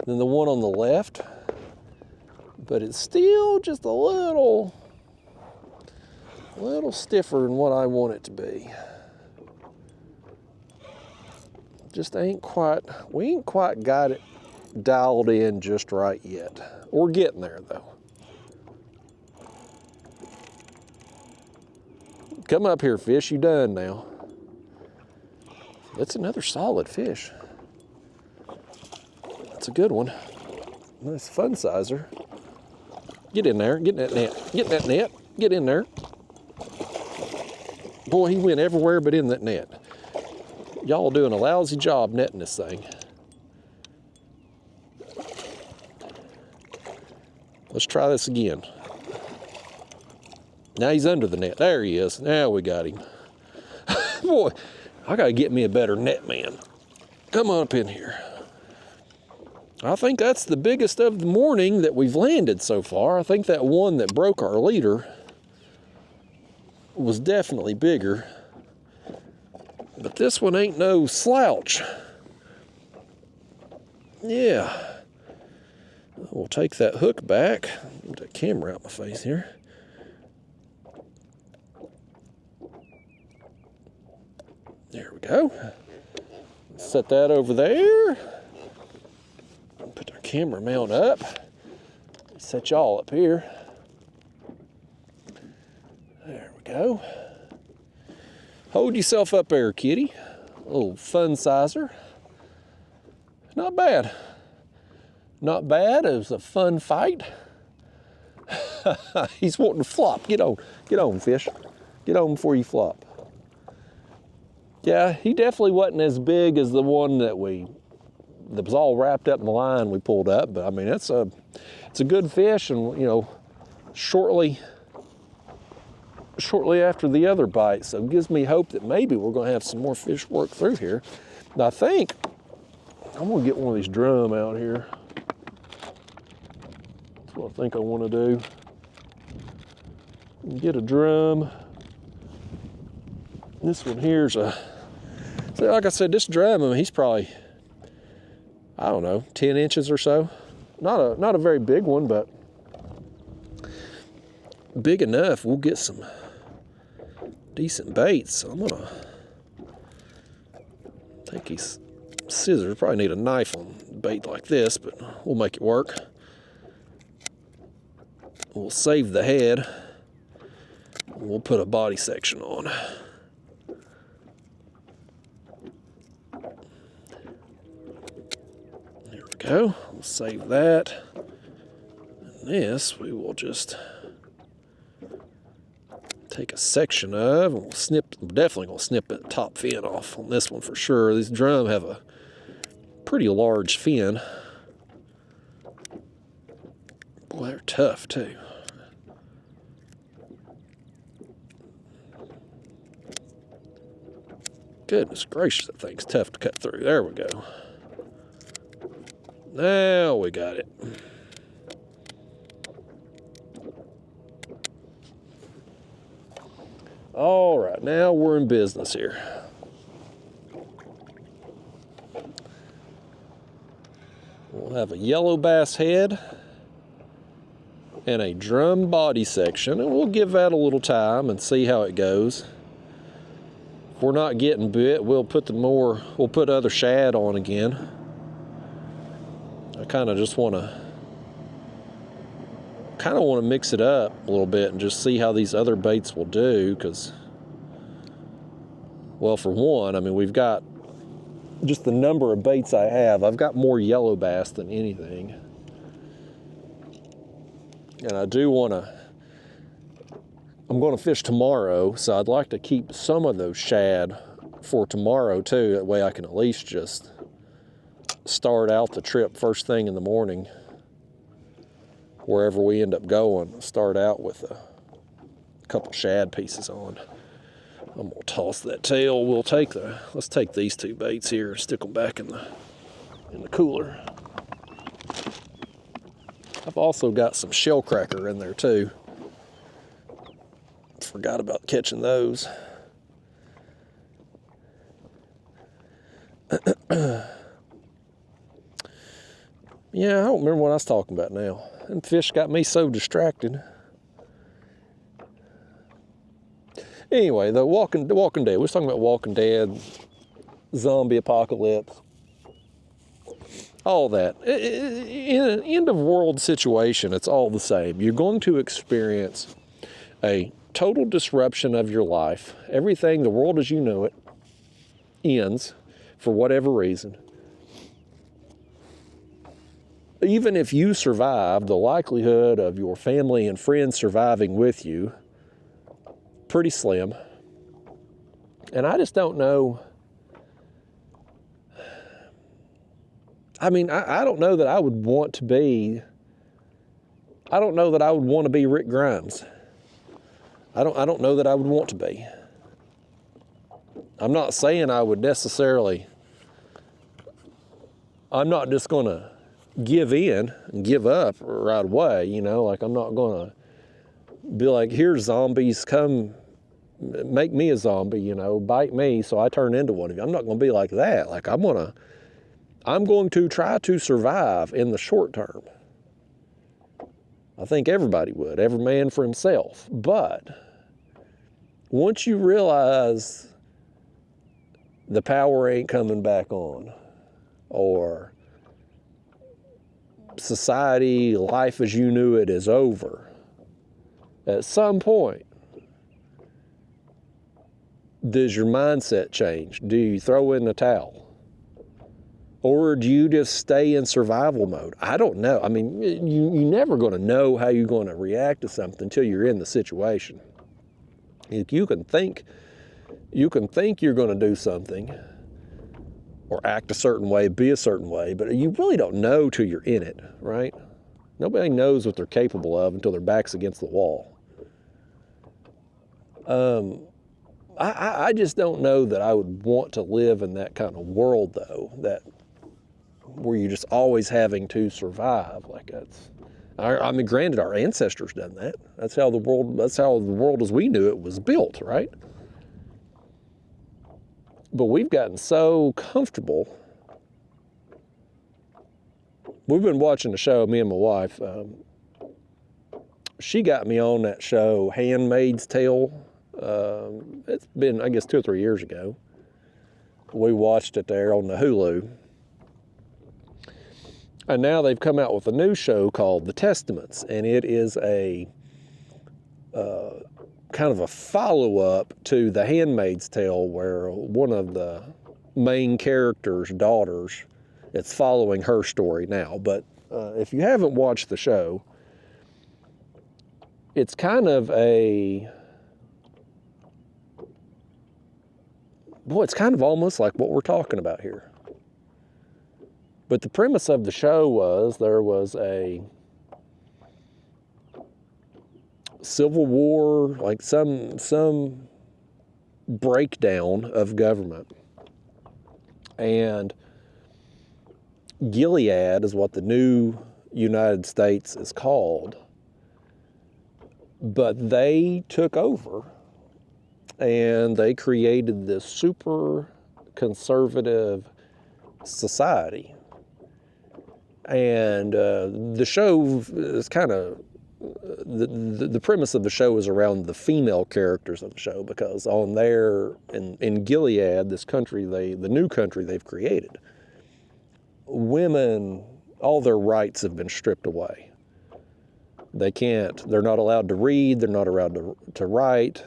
than the one on the left, but it's still just a little stiffer than what I want it to be. Just we ain't quite got it dialed in just right yet. We're getting there though. Come up here, fish, you done now. That's another solid fish. That's a good one. Nice fun sizer. Get in there, get in that net, get in that net, get in there. Boy, he went everywhere but in that net. Y'all doing a lousy job netting this thing. Let's try this again. Now he's under the net. There he is. Now we got him. Boy, I gotta get me a better net man. Come on up in here. I think that's the biggest of the morning that we've landed so far. I think that one that broke our leader was definitely bigger. But this one ain't no slouch. Yeah. We'll take that hook back. Get that camera out my face here. There we go. Set that over there. Put our camera mount up. Set y'all up here. There we go. Hold yourself up there, kitty. A little fun sizer. Not bad. Not bad. It was a fun fight. He's wanting to flop. Get on, fish. Get on before you flop. Yeah, he definitely wasn't as big as the one that was all wrapped up in the line we pulled up. But I mean, it's a good fish, and you know, shortly after the other bite, so it gives me hope that maybe we're going to have some more fish work through here. And I think I'm going to get one of these drum out here. That's what I think I want to do. Get a drum. This one here's like I said, this drum, I mean, he's probably, I don't know, 10 inches or so. Not a very big one, but big enough. We'll get some decent baits. So I'm gonna take these scissors. Probably need a knife on bait like this, but we'll make it work. We'll save the head. We'll put a body section on. There we go. We'll save that. And this we will just take a section of, and we'll snip. We're definitely gonna snip that top fin off on this one for sure. These drum have a pretty large fin. Boy, they're tough too. Goodness gracious, that thing's tough to cut through. There we go. Now we got it. All right, now we're in business here. We'll have a yellow bass head and a drum body section, and we'll give that a little time and see how it goes. If we're not getting bit, we'll put other shad on again. I kind of want to mix it up a little bit and just see how these other baits will do, because Well, for one, I mean, we've got just the number of baits I have. I've got more yellow bass than anything. And I do want to, I'm going to fish tomorrow, so I'd like to keep some of those shad for tomorrow too. That way I can at least just start out the trip first thing in the morning, wherever we end up going, start out with a couple shad pieces on. I'm gonna toss that tail. Let's take these two baits here and stick them back in the cooler. I've also got some shell cracker in there too. Forgot about catching those. Yeah, I don't remember what I was talking about now. And fish got me so distracted. Anyway, the Walking Dead. We was talking about Walking Dead, zombie apocalypse, all that. In an end of world situation, it's all the same. You're going to experience a total disruption of your life. Everything, the world as you know it, ends for whatever reason. Even if you survive, the likelihood of your family and friends surviving with you, pretty slim. And I just don't know. I mean, I don't know that I would want to be, I don't know that I would want to be Rick Grimes. I don't know that I would want to be. I'm not saying I would necessarily, I'm not just going to give in and give up right away, you know, like I'm not going to be like, here's zombies, come make me a zombie, you know, bite me so I turn into one of you. I'm not going to be like that. Like I'm going to try to survive in the short term. I think everybody would, every man for himself. But once you realize the power ain't coming back on, or society, life as you knew it is over, at some point, does your mindset change? Do you throw in the towel? Or do you just stay in survival mode? I don't know. I mean, you're never going to know how you're going to react to something until you're in the situation. You can think you're going to do something or act a certain way, be a certain way, but you really don't know till you're in it, right? Nobody knows what they're capable of until their back's against the wall. I just don't know that I would want to live in that kind of world, though, that where you're just always having to survive. Like that's, I mean, granted, our ancestors done that. That's how the world as we knew it was built, right? But we've gotten so comfortable. We've been watching the show, me and my wife. She got me on that show, Handmaid's Tale. It's been, I guess, 2 or 3 years ago. We watched it there on the Hulu. And now they've come out with a new show called The Testaments, and it is a kind of a follow-up to The Handmaid's Tale, where one of the main character's daughters, it's following her story now. But if you haven't watched the show, it's kind of it's kind of almost like what we're talking about here. But the premise of the show was there was a civil war, like some breakdown of government. And Gilead is what the new United States is called. But they took over and they created this super conservative society. And the show is kind of, the premise of the show is around the female characters of the show, because on there, in Gilead, this country, the new country they've created, women, all their rights have been stripped away. They're not allowed to read, they're not allowed to write,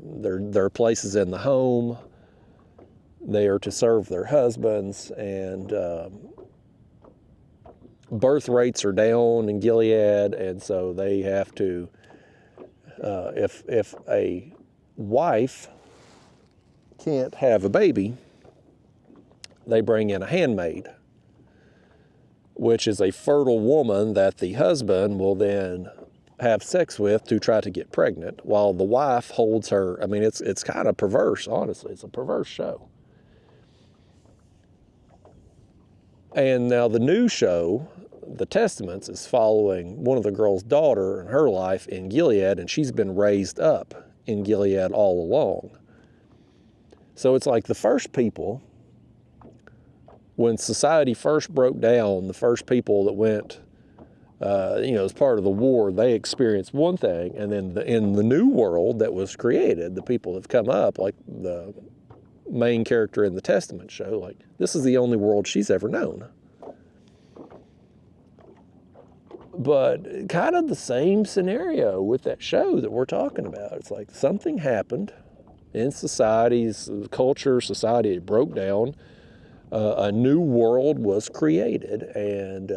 there are places in the home They are to serve their husbands, and birth rates are down in Gilead, and so they have to, if a wife can't have a baby, they bring in a handmaid, which is a fertile woman that the husband will then have sex with to try to get pregnant, while the wife holds her. I mean, it's kind of perverse, honestly. It's a perverse show. And now the new show, The Testaments, is following one of the girl's daughter and her life in Gilead, and she's been raised up in Gilead all along. So it's like the first people, when society first broke down, the first people that went, as part of the war, they experienced one thing, and then in the new world that was created, the people that have come up, like the main character in the Testament show, like, this is the only world she's ever known. But kind of the same scenario with that show that we're talking about. It's like something happened in society's culture, society, it broke down. A new world was created, and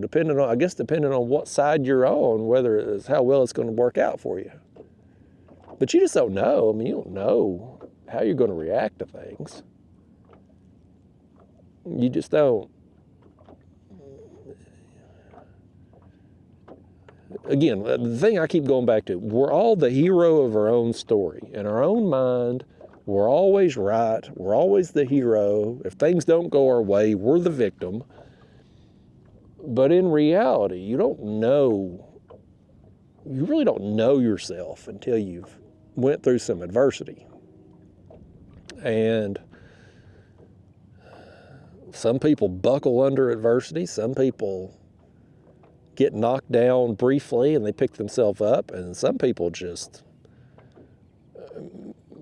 depending on what side you're on, whether it's how well it's going to work out for you. But you just don't know. I mean, you don't know how you're going to react to things. You just don't. Again, the thing I keep going back to, we're all the hero of our own story. In our own mind, we're always right. We're always the hero. If things don't go our way, we're the victim. But in reality, you really don't know yourself until you've went through some adversity. And some people buckle under adversity. Some people get knocked down briefly and they pick themselves up. And some people just,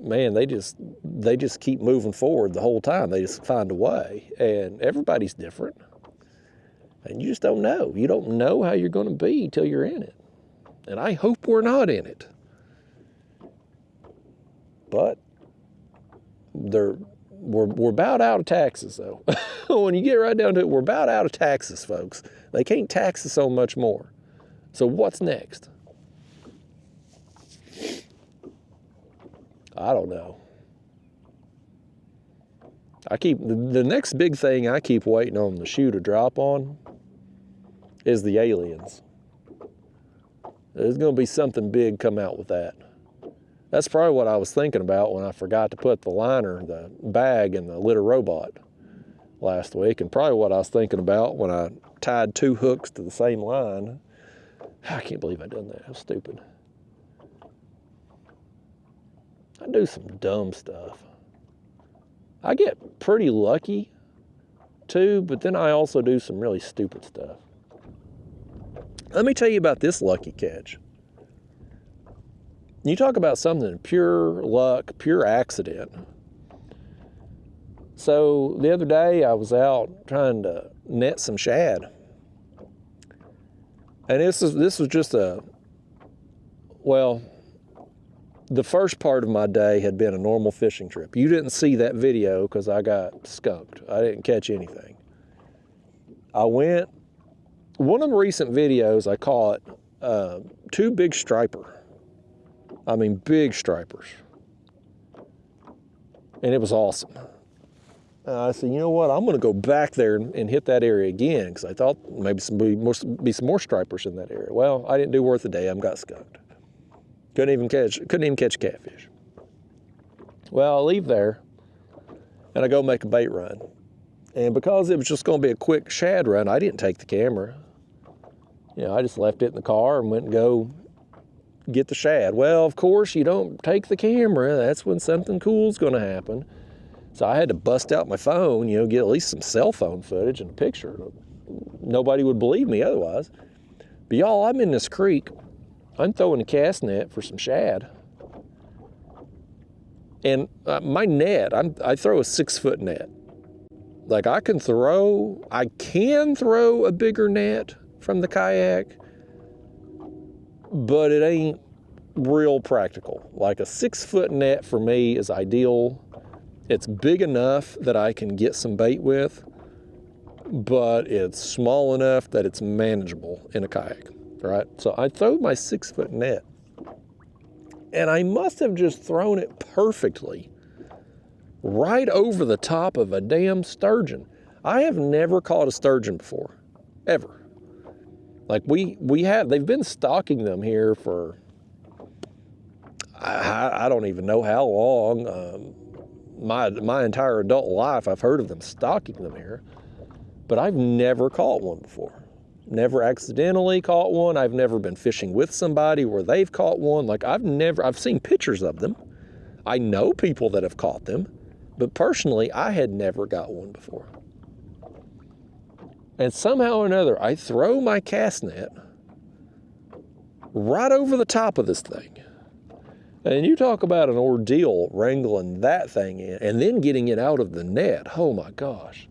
they just keep moving forward the whole time. They just find a way. And everybody's different. And you just don't know. You don't know how you're going to be till you're in it. And I hope we're not in it. But we're about out of taxes, though. When you get right down to it, we're about out of taxes, folks. They can't tax us so much more. So what's next? I don't know. The next big thing I keep waiting on the shoe to drop on is the aliens. There's going to be something big come out with that. That's probably what I was thinking about when I forgot to put the bag in the litter robot last week, and probably what I was thinking about when I tied 2 hooks to the same line. I can't believe I done that. How stupid. I do some dumb stuff. I get pretty lucky too, but then I also do some really stupid stuff. Let me tell you about this lucky catch. You talk about something pure luck, pure accident. So the other day I was out trying to net some shad. And this was just the first part of my day had been a normal fishing trip. You didn't see that video because I got skunked. I didn't catch anything. One of the recent videos I caught 2 big striper. I mean, big stripers. And it was awesome. I said, you know what? I'm going to go back there and hit that area again because I thought maybe be some more stripers in that area. Well, I didn't do worth a damn. Got skunked. Couldn't even catch catfish. Well, I leave there and I go make a bait run. And because it was just going to be a quick shad run, I didn't take the camera. I just left it in the car and went and go get the shad. Well, of course, you don't take the camera. That's when something cool's going to happen. So I had to bust out my phone, get at least some cell phone footage and a picture. Nobody would believe me otherwise. But y'all, I'm in this creek. I'm throwing a cast net for some shad. And my net, I throw a 6-foot net. Like I can throw a bigger net from the kayak, but it ain't real practical. Like a 6-foot net for me is ideal. It's big enough that I can get some bait with, but it's small enough that it's manageable in a kayak, right? So I throw my 6-foot net, and I must have just thrown it perfectly right over the top of a damn sturgeon. I have never caught a sturgeon before, ever. Like they've been stocking them here for, I don't even know how long. My entire adult life, I've heard of them stocking them here, but I've never caught one before. Never accidentally caught one. I've never been fishing with somebody where they've caught one. Like I've seen pictures of them. I know people that have caught them, but personally, I had never got one before. And somehow or another, I throw my cast net right over the top of this thing. And you talk about an ordeal wrangling that thing in and then getting it out of the net. Oh my gosh.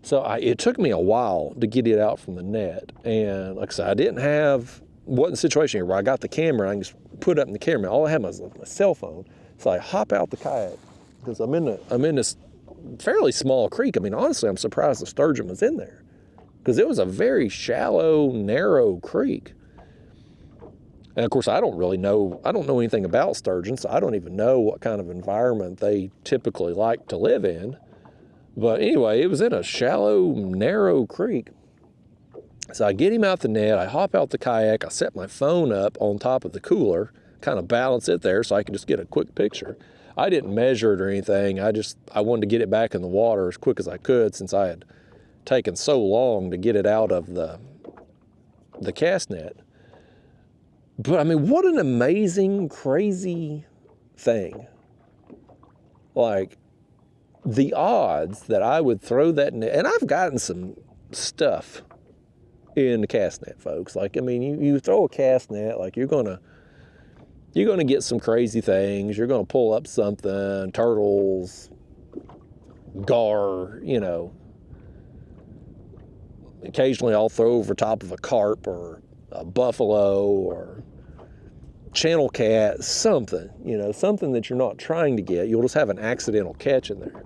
So it took me a while to get it out from the net. And like I said, wasn't a situation here where I got the camera, I can just put up in the camera. All I had was my cell phone. So I hop out the kayak because I'm in this fairly small creek. I mean, honestly, I'm surprised the sturgeon was in there because it was a very shallow, narrow creek. And of course, I don't know anything about sturgeons, so I don't even know what kind of environment they typically like to live in. But anyway, it was in a shallow, narrow creek. So I get him out the net, I hop out the kayak, I set my phone up on top of the cooler, kind of balance it there so I can just get a quick picture. I didn't measure it or anything. I wanted to get it back in the water as quick as I could since I had taken so long to get it out of the cast net. But I mean, what an amazing, crazy thing. Like, the odds that I would throw that net, and I've gotten some stuff in the cast net, folks. Like, I mean, you throw a cast net, like you're gonna get some crazy things. You're gonna pull up something, turtles, gar, Occasionally I'll throw over top of a carp or a buffalo or channel cat, something, something that you're not trying to get. You'll just have an accidental catch in there.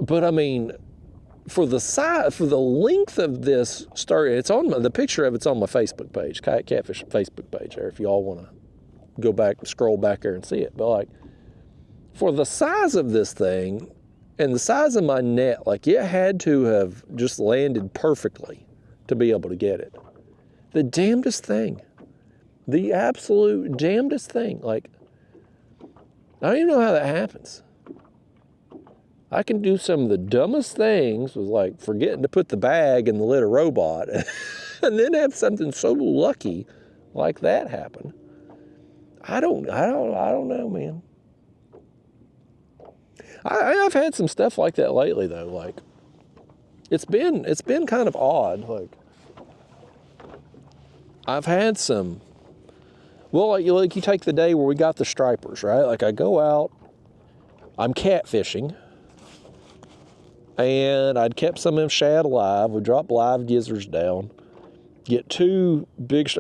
But I mean, for the length of this story, the picture of it's on my Facebook page, Kayak Catfish Facebook page there, if you all want to go back, scroll back there and see it. But like, for the size of this thing and the size of my net, like it had to have just landed perfectly to be able to get it. The damnedest thing. The absolute damnedest thing. Like, I don't even know how that happens. I can do some of the dumbest things with like forgetting to put the bag in the lid of robot and then have something so lucky like that happen. I don't know, man. I've had some stuff like that lately though. Like, it's been kind of odd. Like, I've had some, well, like you take the day where we got the stripers, right? Like I go out, I'm catfishing, and I'd kept some of them shad alive. We dropped live gizzards down, get two big,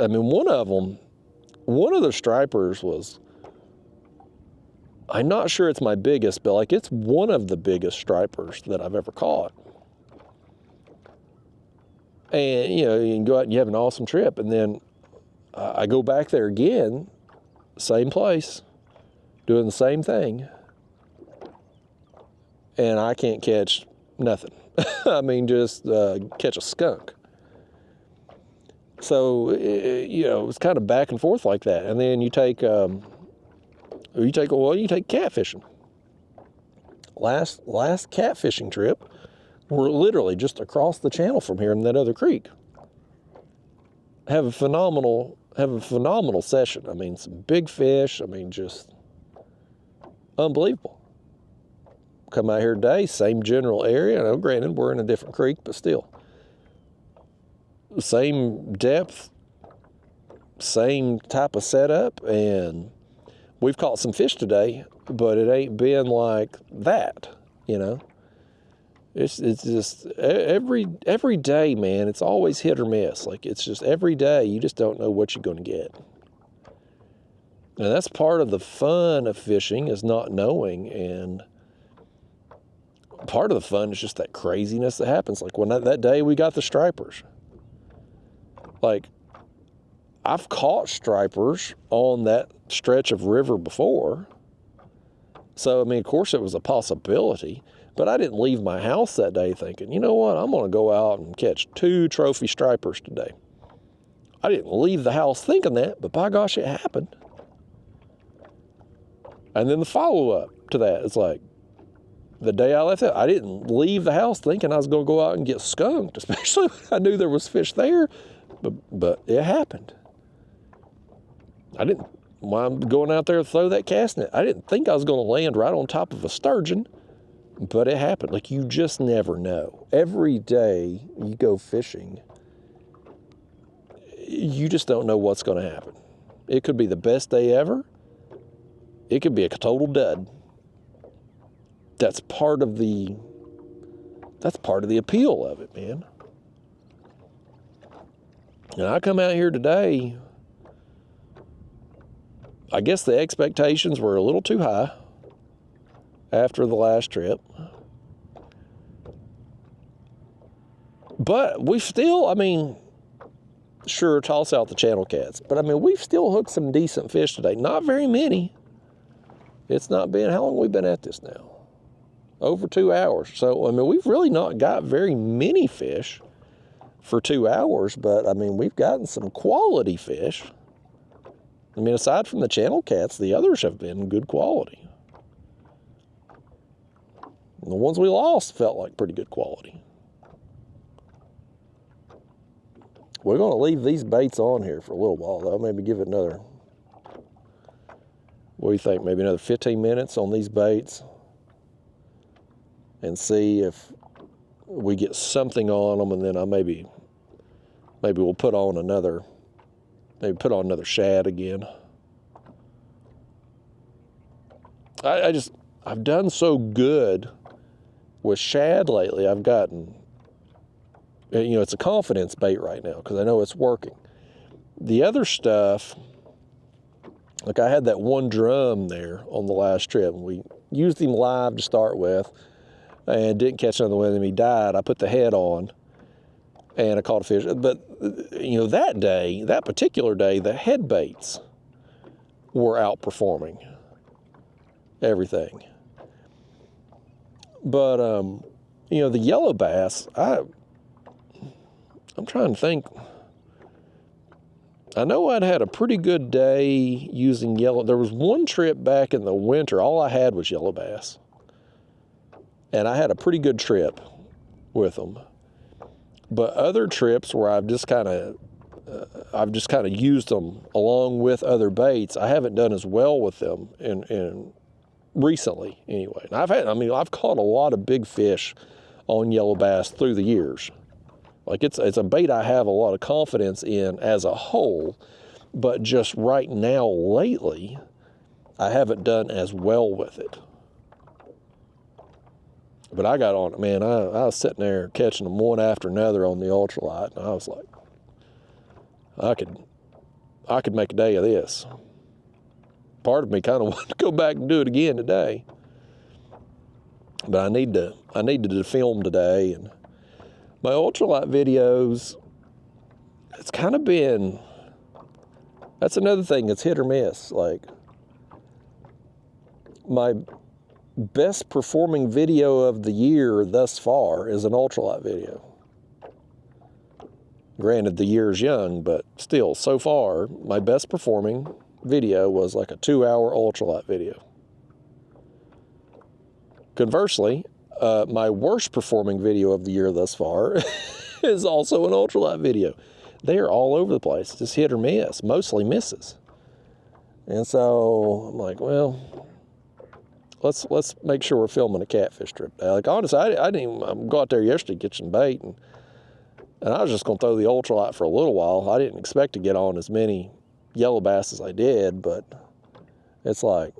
one of the stripers was, I'm not sure it's my biggest, but like it's one of the biggest stripers that I've ever caught. And, you can go out and you have an awesome trip. And then I go back there again, same place, doing the same thing. And I can't catch nothing. I mean, just catch a skunk. So, it's kind of back and forth like that. And then you take catfishing. Last catfishing trip, we're literally just across the channel from here in that other creek. Have a phenomenal session. I mean, some big fish. I mean, just unbelievable. Come out here today, same general area. I know, granted, we're in a different creek, but still. Same depth, same type of setup, and we've caught some fish today, but it ain't been like that, It's just every day, man, it's always hit or miss. Like, it's just every day, you just don't know what you're going to get. And that's part of the fun of fishing, is not knowing. And part of the fun is just that craziness that happens. Like when that day we got the stripers. Like, I've caught stripers on that stretch of river before. So, I mean, of course it was a possibility, but I didn't leave my house that day thinking, you know what, I'm going to go out and catch 2 trophy stripers today. I didn't leave the house thinking that, but by gosh, it happened. And then the follow-up to that is like, the day I left it, I didn't leave the house thinking I was going to go out and get skunked, especially when I knew there was fish there, but it happened. When I'm going out there to throw that cast net, I didn't think I was going to land right on top of a sturgeon, but it happened. Like, you just never know. Every day you go fishing, you just don't know what's going to happen. It could be the best day ever. It could be a total dud. That's part of the appeal of it, man. And I come out here today, I guess the expectations were a little too high after the last trip. But we've still, I mean, sure, toss out the channel cats, but I mean, we've still hooked some decent fish today. Not very many. It's not been, how long have we been at this now? Over 2 hours. So, I mean, we've really not got very many fish for 2 hours, but I mean, we've gotten some quality fish. I mean, aside from the channel cats, the others have been good quality. And the ones we lost felt like pretty good quality. We're going to leave these baits on here for a little while, though. Maybe give it another, what do you think, maybe another 15 minutes on these baits and see if we get something on them, and then maybe we'll put on another shad again. I've done so good with shad lately. I've gotten, you know, it's a confidence bait right now because I know it's working. The other stuff, like I had that one drum there on the last trip, and we used him live to start with and didn't catch another one of them. He died. I put the head on and I caught a fish. But, you know, that particular day, the head baits were outperforming everything. But, you know, the yellow bass, I'm trying to think. I know I'd had a pretty good day using yellow. There was one trip back in the winter, all I had was yellow bass. And I had a pretty good trip with them. But other trips where I've just kind of used them along with other baits, I haven't done as well with them in recently anyway. And I've caught a lot of big fish on yellow bass through the years. Like it's a bait I have a lot of confidence in as a whole, but just right now lately, I haven't done as well with it. But I got on it, man. I was sitting there catching them one after another on the Ultralight, and I was like, I could make a day of this. Part of me kind of wanted to go back and do it again today. But I need to film today, and my Ultralight videos, it's kind of been, that's another thing, it's hit or miss. Like, my best performing video of the year thus far is an Ultralight video. Granted, the year's young, but still, so far, my best performing video was like a 2-hour Ultralight video. Conversely, my worst performing video of the year thus far is also an Ultralight video. They are all over the place, just hit or miss, mostly misses. And so I'm like, well, let's make sure we're filming a catfish trip. Like, honestly, I didn't even go out there yesterday to get some bait, and I was just going to throw the Ultralight for a little while. I didn't expect to get on as many yellow bass as I did, but it's like,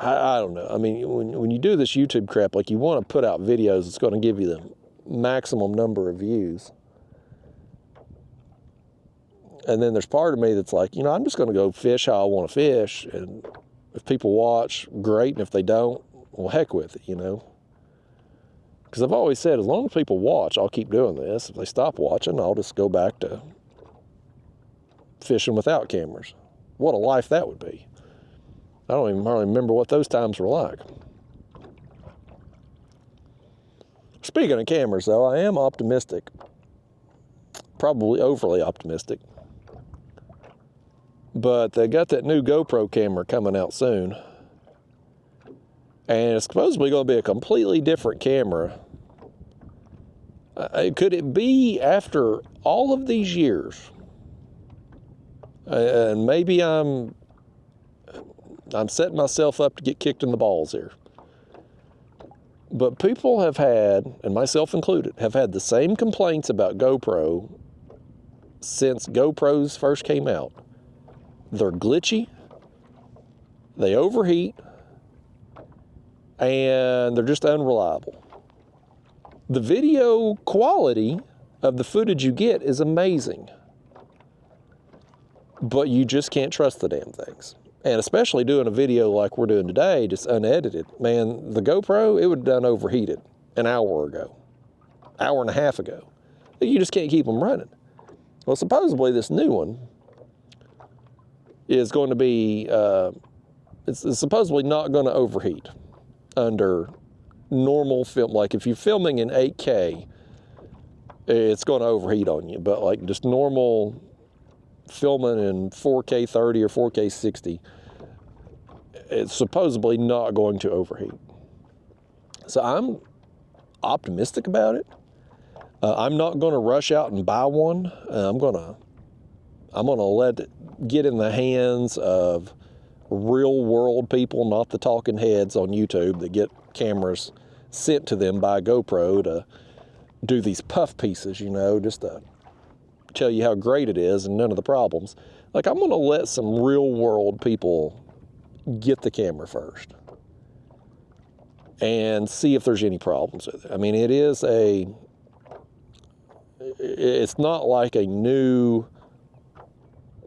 I don't know. I mean, when you do this YouTube crap, like, you want to put out videos that's going to give you the maximum number of views. And then there's part of me that's like, you know, I'm just going to go fish how I want to fish. And if people watch, great. And if they don't, well, heck with it, you know. Because I've always said, as long as people watch, I'll keep doing this. If they stop watching, I'll just go back to fishing without cameras. What a life that would be. I don't even hardly remember what those times were like. Speaking of cameras, though, I am optimistic. Probably overly optimistic. But they got that new GoPro camera coming out soon. And it's supposedly going to be a completely different camera. Could it be after all of these years? And maybe I'm setting myself up to get kicked in the balls here. But people have had, and myself included, have had the same complaints about GoPro since GoPros first came out. They're glitchy, they overheat, and they're just unreliable. The video quality of the footage you get is amazing, but you just can't trust the damn things. And especially doing a video like we're doing today, just unedited. Man, the GoPro, it would have done overheated an hour ago, hour and a half ago. You just can't keep them running. Well, supposedly this new one is going to be, it's supposedly not going to overheat under normal film. Like if you're filming in 8K, it's going to overheat on you. But like just normal filming in 4K 30 or 4K 60, it's supposedly not going to overheat. So I'm optimistic about it. I'm not going to rush out and buy one. I'm gonna let it get in the hands of real world people, not the talking heads on YouTube that get cameras sent to them by GoPro to do these puff pieces, you know, just to tell you how great it is and none of the problems. Like, I'm going to let some real world people get the camera first and see if there's any problems with it. I mean, it's not like a new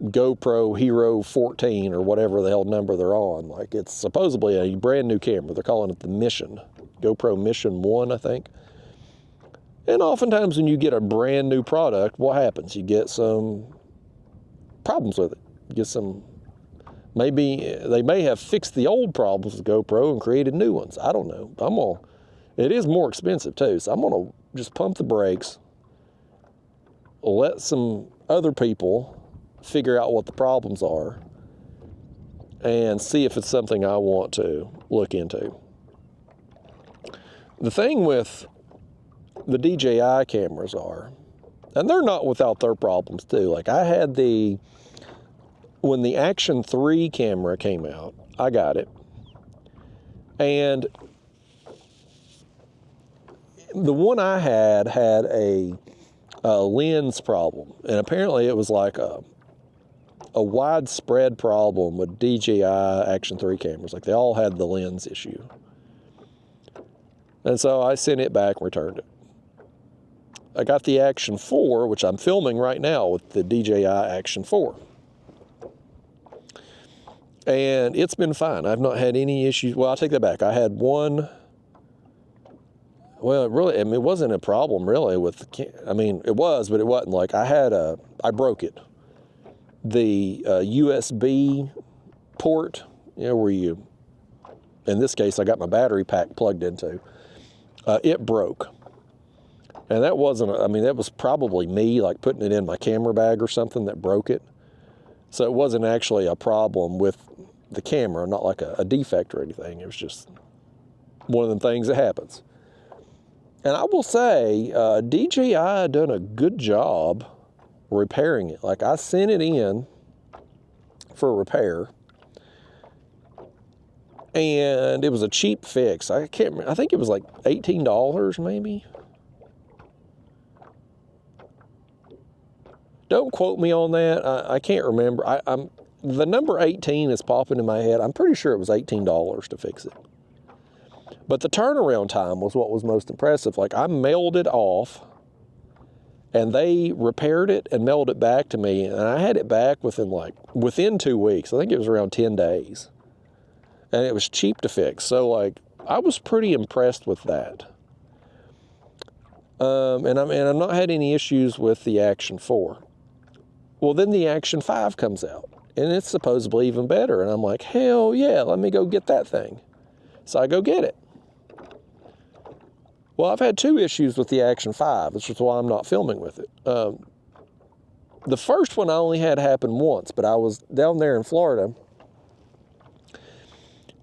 GoPro Hero 14 or whatever the hell number they're on. Like, it's supposedly a brand new camera. They're calling it the Mission, GoPro Mission 1, I think. And oftentimes when you get a brand new product, what happens? You get some problems with it. You get some, maybe they may have fixed the old problems with GoPro and created new ones. I don't know. It is more expensive too, so I'm gonna just pump the brakes, let some other people figure out what the problems are, and see if it's something I want to look into. The thing with the DJI cameras are, and they're not without their problems too. Like I had when the Action 3 camera came out, I got it. And the one I had a lens problem. And apparently it was like a widespread problem with DJI Action 3 cameras. Like they all had the lens issue. And so I sent it back and returned it. I got the Action 4, which I'm filming right now with the DJI Action 4. And it's been fine. I've not had any issues. Well, I'll take that back. I had one. Well, it wasn't a problem really with it was, but it wasn't. Like I broke it. The USB port, where in this case, I got my battery pack plugged into, it broke. And that that was probably me, like putting it in my camera bag or something that broke it. So it wasn't actually a problem with the camera, not like a defect or anything. It was just one of them things that happens. And I will say, DJI done a good job repairing it. Like I sent it in for repair, and it was a cheap fix. I can't remember. I think it was like $18 maybe. Don't quote me on that. I can't remember. The number 18 is popping in my head. I'm pretty sure it was $18 to fix it. But the turnaround time was what was most impressive. Like I mailed it off, And they repaired it and mailed it back to me. And I had it back within 2 weeks. I think it was around 10 days. And it was cheap to fix. So like, I was pretty impressed with that. And I've not had any issues with the Action 4. Well, then the Action 5 comes out. And it's supposedly even better. And I'm like, hell yeah, let me go get that thing. So I go get it. Well, I've had 2 issues with the Action 5, which is why I'm not filming with it. The first one I only had happen once, but I was down there in Florida.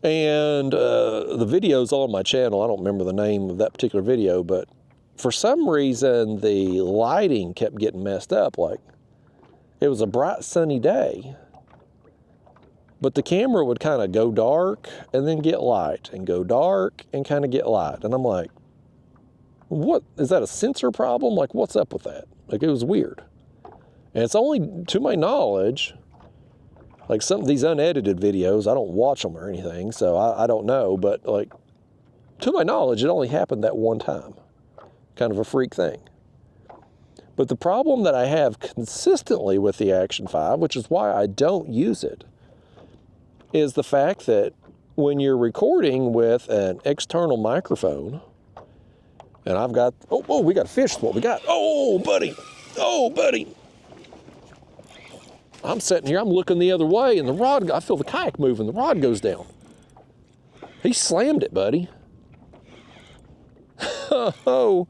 And the video's on my channel. I don't remember the name of that particular video, but for some reason, the lighting kept getting messed up. Like, it was a bright, sunny day, but the camera would kind of go dark and then get light, and go dark and kind of get light. And I'm like, what, is that a sensor problem? Like, what's up with that? Like, it was weird. And it's only, to my knowledge, like some of these unedited videos, I don't watch them or anything, so I don't know, but like, to my knowledge, it only happened that one time. Kind of a freak thing. But the problem that I have consistently with the Action 5, which is why I don't use it, is the fact that when you're recording with an external microphone, and I've got, oh, we got a fish, what we got. Oh, buddy. I'm sitting here, I'm looking the other way, and the rod, I feel the kayak moving, the rod goes down. He slammed it, buddy. Oh,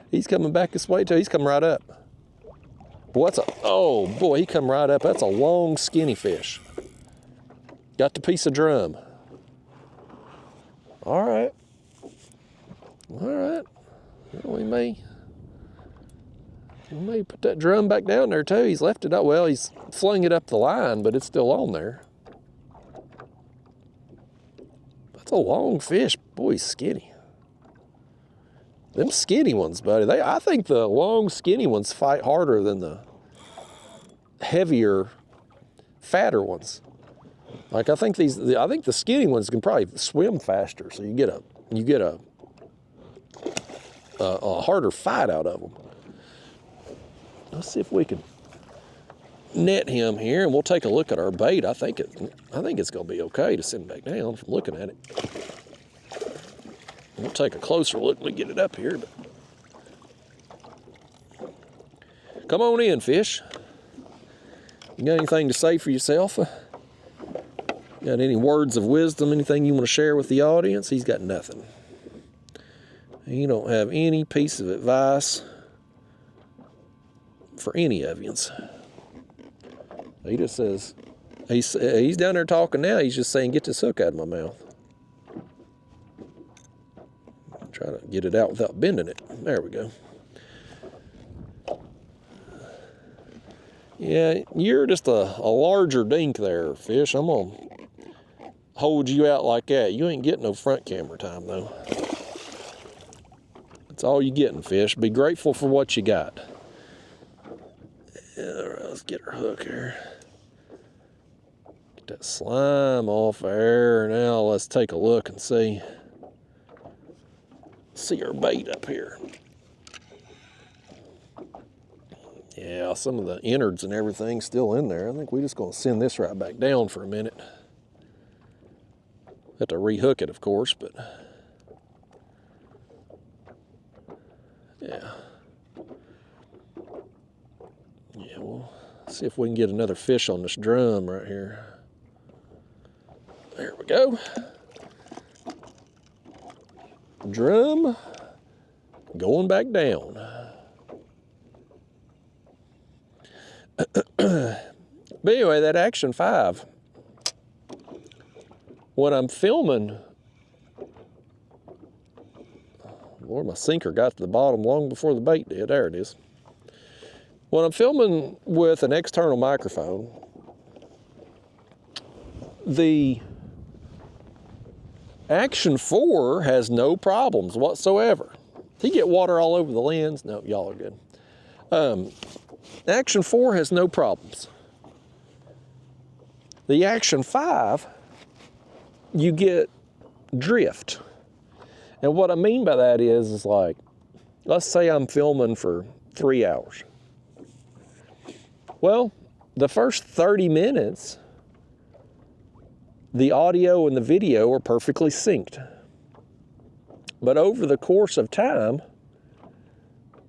he's coming back this way too. He's coming right up. Boy, oh boy, he come right up. That's a long, skinny fish. Got the piece of drum. All right. Well, we may put that drum back down there too. He's left it up. Well, he's flung it up the line, but it's still on there. That's a long fish. Boy, he's skinny. Them skinny ones, buddy. I think the long, skinny ones fight harder than the heavier, fatter ones. Like, I think the skinny ones can probably swim faster, so you get a harder fight out of them. Let's see if we can net him here, and we'll take a look at our bait. I think it's going to be okay to send back down from looking at it. We'll take a closer look when we get it up here. But come on in, fish. You got anything to say for yourself? Got any words of wisdom, anything you want to share with the audience? He's got nothing. You don't have any piece of advice for any of you. He just says, he's down there talking now. He's just saying, get this hook out of my mouth. Try to get it out without bending it. There we go. Yeah, you're just a larger dink there, fish. I'm going to hold you out like that. You ain't getting no front camera time, though. That's all you getting, fish. Be grateful for what you got. Yeah, all right, let's get our hook here. Get that slime off there. Now let's take a look and see our bait up here. Yeah, some of the innards and everything still in there. I think we're just going to send this right back down for a minute. Have to rehook it, of course, but yeah. Yeah, we'll see if we can get another fish on this drum right here. There we go. Drum going back down. But anyway, that Action 5, when I'm filming, Lord, my sinker got to the bottom long before the bait did. There it is. When I'm filming with an external microphone, the Action 4 has no problems whatsoever. You get water all over the lens. No, y'all are good. Action 4 has no problems. The Action 5, you get drift. And what I mean by that is like, let's say I'm filming for 3 hours. Well, the first 30 minutes, the audio and the video are perfectly synced. But over the course of time,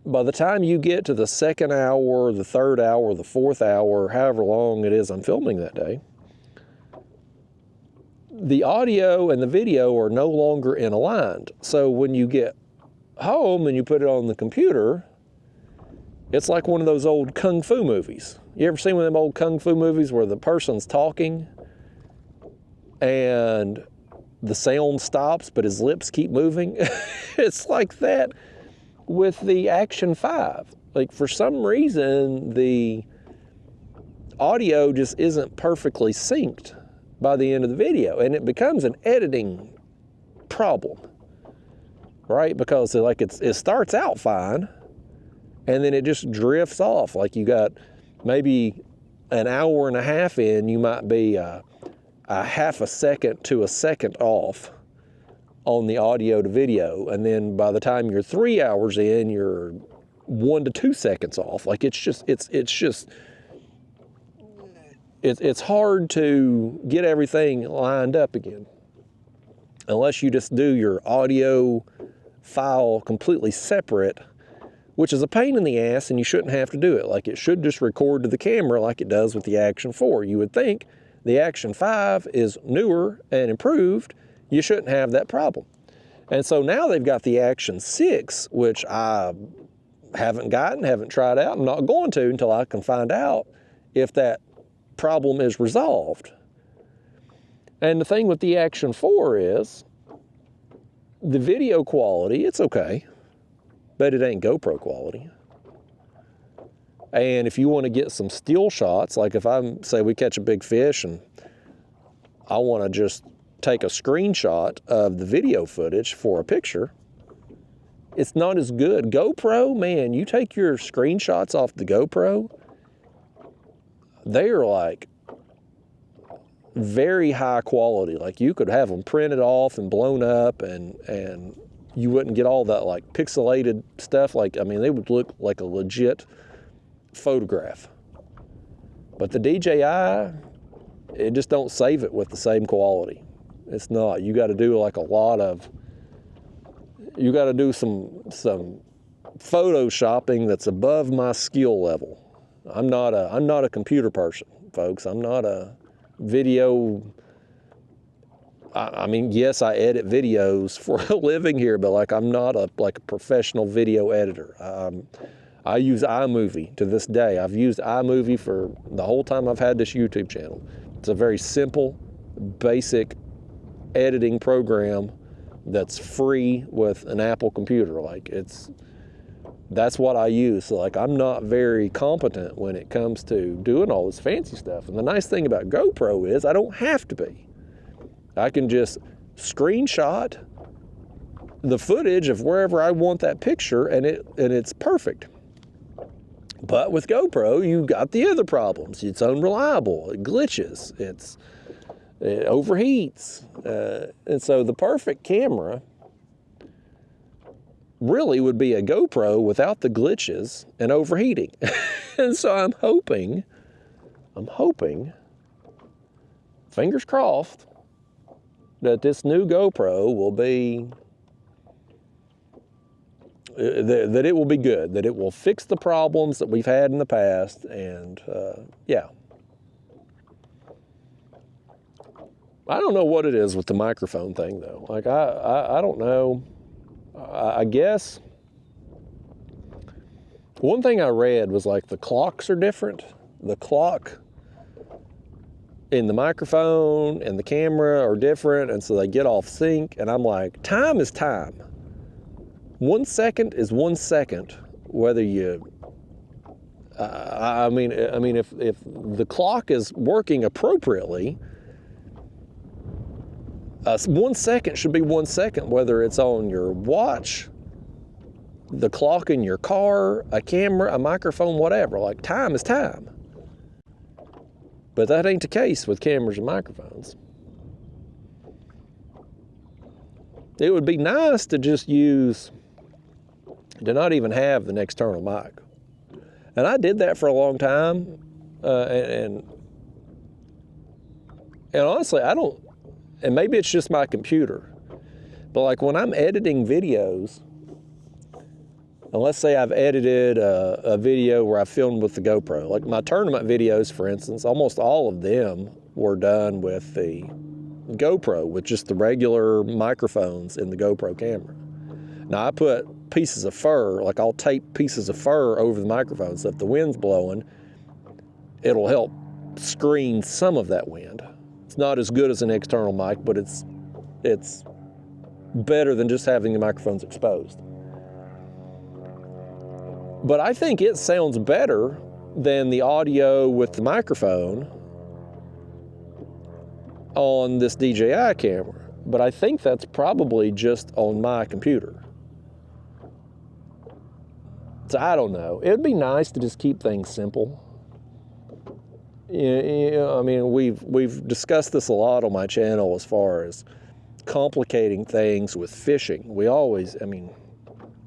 by the time you get to the second hour, the third hour, the fourth hour, however long it is I'm filming that day, the audio and the video are no longer in aligned. So when you get home and you put it on the computer, it's like one of those old kung fu movies. You ever seen one of them old kung fu movies where the person's talking and the sound stops, but his lips keep moving? It's like that with the Action 5. Like, for some reason, the audio just isn't perfectly synced by the end of the video, and it becomes an editing problem, right? Because it starts out fine, and then it just drifts off. Like, you got maybe an hour and a half in, you might be a half a second to a second off on the audio to video, and then by the time you're 3 hours in, you're 1 to 2 seconds off. Like, it's hard to get everything lined up again unless you just do your audio file completely separate, which is a pain in the ass, and you shouldn't have to do it. Like, it should just record to the camera like it does with the Action 4. You would think the Action 5 is newer and improved. You shouldn't have that problem. And so now they've got the Action 6, which I haven't tried out. I'm not going to until I can find out if that problem is resolved. And the thing with the Action 4 is the video quality, it's okay, but it ain't GoPro quality. And if you want to get some still shots, like if say we catch a big fish and I want to just take a screenshot of the video footage for a picture, it's not as good. GoPro, man, you take your screenshots off the GoPro, they are like very high quality. Like, you could have them printed off and blown up, and you wouldn't get all that like pixelated stuff. Like, I mean, they would look like a legit photograph. But the DJI, it just don't save it with the same quality. It's not. You got to do like you got to do some photoshopping that's above my skill level. I'm not a computer person, folks. I'm not a video. I mean, yes, I edit videos for a living here, but like, I'm not a professional video editor. I use iMovie to this day. I've used iMovie for the whole time I've had this YouTube channel. It's a very simple, basic editing program that's free with an Apple computer. Like, that's what I use. So like, I'm not very competent when it comes to doing all this fancy stuff. And the nice thing about GoPro is I don't have to be. I can just screenshot the footage of wherever I want that picture, and it's perfect. But with GoPro, you got the other problems. It's unreliable, it glitches, it overheats. And so the perfect camera really would be a GoPro without the glitches and overheating. And so I'm hoping, fingers crossed, that this new GoPro will be, that it will be good, that it will fix the problems that we've had in the past, and yeah. I don't know what it is with the microphone thing, though. Like, I don't know. I guess one thing I read was like the clocks are different. The clock in the microphone and the camera are different, and so they get off sync. And I'm like, time is time. 1 second is 1 second, whether you. I mean, if the clock is working appropriately, 1 second should be 1 second, whether it's on your watch, the clock in your car, a camera, a microphone, whatever. Like, time is time. But that ain't the case with cameras and microphones. It would be nice to just to not even have an external mic. And I did that for a long time. And honestly, I don't, and maybe it's just my computer, but like when I'm editing videos, and let's say I've edited a video where I filmed with the GoPro, like my tournament videos, for instance, almost all of them were done with the GoPro, with just the regular microphones in the GoPro camera. Now I put pieces of fur, like I'll tape pieces of fur over the microphone, so if the wind's blowing, it'll help screen some of that wind. It's not as good as an external mic, but it's better than just having the microphones exposed. But I think it sounds better than the audio with the microphone on this DJI camera. But I think that's probably just on my computer. So I don't know. It'd be nice to just keep things simple. I mean, we've discussed this a lot on my channel as far as complicating things with fishing. We always, I mean,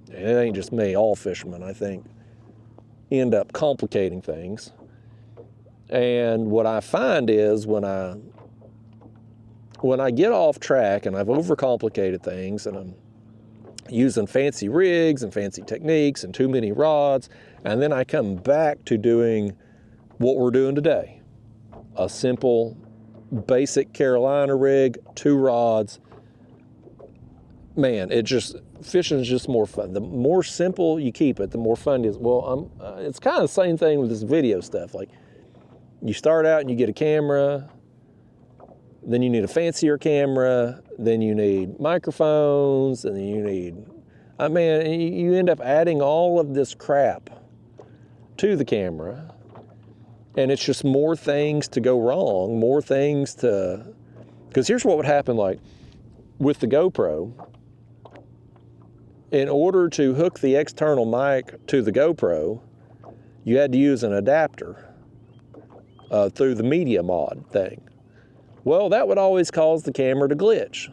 it ain't just me, all fishermen, I think, end up complicating things. And what I find is when I get off track and I've overcomplicated things and I'm using fancy rigs and fancy techniques and too many rods, and then I come back to doing what we're doing today, a simple, basic Carolina rig, 2 rods, man, fishing is just more fun. The more simple you keep it, the more fun it is. Well, it's kind of the same thing with this video stuff. Like, you start out and you get a camera, then you need a fancier camera, then you need microphones, and then you need, you end up adding all of this crap to the camera, and it's just more things to go wrong, more things to, because here's what would happen, like, with the GoPro. In order to hook the external mic to the GoPro, you had to use an adapter through the media mod thing. Well, that would always cause the camera to glitch.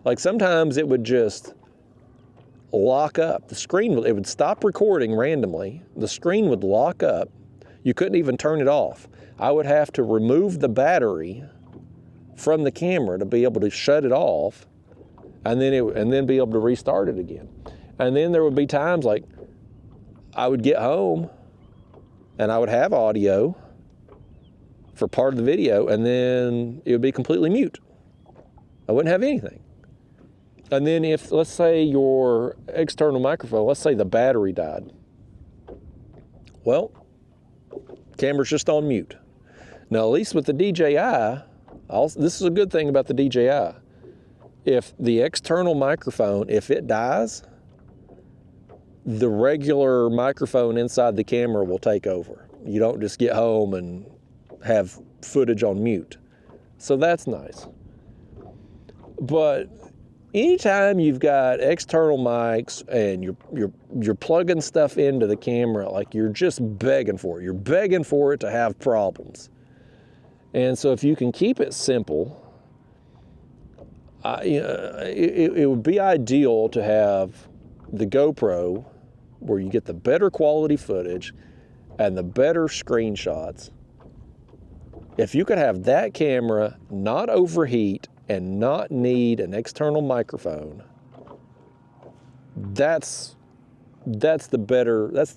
Like sometimes it would just lock up. The screen, it would stop recording randomly. The screen would lock up. You couldn't even turn it off. I would have to remove the battery from the camera to be able to shut it off, and then be able to restart it again. And then there would be times like I would get home and I would have audio for part of the video, and then it would be completely mute. I wouldn't have anything. And then if, let's say your external microphone, let's say the battery died. Well, camera's just on mute. Now, at least with the DJI, this is a good thing about the DJI. If the external microphone, if it dies, the regular microphone inside the camera will take over. You don't just get home and have footage on mute. So that's nice. But anytime you've got external mics and you're plugging stuff into the camera, like you're just begging for it. You're begging for it to have problems. And so if you can keep it simple, it would be ideal to have the GoPro where you get the better quality footage and the better screenshots. If you could have that camera not overheat and not need an external microphone, that's the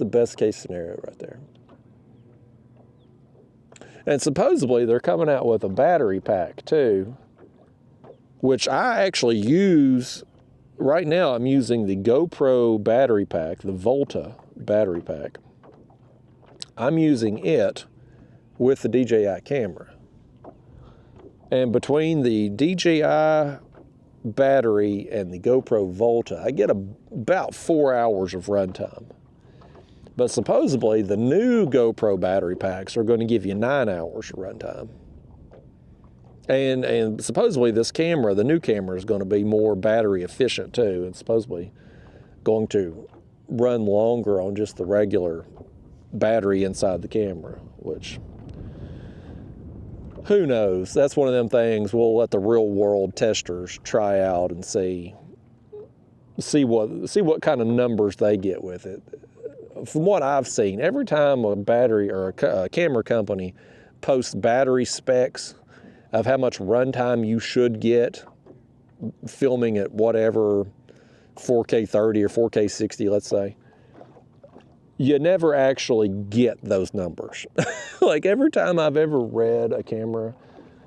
best case scenario right there. And supposedly they're coming out with a battery pack too, which I actually use. Right now I'm using the GoPro battery pack, the Volta battery pack. I'm using it with the DJI camera. And between the DJI battery and the GoPro Volta, I get about 4 hours of runtime. But supposedly the new GoPro battery packs are going to give you 9 hours of runtime. And supposedly this camera, the new camera, is going to be more battery efficient too, and supposedly going to run longer on just the regular battery inside the camera, which, who knows? That's one of them things we'll let the real world testers try out and see what kind of numbers they get with it. from what I've seen, every time a battery or a camera company posts battery specs of how much runtime you should get filming at whatever 4K 30 or 4K 60, let's say, you never actually get those numbers. Like every time I've ever read a camera,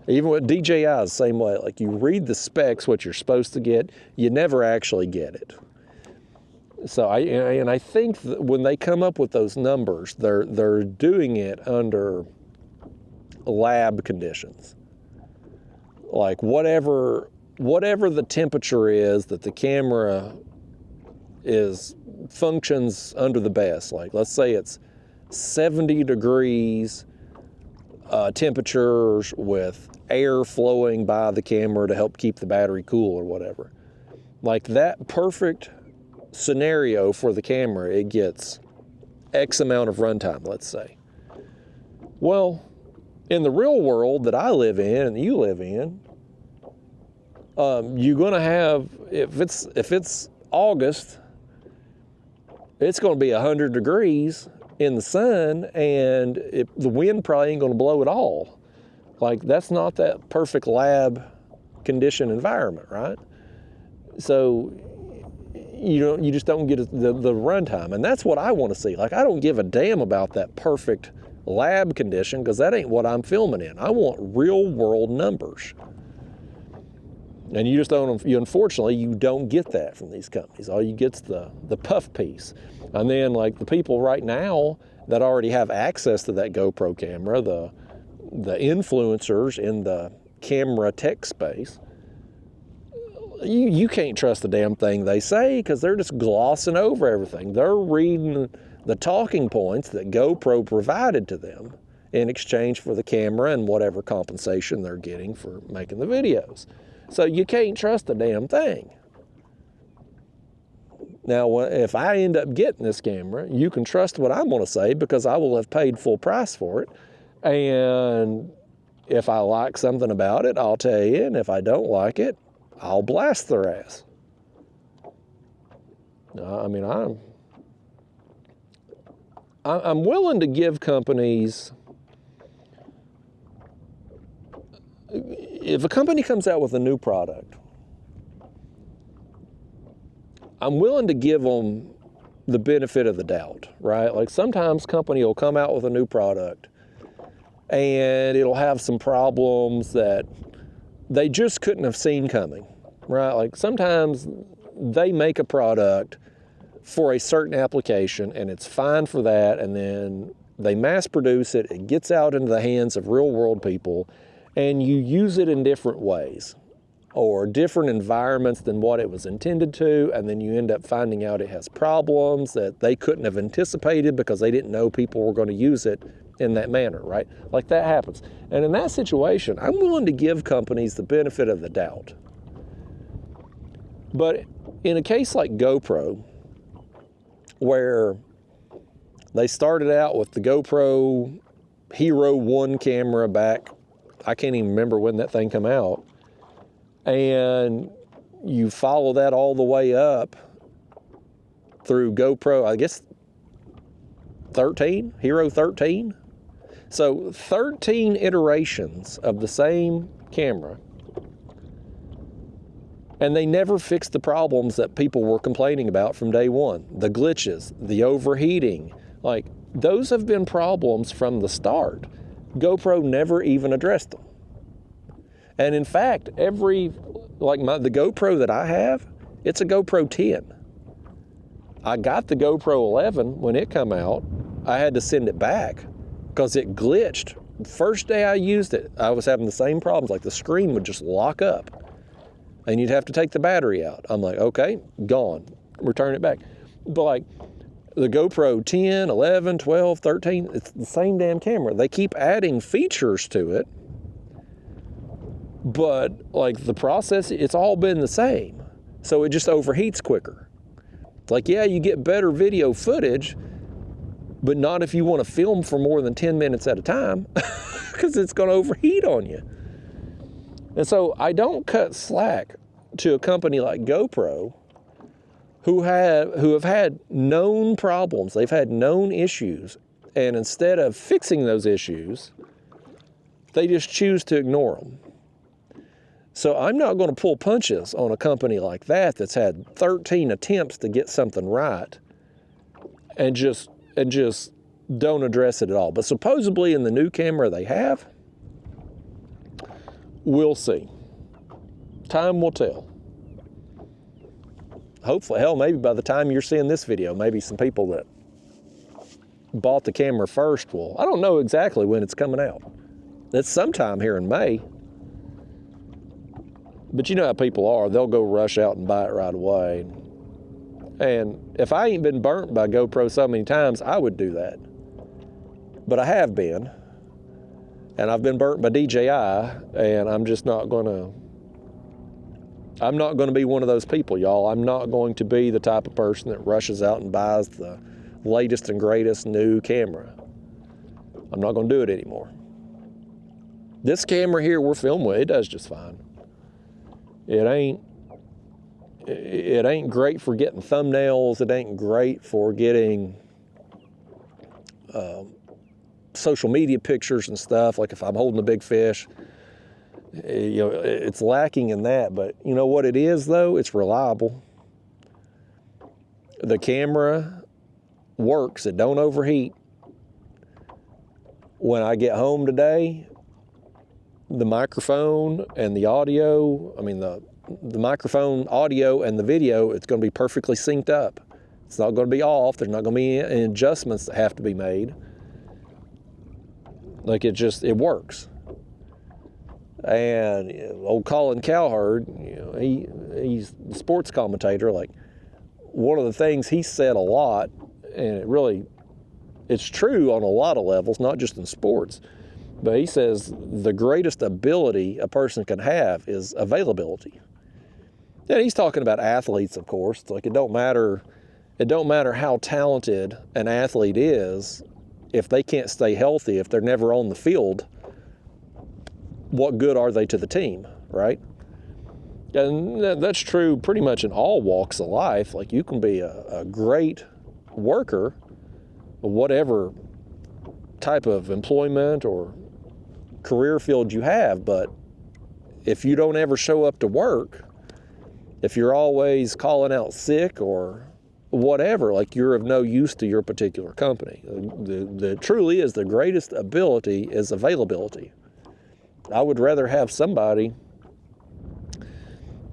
even with DJI, the same way. Like you read the specs, what you're supposed to get, you never actually get it. So I think that when they come up with those numbers, they're doing it under lab conditions. Like whatever the temperature is that the camera functions under the best. Like let's say it's 70 degrees temperatures with air flowing by the camera to help keep the battery cool or whatever. Like that perfect scenario for the camera, it gets X amount of runtime, let's say. Well, in the real world that I live in and you live in, you're gonna have, if it's August, it's gonna be 100 degrees in the sun, and the wind probably ain't gonna blow at all. Like that's not that perfect lab condition environment, right? So you just don't get the runtime, and that's what I want to see. Like I don't give a damn about that perfect lab condition because that ain't what I'm filming in. I want real world numbers, and you just don't. Unfortunately, you don't get that from these companies. All you get's the puff piece, and then like the people right now that already have access to that GoPro camera, the influencers in the camera tech space. You can't trust the damn thing they say because they're just glossing over everything. They're reading the talking points that GoPro provided to them in exchange for the camera and whatever compensation they're getting for making the videos. So you can't trust the damn thing. Now, if I end up getting this camera, you can trust what I'm going to say because I will have paid full price for it. And if I like something about it, I'll tell you. And if I don't like it, I'll blast their ass. I mean, I'm willing to give companies, if a company comes out with a new product, I'm willing to give them the benefit of the doubt, right? Like sometimes company will come out with a new product and it'll have some problems that they just couldn't have seen coming, right? Like sometimes they make a product for a certain application and it's fine for that, and then they mass produce it, it gets out into the hands of real world people, and you use it in different ways or different environments than what it was intended to, and then you end up finding out it has problems that they couldn't have anticipated because they didn't know people were going to use it in that manner, right? Like that happens. And in that situation, I'm willing to give companies the benefit of the doubt. But in a case like GoPro, where they started out with the GoPro Hero 1 camera back, I can't even remember when that thing came out, and you follow that all the way up through GoPro, I guess 13, Hero 13. So 13 iterations of the same camera, and they never fixed the problems that people were complaining about from day one. The glitches, the overheating, like those have been problems from the start. GoPro never even addressed them. And in fact, the GoPro that I have, it's a GoPro 10. I got the GoPro 11 when it came out. I had to send it back because it glitched. First day I used it, I was having the same problems. Like the screen would just lock up and you'd have to take the battery out. I'm like, okay, gone, return it back. But like the GoPro 10, 11, 12, 13, it's the same damn camera. They keep adding features to it, but like the process, it's all been the same. So it just overheats quicker. It's like, yeah, you get better video footage, but not if you want to film for more than 10 minutes at a time because it's going to overheat on you. And so I don't cut slack to a company like GoPro who have had known problems, they've had known issues, and instead of fixing those issues, they just choose to ignore them. So I'm not going to pull punches on a company like that that's had 13 attempts to get something right and just don't address it at all. But supposedly in the new camera they have. We'll see. Time will tell. Hopefully, hell, maybe by the time you're seeing this video, maybe some people that bought the camera first will. I don't know exactly when it's coming out. It's sometime here in May. But you know how people are. They'll go rush out and buy it right away. And if I ain't been burnt by GoPro so many times, I would do that. But I have been. And I've been burnt by DJI, and I'm just not going to. I'm not going to be one of those people, y'all. I'm not going to be the type of person that rushes out and buys the latest and greatest new camera. I'm not going to do it anymore. This camera here we're filming with, it does just fine. It ain't great for getting thumbnails. It ain't great for getting social media pictures and stuff. Like if I'm holding a big fish, you know, it's lacking in that. But you know what it is though? It's reliable. The camera works. It don't overheat. When I get home today, the microphone and the audio, the microphone audio and the video, it's going to be perfectly synced up. It's not going to be off. There's not going to be any adjustments that have to be made. Like it works. And old Colin Cowherd, you know, he's the sports commentator. Like one of the things he said a lot, and it's true on a lot of levels, not just in sports. But he says the greatest ability a person can have is availability. And he's talking about athletes, of course. It's like it don't matter how talented an athlete is, if they can't stay healthy, if they're never on the field, what good are they to the team, right? And that's true pretty much in all walks of life. Like you can be a great worker, whatever type of employment or career field you have, but if you don't ever show up to work, if you're always calling out sick or whatever, like you're of no use to your particular company. The truly is the greatest ability is availability. I would rather have somebody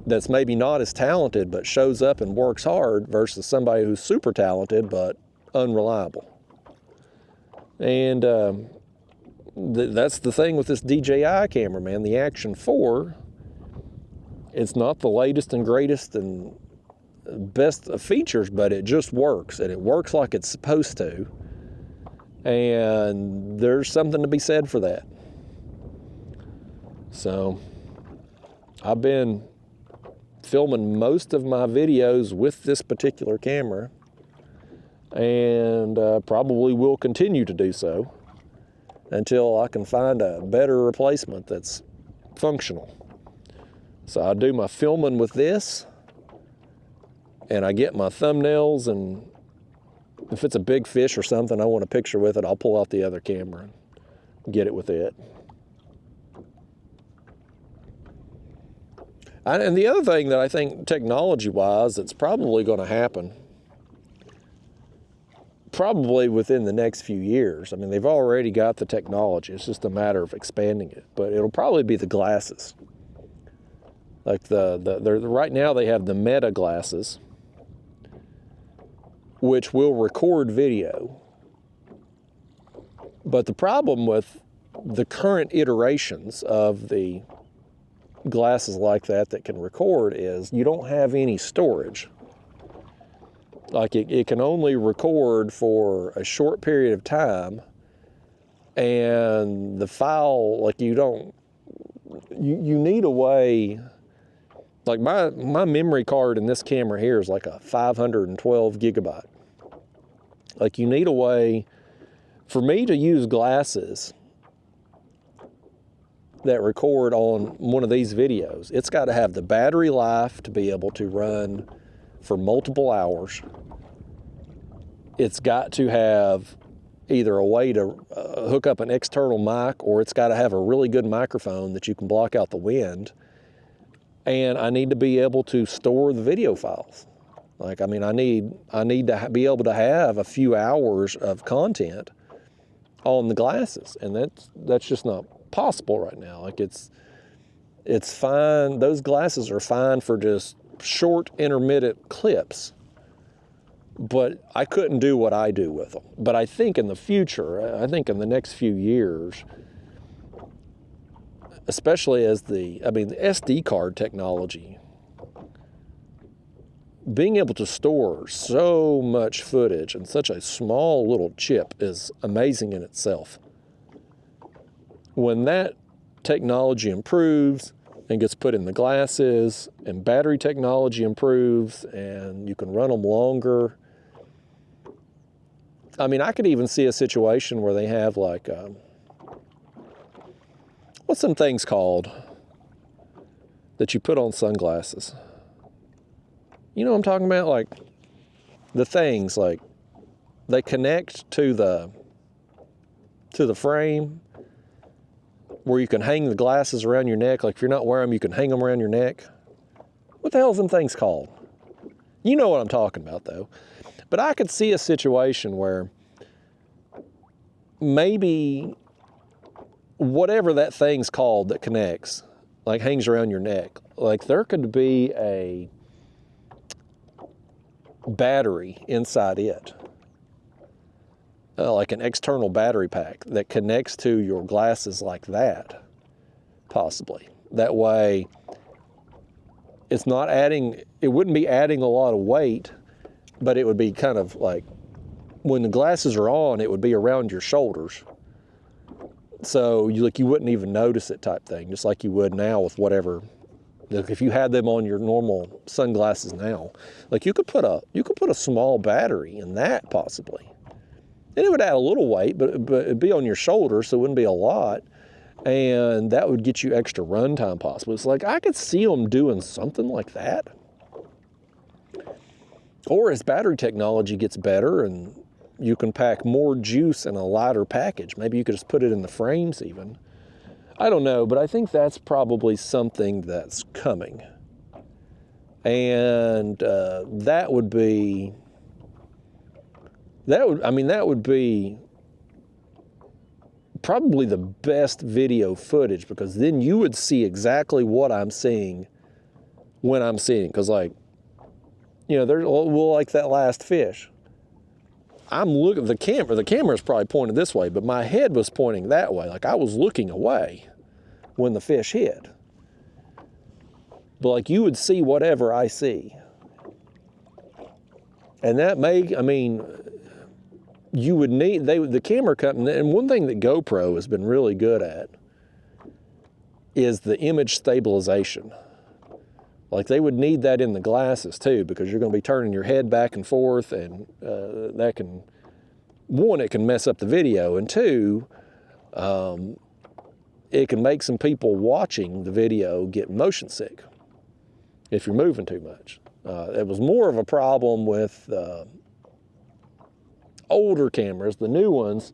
that's maybe not as talented but shows up and works hard versus somebody who's super talented but unreliable. And that's the thing with this DJI camera, man. The Action 4, it's not the latest and greatest and best of features, but it just works, and it works like it's supposed to. And there's something to be said for that. So I've been filming most of my videos with this particular camera, and probably will continue to do so until I can find a better replacement that's functional. So I do my filming with this, and I get my thumbnails, and if it's a big fish or something I want a picture with it, I'll pull out the other camera and get it with it. And the other thing that I think technology-wise that's probably going to happen, probably within the next few years. I mean, they've already got the technology. It's just a matter of expanding it. But it'll probably be the glasses. Like right now they have the Meta glasses, which will record video. But the problem with the current iterations of the glasses like that can record is you don't have any storage. Like it can only record for a short period of time, and the file, like you need a way. Like my memory card in this camera here is like a 512 gigabyte. Like you need a way for me to use glasses that record on one of these videos. It's got to have the battery life to be able to run for multiple hours. It's got to have either a way to hook up an external mic, or it's got to have a really good microphone that you can block out the wind. And I need to be able to store the video files. Like, I mean, I need to be able to have a few hours of content on the glasses, and that's just not possible right now. Like, it's fine. Those glasses are fine for just short, intermittent clips, but I couldn't do what I do with them. But I think in the future, I think in the next few years, especially as the SD card technology, being able to store so much footage in such a small little chip is amazing in itself. When that technology improves and gets put in the glasses, and battery technology improves, and you can run them longer. I mean, I could even see a situation where they have like, what's some things called that you put on sunglasses? You know what I'm talking about? Like, the things, like, they connect to the frame, where you can hang the glasses around your neck. Like, if you're not wearing them, you can hang them around your neck. What the hell is them things called? You know what I'm talking about, though. But I could see a situation where maybe whatever that thing's called that connects, like hangs around your neck, like there could be a battery inside it, like an external battery pack that connects to your glasses like that, possibly. That way, it wouldn't be adding a lot of weight, but it would be kind of like, when the glasses are on, it would be around your shoulders. So you wouldn't even notice it type thing, just like you would now with whatever. Like, if you had them on your normal sunglasses now, like you could put a small battery in that possibly. And it would add a little weight, but it'd be on your shoulder, so it wouldn't be a lot. And that would get you extra run time possibly. It's like, I could see them doing something like that. Or as battery technology gets better and you can pack more juice in a lighter package, maybe you could just put it in the frames even. I don't know, but I think that's probably something that's coming. And that would be probably the best video footage, because then you would see exactly what I'm seeing when I'm seeing. Because, like, you know, like that last fish. I'm looking, the camera's probably pointed this way, but my head was pointing that way. Like, I was looking away when the fish hit. But like, you would see whatever I see. And that you would need, the camera company, and one thing that GoPro has been really good at is the image stabilization. Like, they would need that in the glasses too, because you're going to be turning your head back and forth, and that can, one, it can mess up the video, and two, it can make some people watching the video get motion sick if you're moving too much. It was more of a problem with older cameras. The new ones,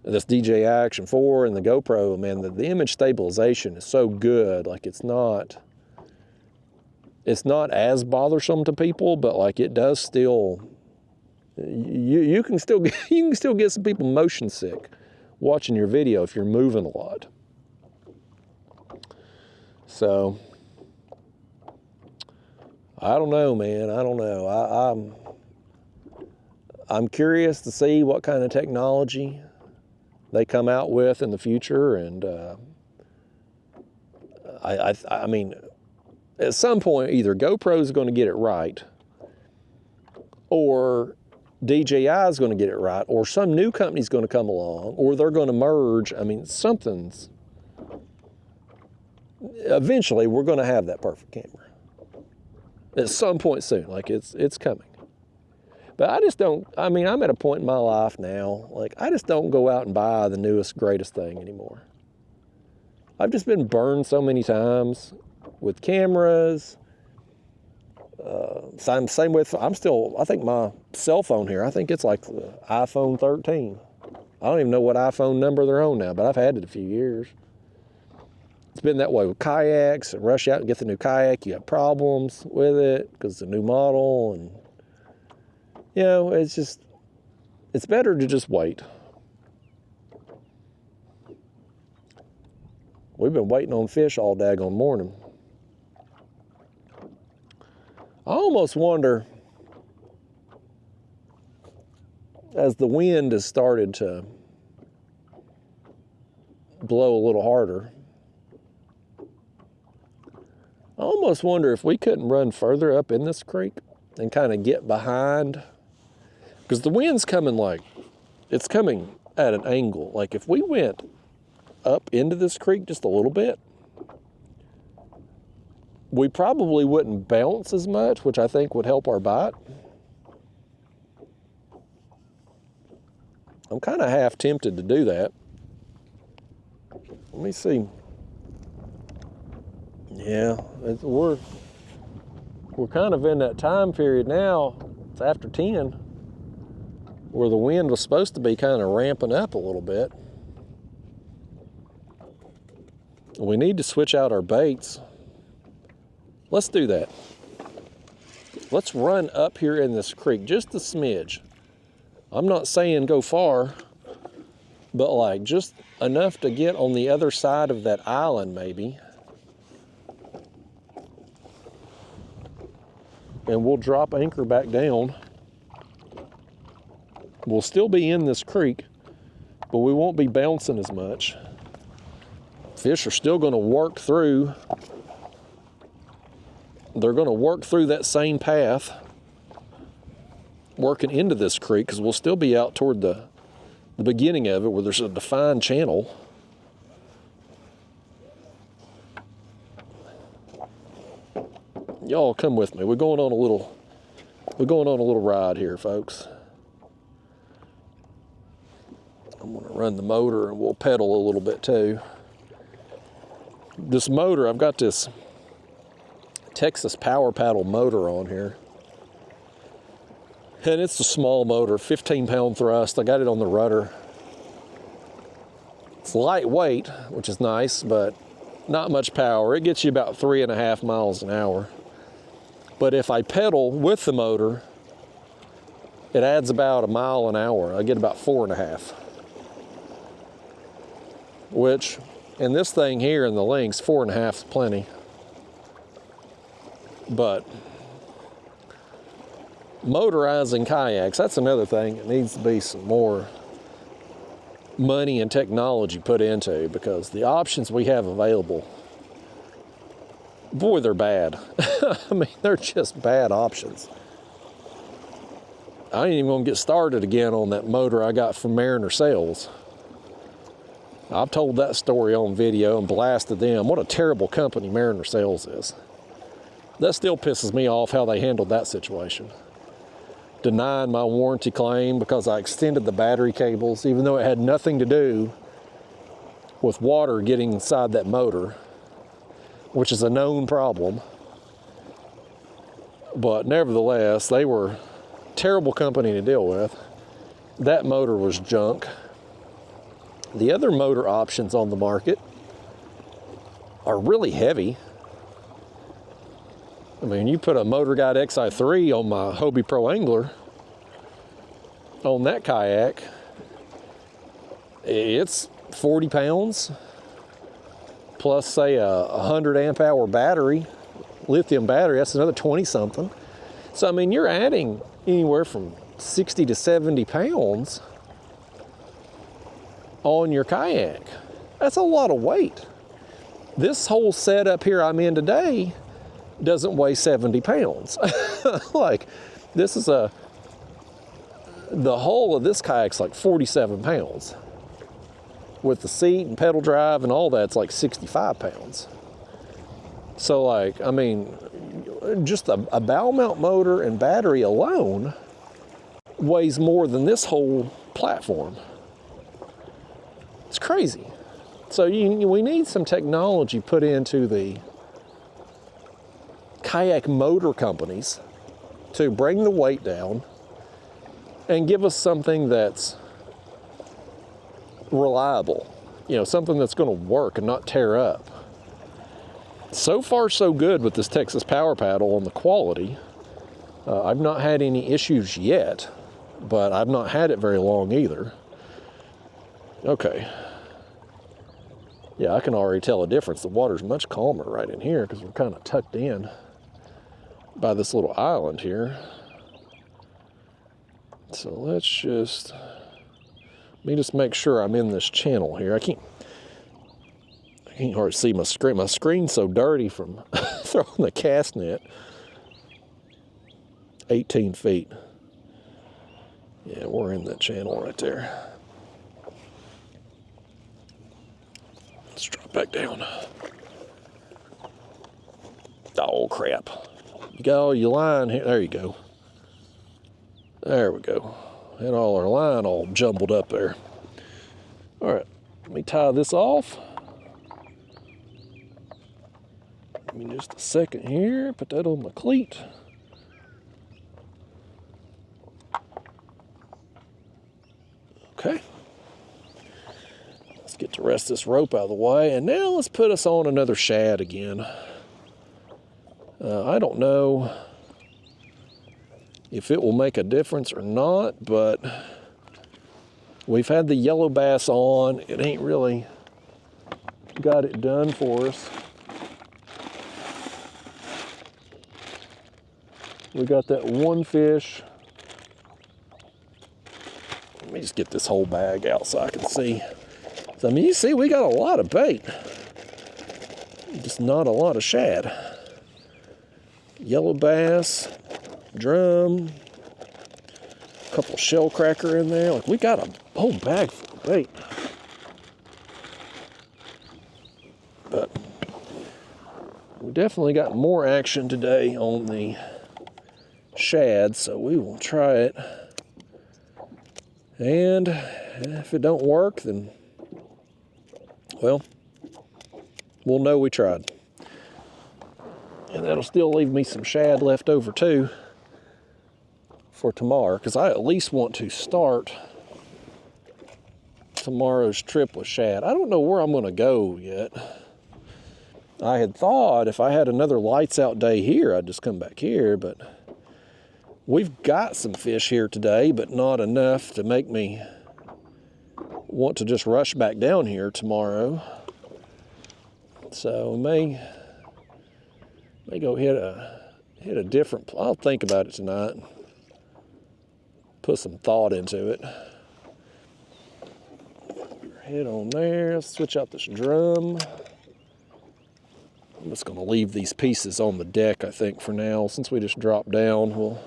this DJI Action 4 and the GoPro, man, the image stabilization is so good. Like, it's not as bothersome to people, but like, it does still, you can still get some people motion sick watching your video if you're moving a lot. So I don't know, man. I don't know. I'm curious to see what kind of technology they come out with in the future, and I mean, at some point, either GoPro is going to get it right, or DJI is going to get it right, or some new company's going to come along, or they're going to merge. I mean, eventually we're going to have that perfect camera at some point soon. Like, it's coming. But I just don't, I'm at a point in my life now, like, I just don't go out and buy the newest, greatest thing anymore. I've just been burned so many times with cameras, Same with, I think my cell phone here, I think it's like the iPhone 13. I don't even know what iPhone number they're on now, but I've had it a few years. It's been that way with kayaks. And rush out and get the new kayak, you have problems with it because it's a new model. And, you know, it's better to just wait. We've been waiting on fish all daggone morning. I almost wonder, as the wind has started to blow a little harder, I almost wonder if we couldn't run further up in this creek and kind of get behind, because the wind's coming it's coming at an angle. Like if we went up into this creek just a little bit, we probably wouldn't bounce as much, which I think would help our bite. I'm kind of half tempted to do that. Let me see. Yeah, we're kind of in that time period now. It's after 10, where the wind was supposed to be kind of ramping up a little bit. We need to switch out our baits. Let's do that. Let's run up here in this creek, just a smidge. I'm not saying go far, but like just enough to get on the other side of that island maybe. And we'll drop anchor back down. We'll still be in this creek, but we won't be bouncing as much. Fish are still going to work through. They're going to work through that same path, working into this creek, because we'll still be out toward the beginning of it where there's a defined channel. Y'all come with me. We're going on a little ride here, folks. I'm going to run the motor and we'll pedal a little bit too. This motor, I've got this Texas Power Paddle motor on here. And it's a small motor, 15-pound thrust. I got it on the rudder. It's lightweight, which is nice, but not much power. It gets you about 3.5 miles an hour. But if I pedal with the motor, it adds about 1 mile an hour. I get about 4.5. Which, in this thing here in the links, 4.5 is plenty. But motorizing kayaks, that's another thing that needs to be some more money and technology put into, because the options we have available, boy, they're bad. I mean, they're just bad options. I ain't even gonna get started again on that motor I got from Mariner Sales. I've told that story on video and blasted them. What a terrible company Mariner Sales is. That still pisses me off how they handled that situation. Denying my warranty claim because I extended the battery cables, even though it had nothing to do with water getting inside that motor, which is a known problem. But nevertheless, they were a terrible company to deal with. That motor was junk. The other motor options on the market are really heavy. I mean, you put a Motor Guide XI3 on my Hobie Pro Angler, on that kayak, it's 40 pounds, plus say a 100 amp hour battery, lithium battery, that's another 20 something. So, I mean, you're adding anywhere from 60 to 70 pounds on your kayak. That's a lot of weight. This whole setup here I'm in today doesn't weigh 70 pounds. Like, this is the whole of this kayak's like 47 pounds. With the seat and pedal drive and all that, it's like 65 pounds. So, like, I mean, just a bow mount motor and battery alone weighs more than this whole platform. It's crazy. So we need some technology put into the kayak motor companies to bring the weight down and give us something that's reliable, you know, something that's going to work and not tear up. So far, so good with this Texas Power Paddle on the quality. I've not had any issues yet, but I've not had it very long either. Okay. Yeah, I can already tell a difference. The water's much calmer right in here because we're kind of tucked in by this little island here. So let me just make sure I'm in this channel here. I can't hardly see my screen. My screen's so dirty from throwing the cast net. 18 feet. Yeah, we're in that channel right there. Let's drop back down. Oh, crap. You got all your line here. There you go. There we go. And all our line all jumbled up there. All right, let me tie this off. Give me just a second here. Put that on the cleat. Okay. Let's get the rest of this rope out of the way. And now let's put us on another shad again. I don't know if it will make a difference or not, but we've had the yellow bass on. It ain't really got it done for us. We got that one fish. Let me just get this whole bag out so I can see. So, I mean, you see, we got a lot of bait. Just not a lot of shad. Yellow bass, drum, a couple shell cracker in there. Like, we got a whole bag full of bait. But we definitely got more action today on the shad, so we will try it. And if it don't work, then, well, we'll know we tried. And that'll still leave me some shad left over too for tomorrow, because I at least want to start tomorrow's trip with shad. I don't know where I'm going to go yet. I had thought if I had another lights out day here, I'd just come back here, but we've got some fish here today, but not enough to make me want to just rush back down here tomorrow. So may go hit a different. I'll think about it tonight. Put some thought into it. Head on there. Let's switch out this drum. I'm just going to leave these pieces on the deck, I think, for now. Since we just dropped down, we'll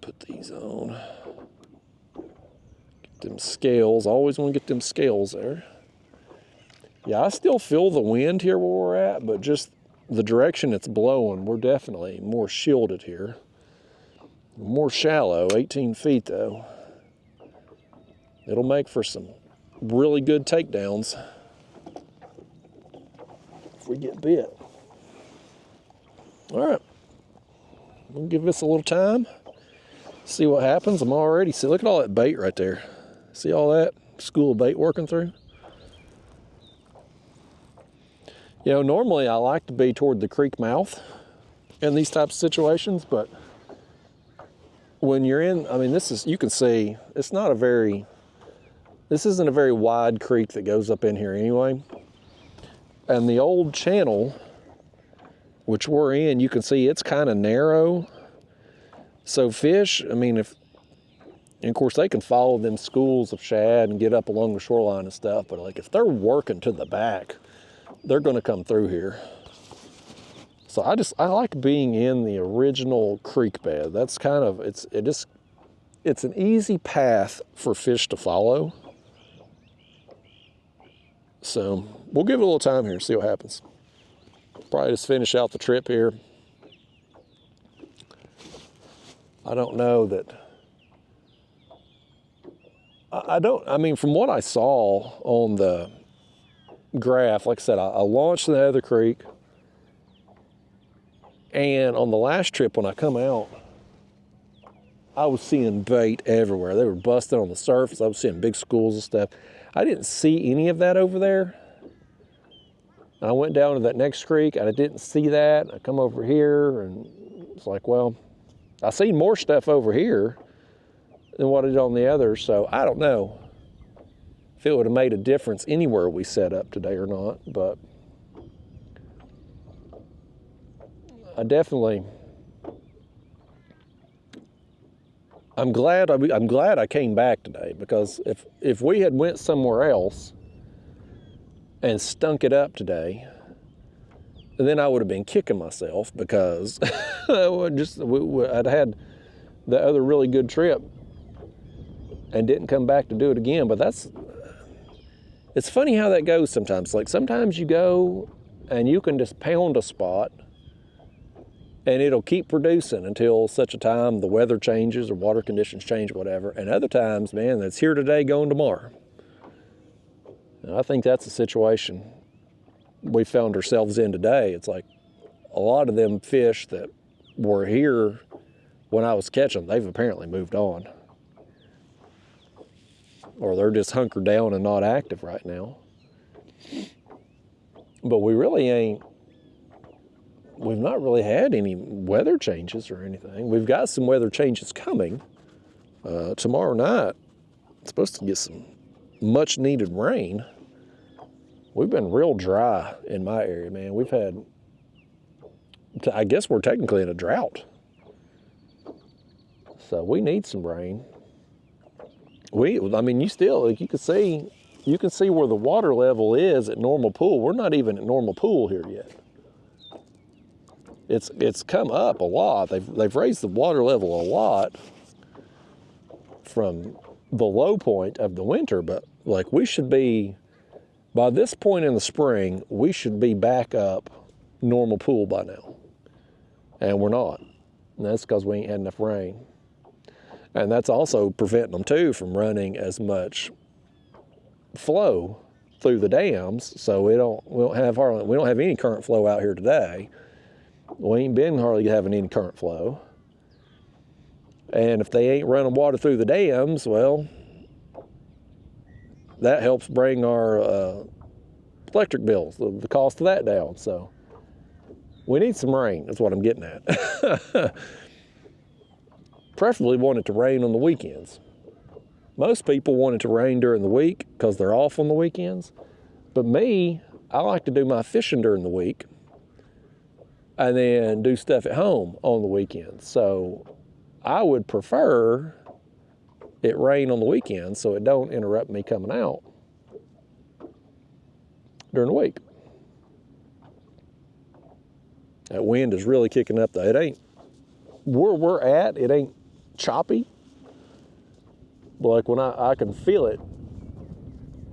put these on. Get them scales. Always want to get them scales there. Yeah, I still feel the wind here where we're at, but just the direction it's blowing, we're definitely more shielded here. More shallow, 18 feet though. It'll make for some really good takedowns if we get bit. All right, we'll give this a little time, see what happens. I'm already, see, look at all that bait right there. See all that school of bait working through? You know, normally I like to be toward the creek mouth in these types of situations, but when you're in, I mean, this is, you can see, it's not a very, this isn't a very wide creek that goes up in here anyway. And the old channel, which we're in, you can see it's kind of narrow. So fish, I mean, if, and of course they can follow them schools of shad and get up along the shoreline and stuff, but like if they're working to the back, they're going to come through here. So I like being in the original creek bed. That's kind of, it's an easy path for fish to follow. So we'll give it a little time here, see what happens. Probably just finish out the trip here. I don't know that, I mean, from what I saw on the graph, like I said, I launched in the other creek, and on the last trip when I come out, I was seeing bait everywhere. They were busting on the surface. I was seeing big schools of stuff. I didn't see any of that over there. And I went down to that next creek, and I didn't see that. I come over here, and it's like, well, I seen more stuff over here than what I did on the others, so I don't know if it would have made a difference anywhere we set up today or not, but I'm glad I came back today, because if we had went somewhere else and stunk it up today, then I would have been kicking myself, because I'd had the other really good trip and didn't come back to do it again. But it's funny how that goes sometimes. Like sometimes you go and you can just pound a spot and it'll keep producing until such a time the weather changes or water conditions change or whatever. And other times, man, that's here today, going tomorrow. And I think that's the situation we found ourselves in today. It's like a lot of them fish that were here when I was catching, they've apparently moved on. Or they're just hunkered down and not active right now. But we've not really had any weather changes or anything. We've got some weather changes coming. Tomorrow night, it's supposed to get some much needed rain. We've been real dry in my area, man. We've had, I guess we're technically in a drought. So we need some rain. You still, like you can see where the water level is at normal pool. We're not even at normal pool here yet. It's come up a lot. They've raised the water level a lot from the low point of the winter, but like we should be, by this point in the spring, we should be back up normal pool by now. And we're not. And that's because we ain't had enough rain. And that's also preventing them too from running as much flow through the dams. So we don't have any current flow out here today. We ain't been hardly having any current flow. And if they ain't running water through the dams, well, that helps bring our electric bills, the cost of that down. So we need some rain, is what I'm getting at. Preferably want it to rain on the weekends. Most people want it to rain during the week because they're off on the weekends. But me, I like to do my fishing during the week and then do stuff at home on the weekends. So I would prefer it rain on the weekends so it don't interrupt me coming out during the week. That wind is really kicking up though. It ain't, where we're at, it ain't choppy. But like when I can feel it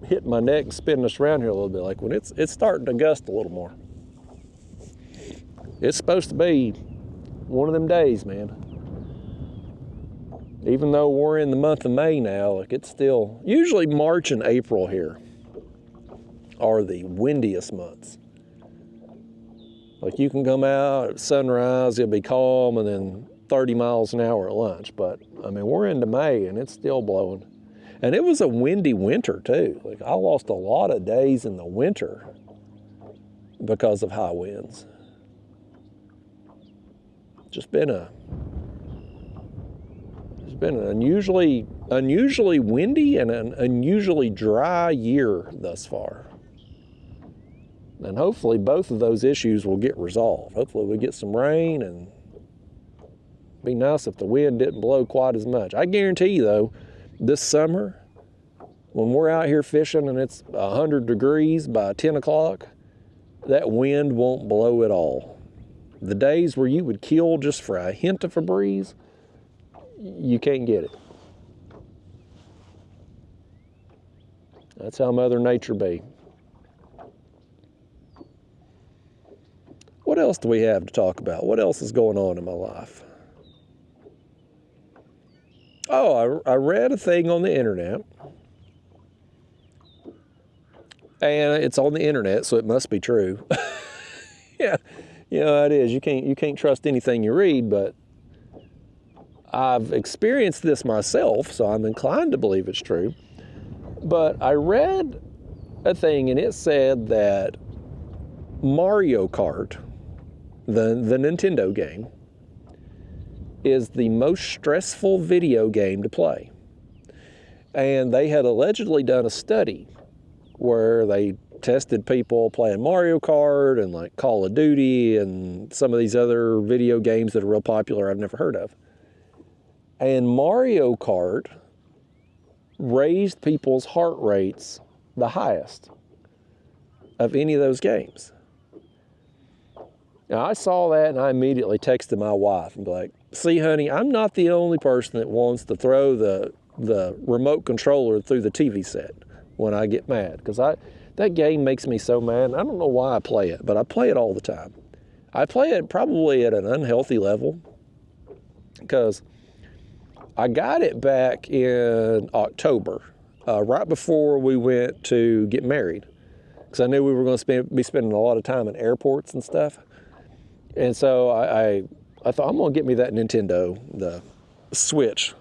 hitting my neck and spinning us around here a little bit, like when it's starting to gust a little more. It's supposed to be one of them days, man. Even though we're in the month of May now, like it's still, usually March and April here are the windiest months. Like you can come out at sunrise, it'll be calm, and then 30 miles an hour at lunch. But I mean, we're into May and it's still blowing. And it was a windy winter too. Like I lost a lot of days in the winter because of high winds. It's been an unusually windy and an unusually dry year thus far. And hopefully both of those issues will get resolved. Hopefully we get some rain, and it'd be nice if the wind didn't blow quite as much. I guarantee you though, this summer, when we're out here fishing and it's 100 degrees by 10 o'clock, that wind won't blow at all. The days where you would kill just for a hint of a breeze, you can't get it. That's how Mother Nature be. What else do we have to talk about? What else is going on in my life? Oh, I read a thing on the internet And it's on the internet, so it must be true. Yeah, you know, it is. You can't trust anything you read, but I've experienced this myself, so I'm inclined to believe it's true. But I read a thing, and it said that Mario Kart, the Nintendo game, is the most stressful video game to play. And they had allegedly done a study where they tested people playing Mario Kart and like Call of Duty and some of these other video games that are real popular I've never heard of. And Mario Kart raised people's heart rates the highest of any of those games. Now, I saw that and I immediately texted my wife and be like, see, honey, I'm not the only person that wants to throw the remote controller through the TV set when I get mad, because that game makes me so mad. I don't know why I play it, but I play it all the time. I play it probably at an unhealthy level because I got it back in October, right before we went to get married, because I knew we were going to be spending a lot of time in airports and stuff. And so I thought, I'm going to get me that Nintendo, the Switch.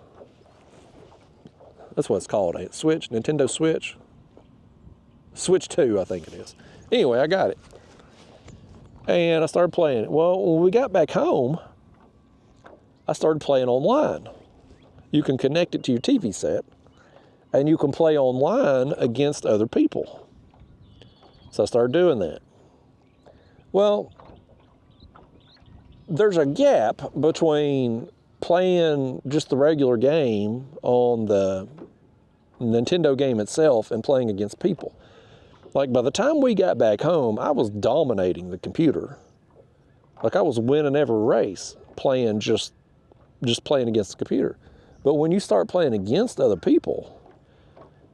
That's what it's called, a Switch, Nintendo Switch. Switch 2, I think it is. Anyway, I got it. And I started playing it. Well, when we got back home, I started playing online. You can connect it to your TV set, and you can play online against other people. So I started doing that. Well, there's a gap between playing just the regular game on the Nintendo game itself and playing against people. Like, by the time we got back home, I was dominating the computer. Like, I was winning every race playing just playing against the computer. But when you start playing against other people,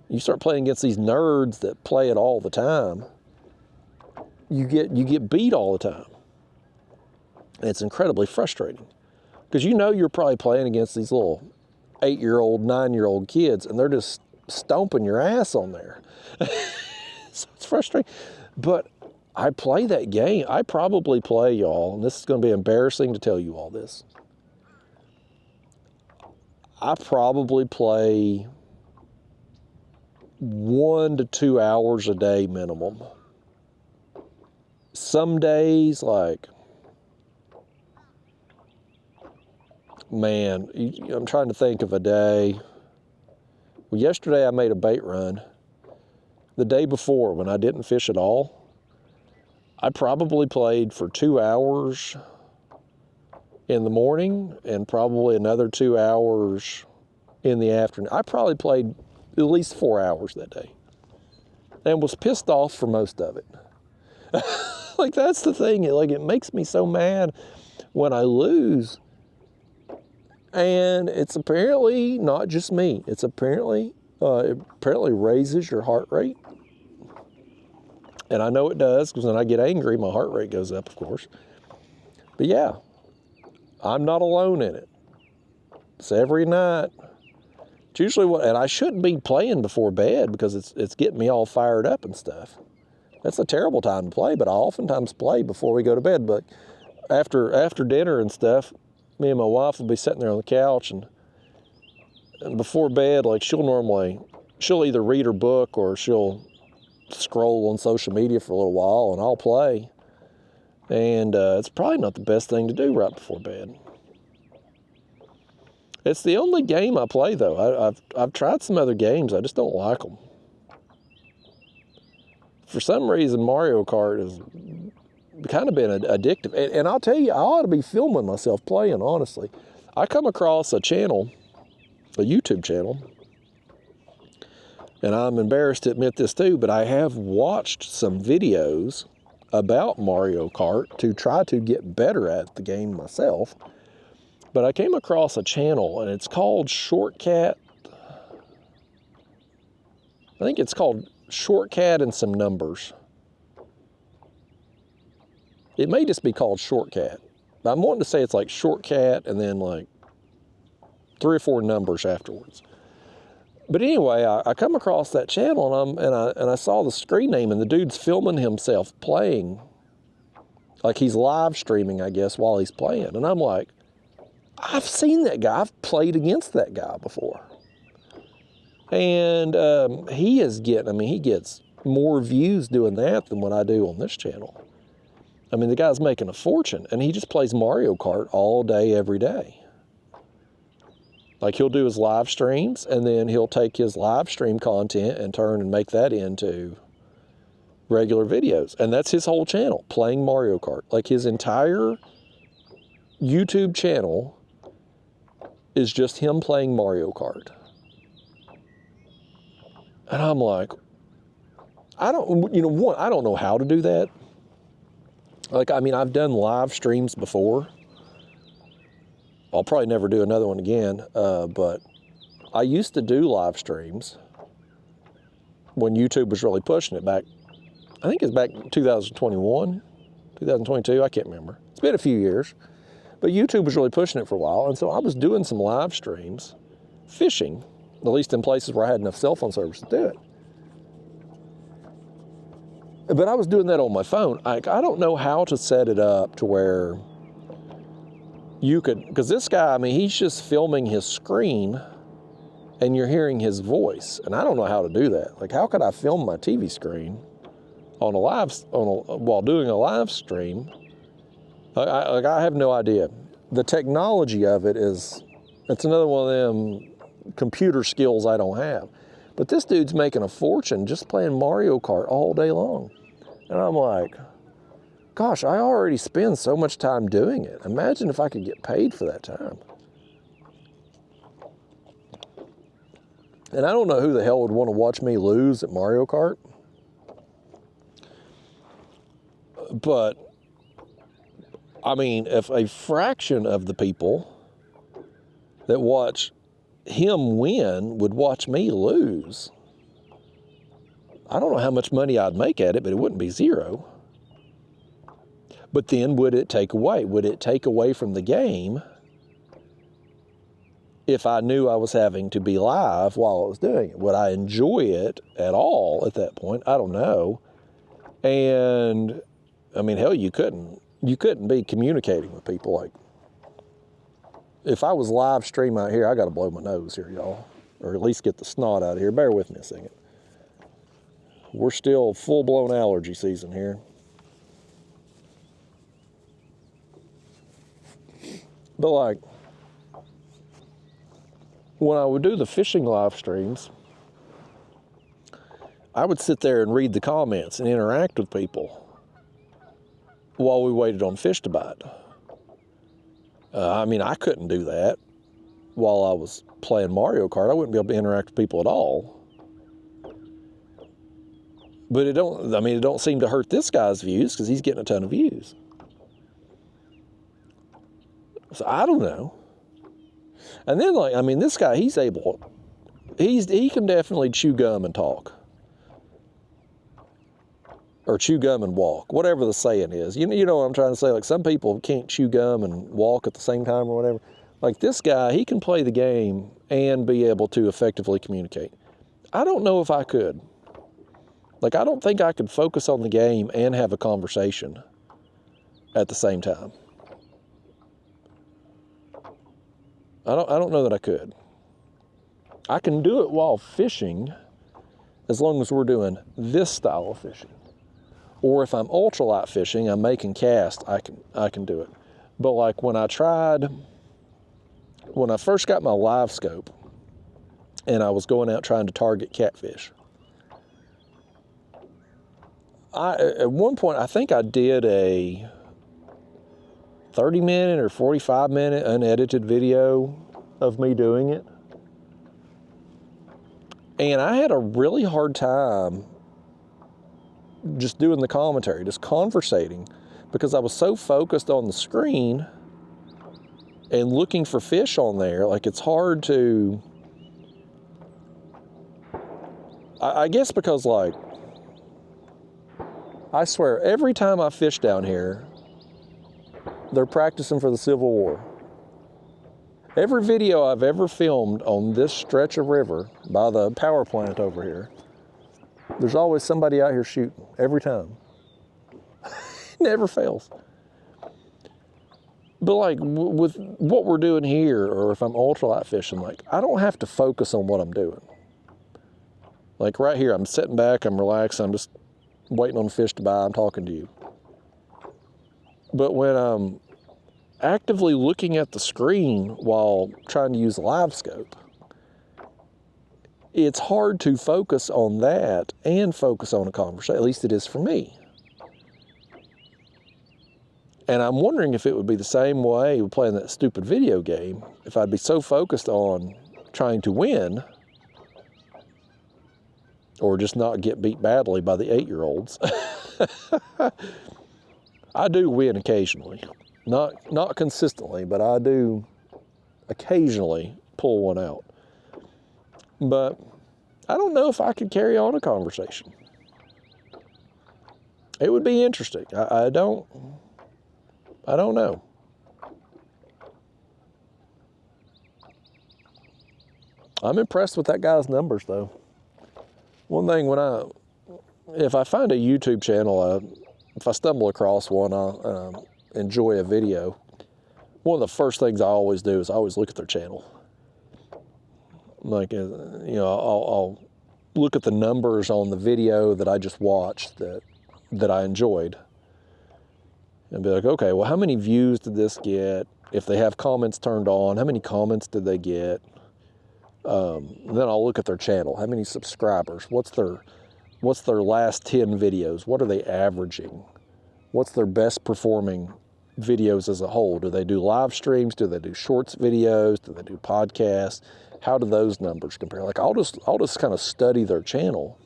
you start playing against these nerds that play it all the time, you get beat all the time. And it's incredibly frustrating. Because you know you're probably playing against these little 8-year-old, 9-year-old kids, and they're just stomping your ass on there. So it's frustrating. But I play that game. I probably play, y'all, and this is going to be embarrassing to tell you all this. I probably play 1 to 2 hours a day minimum. Some days, like, man, I'm trying to think of a day. Well, yesterday I made a bait run. The day before, when I didn't fish at all, I probably played for 2 hours in the morning and probably another 2 hours in the afternoon. I probably played at least 4 hours that day and was pissed off for most of it. Like, that's the thing. Like, it makes me so mad when I lose. And it's apparently not just me. It's apparently, it apparently raises your heart rate. And I know it does, because when I get angry, my heart rate goes up, of course. But yeah, I'm not alone in it. It's every night. It's usually and I shouldn't be playing before bed because it's getting me all fired up and stuff. That's a terrible time to play, but I oftentimes play before we go to bed. But after dinner and stuff, me and my wife will be sitting there on the couch, and before bed, like, she'll either read her book or she'll scroll on social media for a little while, and I'll play. And it's probably not the best thing to do right before bed. It's the only game I play, though. I've tried some other games. I just don't like them. For some reason, Mario Kart has kind of been addictive. And I'll tell you, I ought to be filming myself playing, honestly. I come across a channel, a YouTube channel, and I'm embarrassed to admit this too, but I have watched some videos about Mario Kart to try to get better at the game myself. But I came across a channel, and it's called Shortcat. I think it's called Shortcat and some numbers. It may just be called Shortcat. I'm wanting to say it's like Shortcat and then like 3 or 4 numbers afterwards. But anyway, I come across that channel and I saw the screen name, and the dude's filming himself playing. Like he's live streaming, I guess, while he's playing. And I'm like, I've seen that guy. I've played against that guy before. And he gets more views doing that than what I do on this channel. I mean, the guy's making a fortune, and he just plays Mario Kart all day, every day. Like, he'll do his live streams, and then he'll take his live stream content and turn and make that into regular videos. And that's his whole channel, playing Mario Kart. Like, his entire YouTube channel is just him playing Mario Kart. And I'm like, I don't know how to do that. Like, I mean, I've done live streams before. I'll probably never do another one again, but I used to do live streams when YouTube was really pushing it back. I think it's back in 2021, 2022, I can't remember. It's been a few years, but YouTube was really pushing it for a while, and so I was doing some live streams, fishing, at least in places where I had enough cell phone service to do it. But I was doing that on my phone. I don't know how to set it up to where you could, because this guy, I mean, he's just filming his screen and you're hearing his voice. And I don't know how to do that. Like, how could I film my TV screen while doing a live stream? I have no idea. The technology of it's another one of them computer skills I don't have. But this dude's making a fortune just playing Mario Kart all day long. And I'm like, gosh, I already spend so much time doing it. Imagine if I could get paid for that time. And I don't know who the hell would want to watch me lose at Mario Kart. But, I mean, if a fraction of the people that watch him win would watch me lose, I don't know how much money I'd make at it, but it wouldn't be zero. But then would it take away? Would it take away from the game if I knew I was having to be live while I was doing it? Would I enjoy it at all at that point? I don't know. And I mean, hell, you couldn't be communicating with people. Like, if I was live stream out here, I got to blow my nose here, y'all, or at least get the snot out of here. Bear with me a second. We're still full-blown allergy season here. But like, when I would do the fishing live streams, I would sit there and read the comments and interact with people while we waited on fish to bite. I mean, I couldn't do that while I was playing Mario Kart. I wouldn't be able to interact with people at all. But it don't seem to hurt this guy's views because he's getting a ton of views. So I don't know. And then, like, I mean, this guy, he can definitely chew gum and talk. Or chew gum and walk, whatever the saying is. You know what I'm trying to say? Like, some people can't chew gum and walk at the same time or whatever. Like, this guy, he can play the game and be able to effectively communicate. I don't know if I could. Like, I don't think I could focus on the game and have a conversation at the same time. I don't know that I could. I can do it while fishing as long as we're doing this style of fishing. Or if I'm ultralight fishing, I'm making cast, I can do it. But like when I first got my live scope and I was going out trying to target catfish, at one point, I think I did a 30-minute or 45-minute unedited video of me doing it. And I had a really hard time just doing the commentary, just conversating, because I was so focused on the screen and looking for fish on there. Like, it's hard to, I guess because, like, I swear, every time I fish down here, they're practicing for the Civil War. Every video I've ever filmed on this stretch of river by the power plant over here, there's always somebody out here shooting, every time. Never fails. But like with what we're doing here, or if I'm ultralight fishing, like I don't have to focus on what I'm doing. Like right here, I'm sitting back, I'm relaxed, I'm just waiting on the fish to bite, I'm talking to you. But when I'm actively looking at the screen while trying to use live scope, it's hard to focus on that and focus on a conversation. At least it is for me. And I'm wondering if it would be the same way with playing that stupid video game, if I'd be so focused on trying to win or just not get beat badly by the 8-year-olds. I do win occasionally. Not consistently, but I do occasionally pull one out. But I don't know if I could carry on a conversation. It would be interesting. I don't know. I'm impressed with that guy's numbers, though. One thing, if I find a YouTube channel, if I stumble across one, I'll enjoy a video. One of the first things I always do is I always look at their channel. Like, I'll look at the numbers on the video that I just watched that I enjoyed. And be like, okay, well, how many views did this get? If they have comments turned on, how many comments did they get? Then I'll look at their channel. How many subscribers? What's their last 10 videos? What are they averaging? What's their best performing videos as a whole? Do they do live streams? Do they do shorts videos? Do they do podcasts? How do those numbers compare? Like I'll just kind of study their channel.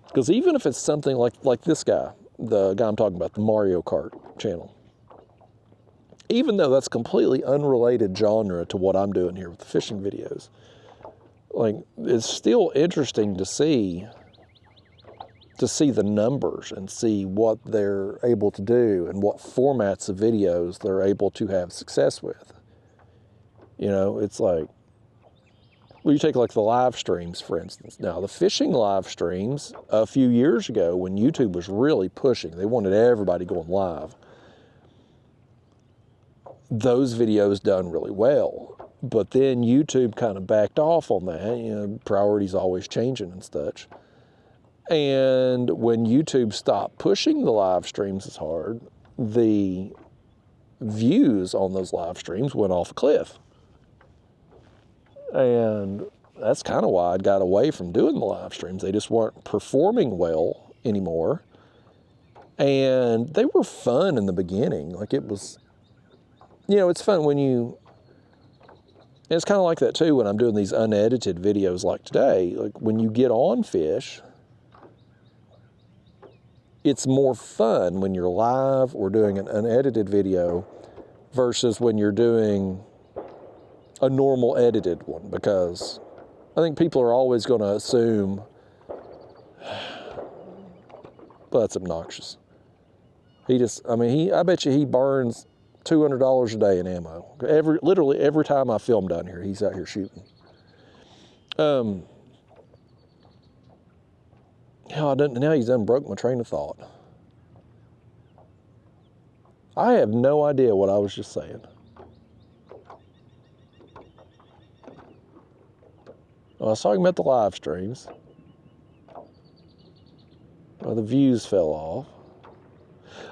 Because even if it's something like this guy, the guy I'm talking about, the Mario Kart channel, even though that's completely unrelated genre to what I'm doing here with the fishing videos, like it's still interesting to see the numbers and see what they're able to do and what formats of videos they're able to have success with. You know, it's like, well, you take like the live streams, for instance. Now, the fishing live streams a few years ago when YouTube was really pushing, they wanted everybody going live. Those videos done really well. But then YouTube kind of backed off on that. Priorities always changing and such. And when YouTube stopped pushing the live streams as hard, the views on those live streams went off a cliff. And that's kind of why I got away from doing the live streams. They just weren't performing well anymore. And they were fun in the beginning. Like it was, it's fun when and it's kind of like that too when I'm doing these unedited videos like today. Like when you get on fish, it's more fun when you're live or doing an unedited video versus when you're doing a normal edited one, because I think people are always going to assume, well, that's obnoxious. I bet you he burns $200 a day in ammo. Literally every time I film down here, he's out here shooting. Now he's done broke my train of thought. I have no idea what I was just saying. I was talking about the live streams. Well, the views fell off.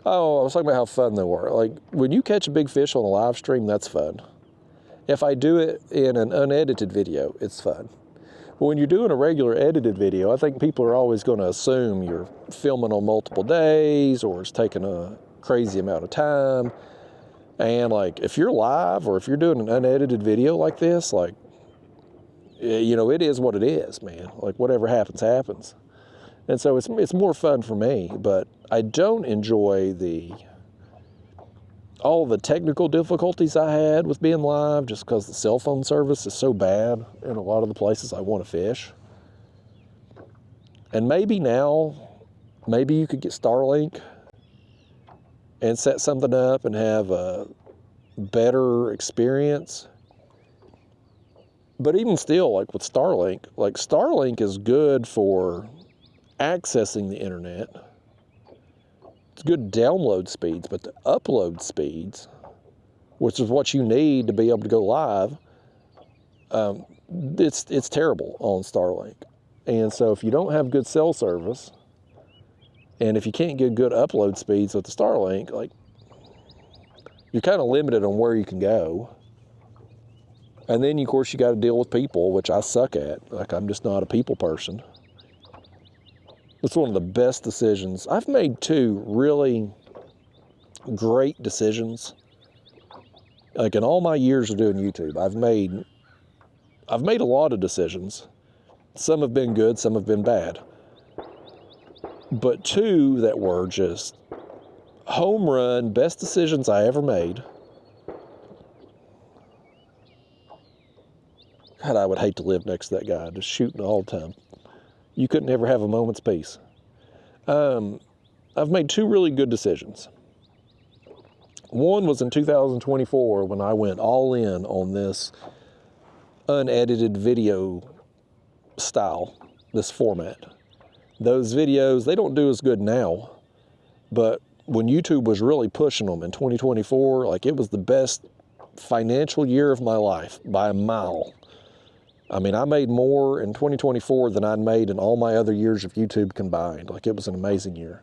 Oh, I was talking about how fun they were. Like, when you catch a big fish on a live stream, that's fun. If I do it in an unedited video, it's fun. But when you're doing a regular edited video, I think people are always going to assume you're filming on multiple days or it's taking a crazy amount of time. And, like, if you're live or if you're doing an unedited video like this, like, it is what it is, man. Like, whatever happens, happens. And so it's more fun for me, but I don't enjoy all the technical difficulties I had with being live just because the cell phone service is so bad in a lot of the places I want to fish. And maybe you could get Starlink and set something up and have a better experience. But even still, like with Starlink, like Starlink is good for accessing the internet. It's good download speeds, but the upload speeds, which is what you need to be able to go live, it's terrible on Starlink. And so if you don't have good cell service, and if you can't get good upload speeds with the Starlink, like, you're kind of limited on where you can go. And then, of course, you got to deal with people, which I suck at. Like, I'm just not a people person. It's one of the best decisions. I've made 2 really great decisions. Like, in all my years of doing YouTube, I've made a lot of decisions. Some have been good, some have been bad. But 2 that were just home run, best decisions I ever made. God, I would hate to live next to that guy, just shooting all the time. You couldn't ever have a moment's peace. I've made 2 really good decisions. One was in 2024 when I went all in on this unedited video style, this format. Those videos, they don't do as good now, but when YouTube was really pushing them in 2024, like, it was the best financial year of my life by a mile. I mean, I made more in 2024 than I'd made in all my other years of YouTube combined. Like, it was an amazing year.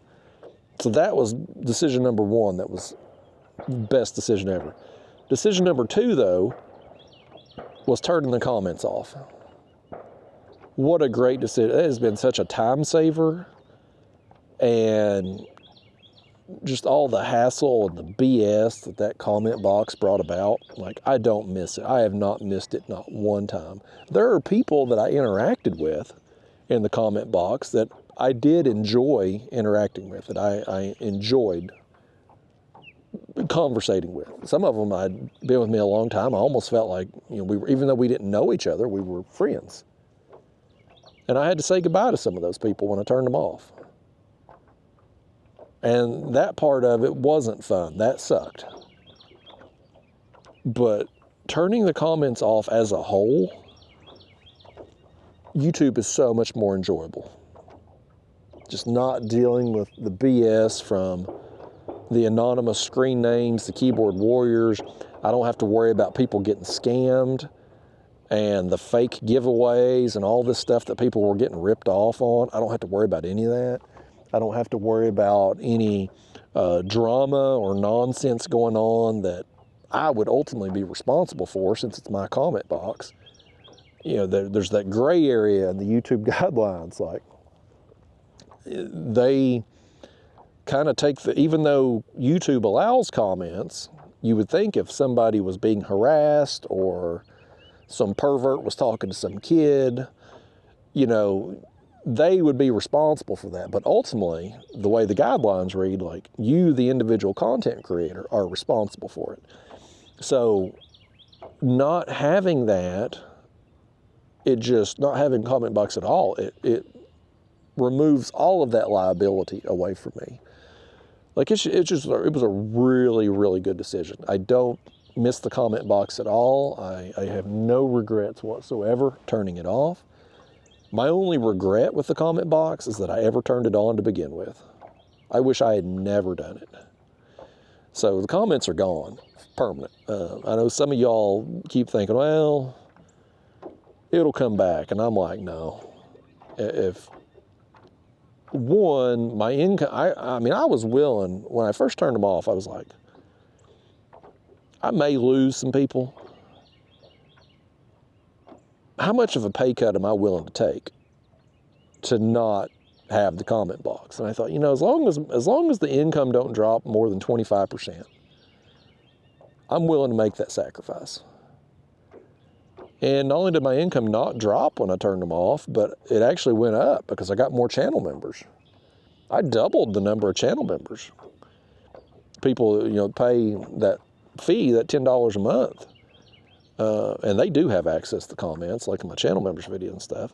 So that was decision number 1. That was the best decision ever. Decision number 2, though, was turning the comments off. What a great decision. It has been such a time saver, and just all the hassle and the BS that comment box brought about. Like, I don't miss it. I have not missed it, not one time. There are people that I interacted with in the comment box that I did enjoy interacting with, that I enjoyed conversating with. Some of them had been with me a long time. I almost felt like, we were, even though we didn't know each other, we were friends. And I had to say goodbye to some of those people when I turned them off. And that part of it wasn't fun. That sucked. But turning the comments off as a whole, YouTube is so much more enjoyable. Just not dealing with the BS from the anonymous screen names, the keyboard warriors. I don't have to worry about people getting scammed and the fake giveaways and all this stuff that people were getting ripped off on. I don't have to worry about any of that. I don't have to worry about any drama or nonsense going on that I would ultimately be responsible for, since it's my comment box. There's that gray area in the YouTube guidelines. Like, they kind of take even though YouTube allows comments, you would think if somebody was being harassed or some pervert was talking to some kid, they would be responsible for that. But ultimately, the way the guidelines read, like, you, the individual content creator, are responsible for it. So not having that, not having comment box at all, it removes all of that liability away from me. Like, it was a really, really good decision. I don't miss the comment box at all. I have no regrets whatsoever turning it off. My only regret with the comment box is that I ever turned it on to begin with. I wish I had never done it. So the comments are gone, permanent. I know some of y'all keep thinking, well, it'll come back. And I'm like, no. If one, my income, I mean, I was willing, when I first turned them off, I was like, I may lose some people. How much of a pay cut am I willing to take to not have the comment box? And I thought, as long as the income don't drop more than 25%, I'm willing to make that sacrifice. And not only did my income not drop when I turned them off, but it actually went up because I got more channel members. I doubled the number of channel members. People, pay that fee, that $10 a month. And they do have access to comments, like in my channel members video and stuff.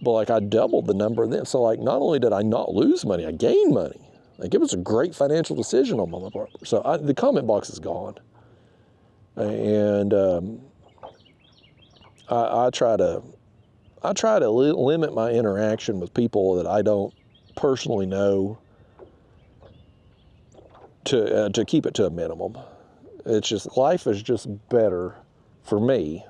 But like, I doubled the number of them. So like, not only did I not lose money, I gained money. Like, it was a great financial decision on my part. So the comment box is gone. And I try to limit my interaction with people that I don't personally know to keep it to a minimum. It's just, life is just better for me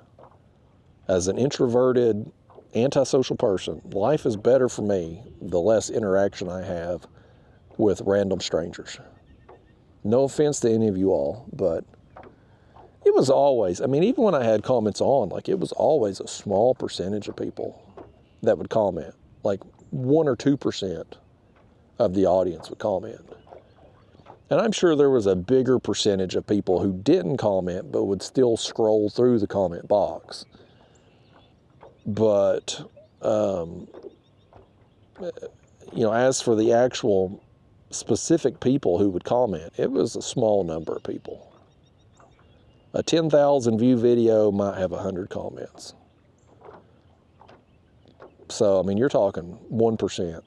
as an introverted, antisocial person. Life is better for me the less interaction I have with random strangers. No offense to any of you all, but it was always, I mean, even when I had comments on, like, it was always a small percentage of people that would comment. Like 1 or 2% of the audience would comment. And I'm sure there was a bigger percentage of people who didn't comment but would still scroll through the comment box. But, you know, as for the actual specific people who would comment, it was a small number of people. A 10,000 view video might have 100 comments. So, I mean, you're talking 1%.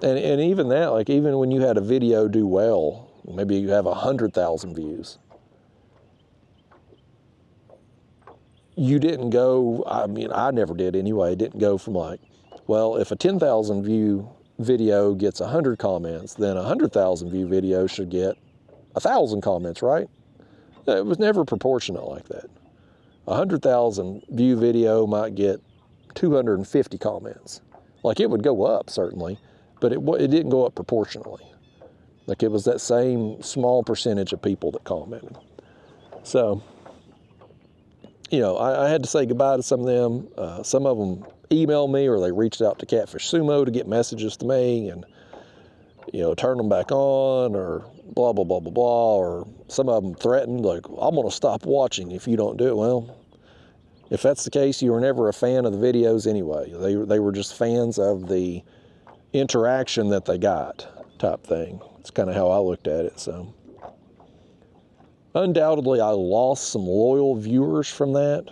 And even that, like, even when you had a video do well, maybe you have 100,000 views, you didn't go, I mean, I never did anyway, didn't go from like, well, if a 10,000 view video gets 100 comments, then a 100,000 view video should get 1,000 comments, right? It was never proportional like that. 100,000 view video might get 250 comments. Like, it would go up, certainly, but it didn't go up proportionally. Like, it was that same small percentage of people that commented. So, you know, I had to say goodbye to some of them. Some of them emailed me, or they reached out to Catfish Sumo to get messages to me and, you know, turn them back on, or blah, blah, blah, blah, blah. Or some of them threatened, like, I'm going to stop watching if you don't do it. Well, if that's the case, you were never a fan of the videos anyway. They were just fans of the interaction that they got, type thing. It's kind of how I looked at it. So undoubtedly, I lost some loyal viewers from that,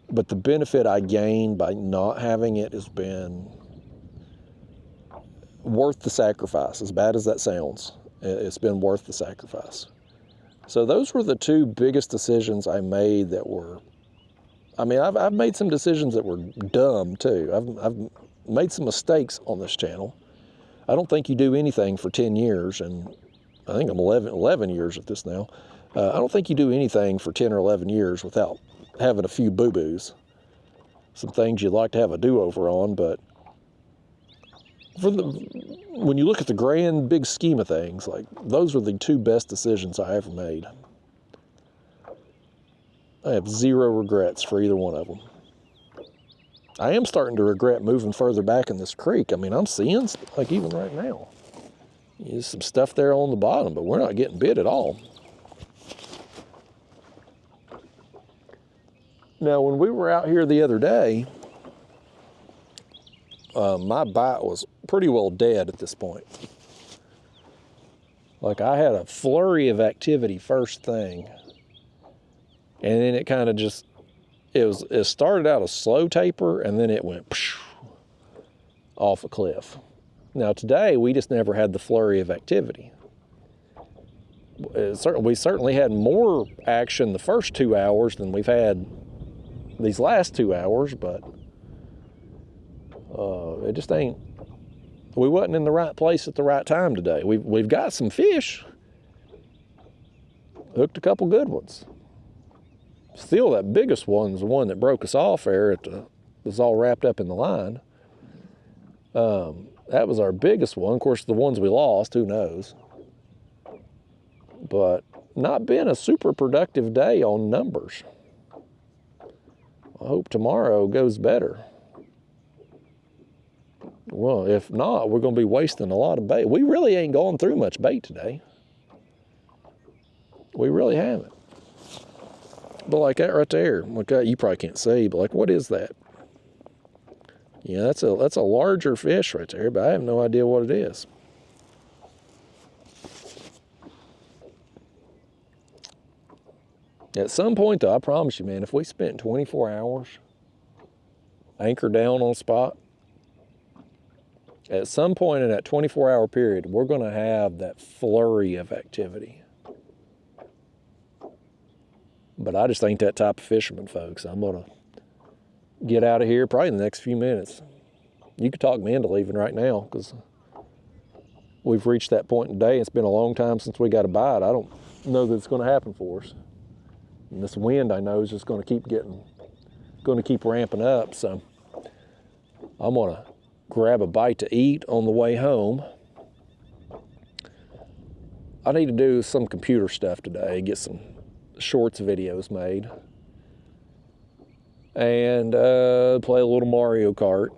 but the benefit I gained by not having it has been worth the sacrifice. As bad as that sounds, it's been worth the sacrifice. So those were the two biggest decisions I made that were, I mean, I've made some decisions that were dumb too. I've made some mistakes on this channel. I don't think you do anything for 10 years, and I think I'm 11 years at this now. I don't think you do anything for 10 or 11 years without having a few boo-boos. Some things you'd like to have a do-over on, but when you look at the grand big scheme of things, like, those were the two best decisions I ever made. I have zero regrets for either one of them. I am starting to regret moving further back in this creek. I mean, I'm seeing, like, even right now, there's some stuff there on the bottom, but we're not getting bit at all. Now, when we were out here the other day, my bite was pretty well dead at this point. Like, I had a flurry of activity first thing, and then it kind of just, it started out a slow taper, and then it went off a cliff. Now, today, we just never had the flurry of activity. We certainly had more action the first 2 hours than we've had these last 2 hours, but it just ain't, we wasn't in the right place at the right time today. We've got some fish. Hooked a couple good ones. Still, that biggest one's the one that broke us off there was all wrapped up in the line. That was our biggest one. Of course, the ones we lost, who knows? But not been a super productive day on numbers. I hope tomorrow goes better. Well, if not, we're going to be wasting a lot of bait. We really ain't going through much bait today. We really haven't. But like that right there, like that, you probably can't see, but like, what is that? Yeah, that's a larger fish right there, but I have no idea what it is. At some point, though, I promise you, man, if we spent 24 hours anchored down on spot, at some point in that 24-hour period, we're going to have that flurry of activity. But I just ain't that type of fisherman, folks. I'm gonna get out of here probably in the next few minutes. You could talk me into leaving right now because we've reached that point in the day. It's been a long time since we got a bite. I don't know that it's gonna happen for us. And this wind, I know, is just gonna keep ramping up. So I'm gonna grab a bite to eat on the way home. I need to do some computer stuff today, get some shorts videos made, and play a little Mario Kart,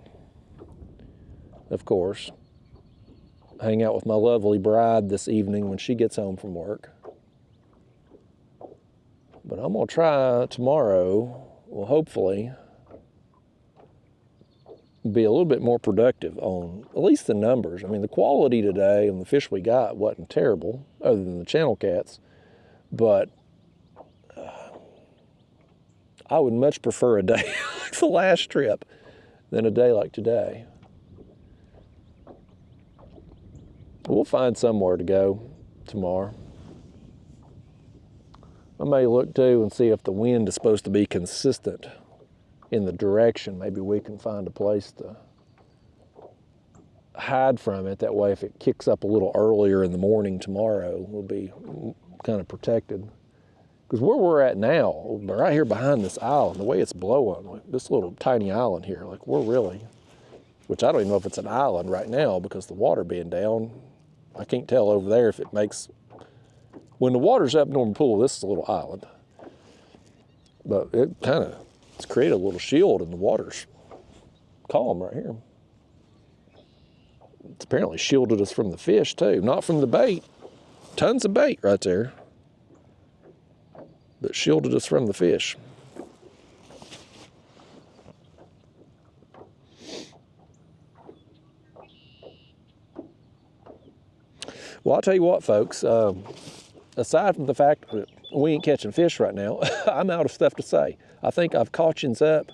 of course. Hang out with my lovely bride this evening when she gets home from work. But I'm gonna try tomorrow, well, hopefully, be a little bit more productive on at least the numbers. I mean, the quality today and the fish we got wasn't terrible, other than the channel cats, but I would much prefer a day like the last trip than a day like today. We'll find somewhere to go tomorrow. I may look too and see if the wind is supposed to be consistent in the direction. Maybe we can find a place to hide from it. That way, if it kicks up a little earlier in the morning tomorrow, we'll be kind of protected. Because where we're at now, right here behind this island, the way it's blowing, like this little tiny island here, like we're really, which I don't even know if it's an island right now because the water being down, I can't tell over there if it makes, when the water's up Norman Pool, this is a little island. But it kind of, it's created a little shield and the water's calm right here. It's apparently shielded us from the fish too, not from the bait. Tons of bait right there, but shielded us from the fish. Well, I'll tell you what, folks, aside from the fact that we ain't catching fish right now, I'm out of stuff to say. I think I've caught you up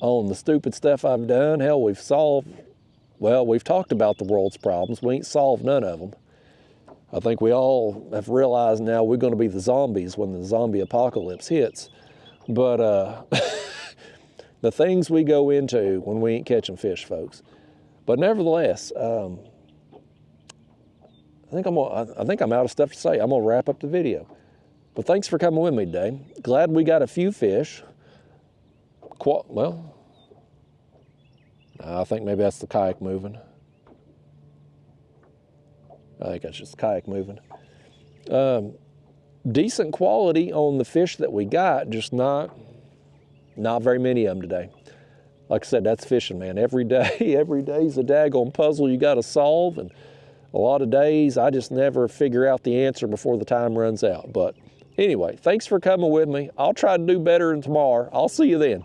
on the stupid stuff I've done. Hell, we've talked about the world's problems. We ain't solved none of them. I think we all have realized now we're going to be the zombies when the zombie apocalypse hits. But the things we go into when we ain't catching fish, folks. But nevertheless, I think I'm out of stuff to say. I'm gonna wrap up the video. But thanks for coming with me today. Glad we got a few fish. Well, I think maybe that's the kayak moving. I think that's just the kayak moving. Decent quality on the fish that we got, just not very many of them today. Like I said, that's fishing, man. Every day's a daggone puzzle you gotta solve, and a lot of days, I just never figure out the answer before the time runs out. But anyway, thanks for coming with me. I'll try to do better tomorrow. I'll see you then.